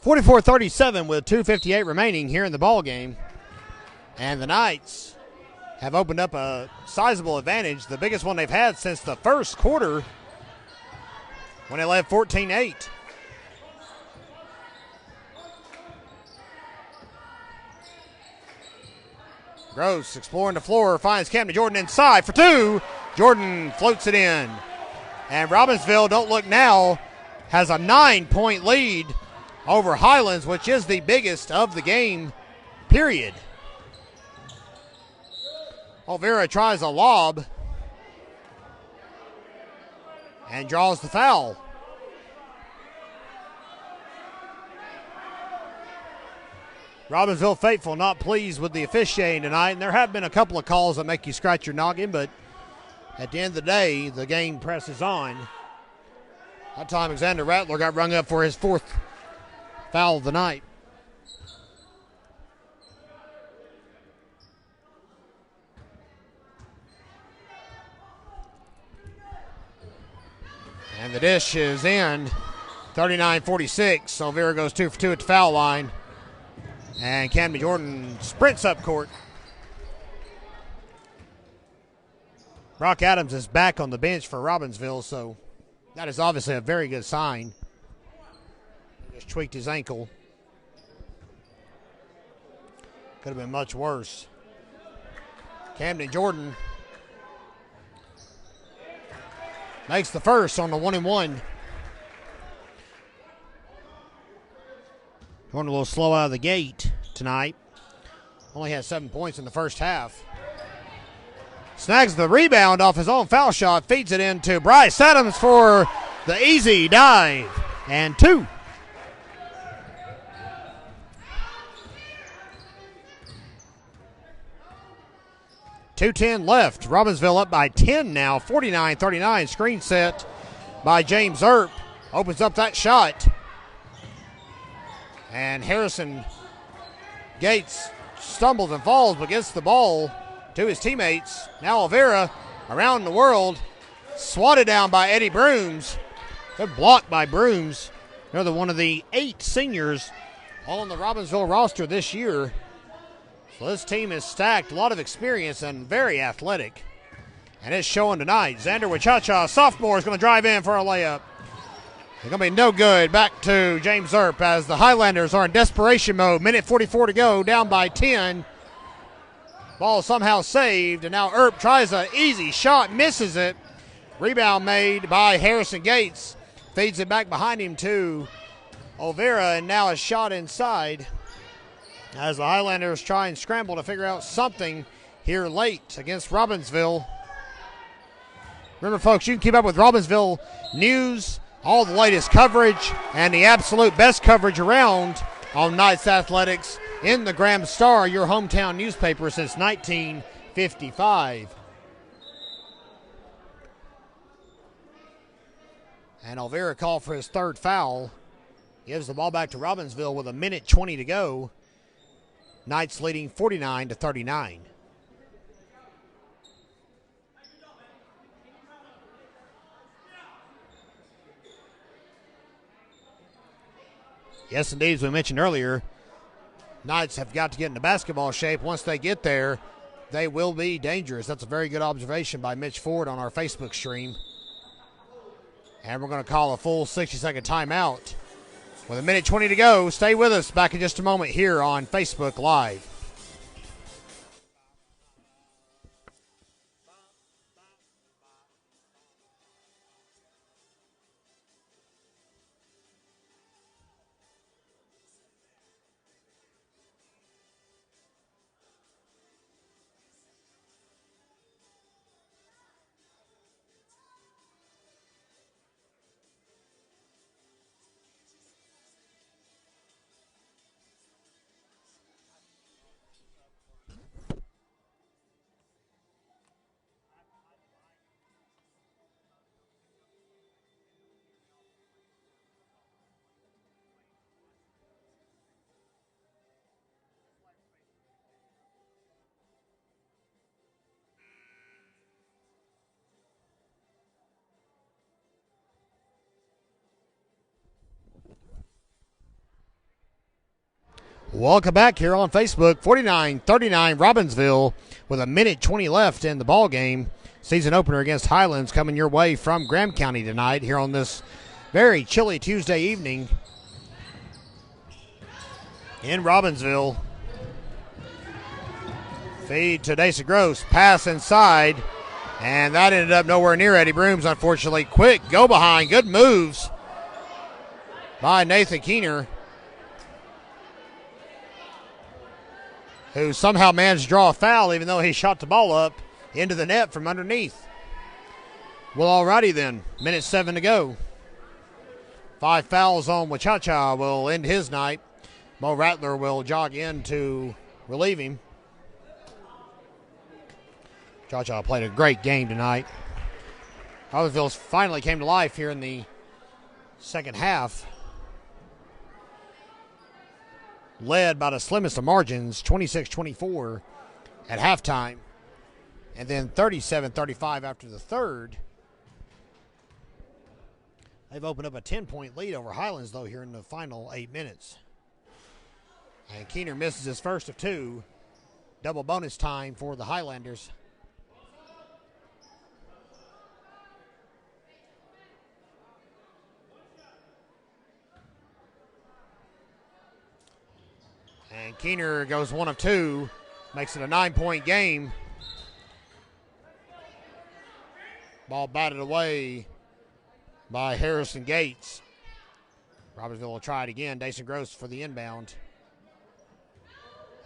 (44-37) with 2:58 remaining here in the ball game, and the Knights have opened up a sizable advantage, the biggest one they've had since the first quarter when they led 14-8. Gross exploring the floor, finds Camden Jordan inside for 2. Jordan floats it in, and Robbinsville, don't look now, has a 9-point lead over Highlands, which is the biggest of the game, period. Olvera tries a lob and draws the foul. Robbinsville faithful not pleased with the officiating tonight, and there have been a couple of calls that make you scratch your noggin, but at the end of the day, the game presses on. That time, Alexander Rattler got rung up for his 4th foul of the night. And the dish is in. 39-46. Olvera goes 2 for 2 at the foul line. And Camden Jordan sprints up court. Brock Adams is back on the bench for Robbinsville, so that is obviously a very good sign. Just tweaked his ankle. Could have been much worse. Camden Jordan makes the first on the 1-and-1. Jordan a little slow out of the gate tonight. Only had 7 points in the first half. Snags the rebound off his own foul shot, feeds it into Bryce Adams for the easy dive, and 2. .210 left. Robbinsville up by 10 now, 49-39. Screen set by James Earp. Opens up that shot. And Harrison Gates stumbles and falls, but gets the ball to his teammates. Now Olvera around the world. Swatted down by Eddie Brooms. Good block by Brooms. They're one of the 8 seniors all on the Robbinsville roster this year. So this team is stacked, a lot of experience and very athletic. And it's showing tonight. Xander Wachacha, sophomore, is going to drive in for a layup. It's going to be no good. Back to James Earp as the Highlanders are in desperation mode. Minute 44 to go, down by 10. Ball somehow saved, and now Earp tries an easy shot, misses it. Rebound made by Harrison Gates. Feeds it back behind him to Olvera, and now a shot inside as the Highlanders try and scramble to figure out something here late against Robbinsville. Remember, folks, you can keep up with Robbinsville news, all the latest coverage, and the absolute best coverage around on Knights Athletics in the Graham Star, your hometown newspaper since 1955. And Elvira called for his third foul. Gives the ball back to Robbinsville with 1:20 to go. Knights leading 49-39. Yes, indeed, as we mentioned earlier, Knights have got to get into basketball shape. Once they get there, they will be dangerous. That's a very good observation by Mitch Ford on our Facebook stream. And we're going to call a full 60-second timeout. With 1:20 to go, stay with us. Back in just a moment here on Facebook Live. Welcome back here on Facebook. 49-39 Robbinsville with 1:20 left in the ball game. Season opener against Highlands coming your way from Graham County tonight here on this very chilly Tuesday evening in Robbinsville. Feed to Daisa Gross. Pass inside. And that ended up nowhere near Eddie Brooms, unfortunately. Quick go behind. Good moves by Nathan Keener, who somehow managed to draw a foul even though he shot the ball up into the net from underneath. Well, alrighty then. 1:07 to go. 5 fouls on Wachacha will end his night. Mo Rattler will jog in to relieve him. Wachacha played a great game tonight. Robbinsville finally came to life here in the second half. Led by the slimmest of margins, 26-24 at halftime, and then 37-35 after the third. They've opened up a 10-point lead over Highlands, though, here in the final 8 minutes. And Keener misses his first of two. Double bonus time for the Highlanders. And Keener goes 1 of 2, makes it a 9-point game. Ball batted away by Harrison Gates. Robbinsville will try it again. Dason Gross for the inbound.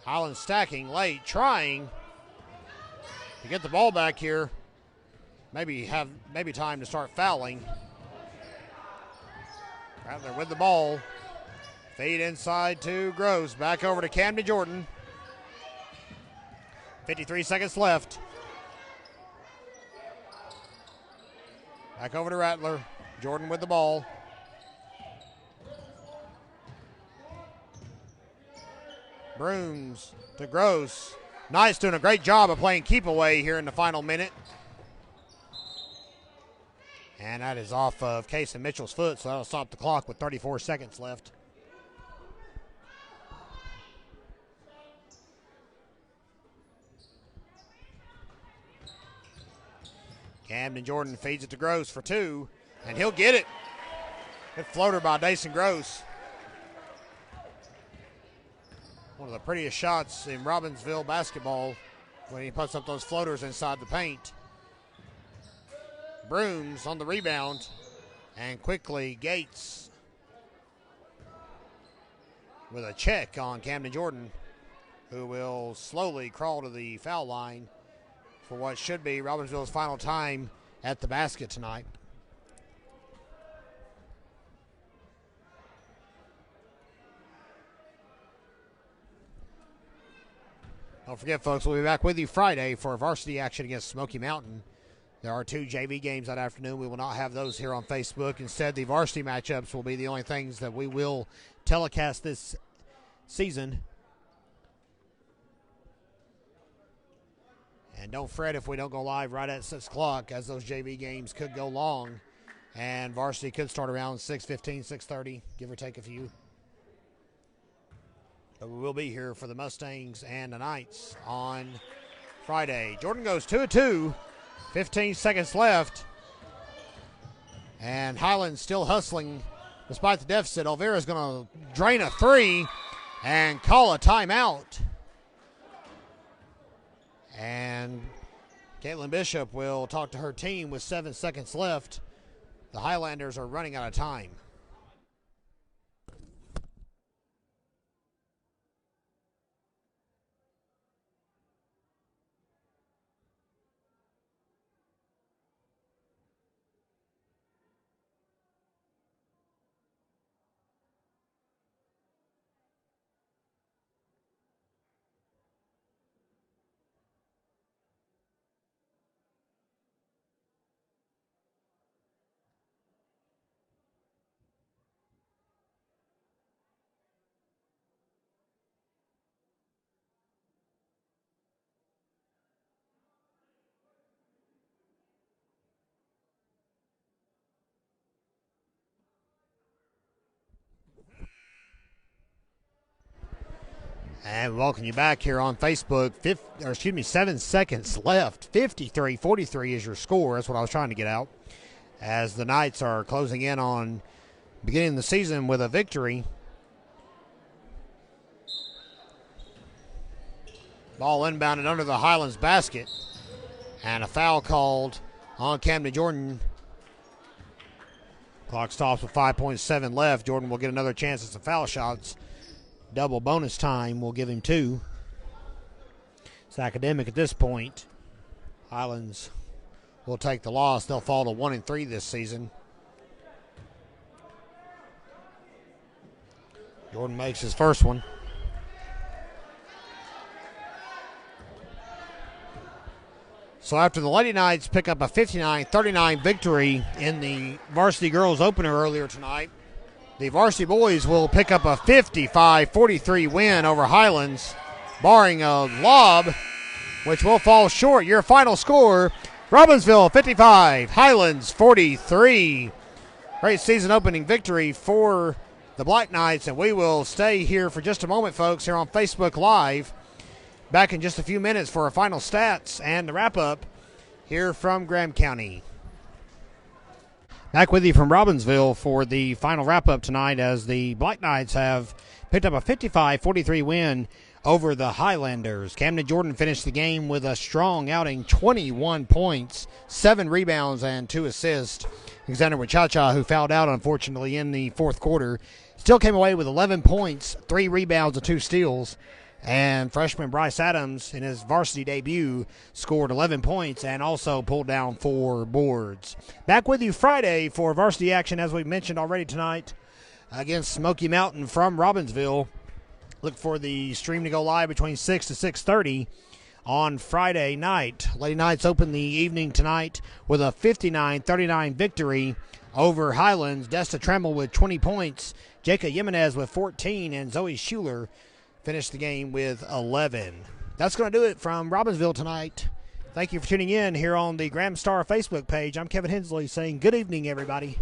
Highlands stacking late, trying to get the ball back here. Maybe time to start fouling. Rattler with the ball. Feed inside to Gross. Back over to Camden Jordan. 53 seconds left. Back over to Rattler. Jordan with the ball. Brooms to Gross. Nice, doing a great job of playing keep away here in the final minute. And that is off of Casey Mitchell's foot, so that'll stop the clock with 34 seconds left. Camden Jordan feeds it to Gross for 2, and he'll get it. Good floater by Dason Gross. One of the prettiest shots in Robbinsville basketball when he puts up those floaters inside the paint. Brooms on the rebound, and quickly Gates with a check on Camden Jordan. who will slowly crawl to the foul line for what should be Robbinsville's final time at the basket tonight. Don't forget, folks, we'll be back with you Friday for varsity action against Smoky Mountain. There are 2 JV games that afternoon. We will not have those here on Facebook. Instead, the varsity matchups will be the only things that we will telecast this season. And don't fret if we don't go live right at 6 o'clock, as those JV games could go long. And varsity could start around 6:15, 6:30, give or take a few. But we will be here for the Mustangs and the Knights on Friday. Jordan goes 2 of 2, 15 seconds left. And Highlands still hustling despite the deficit. Olvera's going to drain a 3 and call a timeout. And Caitlin Bishop will talk to her team with 7 seconds left. The Highlanders are running out of time. And welcome you back here on Facebook. 7 seconds left. 53-43 is your score. That's what I was trying to get out. As the Knights are closing in on beginning the season with a victory. Ball inbounded under the Highlands basket. And a foul called on Camden Jordan. Clock stops with 5.7 left. Jordan will get another chance at some foul shots. Double bonus time will give him 2. It's academic at this point. Highlands will take the loss. They'll fall to 1-3 this season. Jordan makes his first one. So after the Lady Knights pick up a 59-39 victory in the varsity girls opener earlier tonight, the varsity boys will pick up a 55-43 win over Highlands, barring a lob, which will fall short. Your final score, Robbinsville 55, Highlands 43. Great season opening victory for the Black Knights, and we will stay here for just a moment, folks, here on Facebook Live. Back in just a few minutes for our final stats and the wrap-up here from Graham County. Back with you from Robbinsville for the final wrap-up tonight, as the Black Knights have picked up a 55-43 win over the Highlanders. Camden Jordan finished the game with a strong outing, 21 points, 7 rebounds, and 2 assists. Alexander Wachacha, who fouled out, unfortunately, in the fourth quarter, still came away with 11 points, 3 rebounds, and 2 steals. And freshman Bryce Adams, in his varsity debut, scored 11 points and also pulled down 4 boards. Back with you Friday for varsity action, as we mentioned already tonight, against Smoky Mountain from Robbinsville. Look for the stream to go live between 6 to 6:30 on Friday night. Lady Knights open the evening tonight with a 59-39 victory over Highlands. Desta Tremble with 20 points, Jacob Jimenez with 14, and Zoe Schuler finished the game with 11. That's going to do it from Robbinsville tonight. Thank you for tuning in here on the Graham Star Facebook page. I'm Kevin Hensley saying good evening, everybody.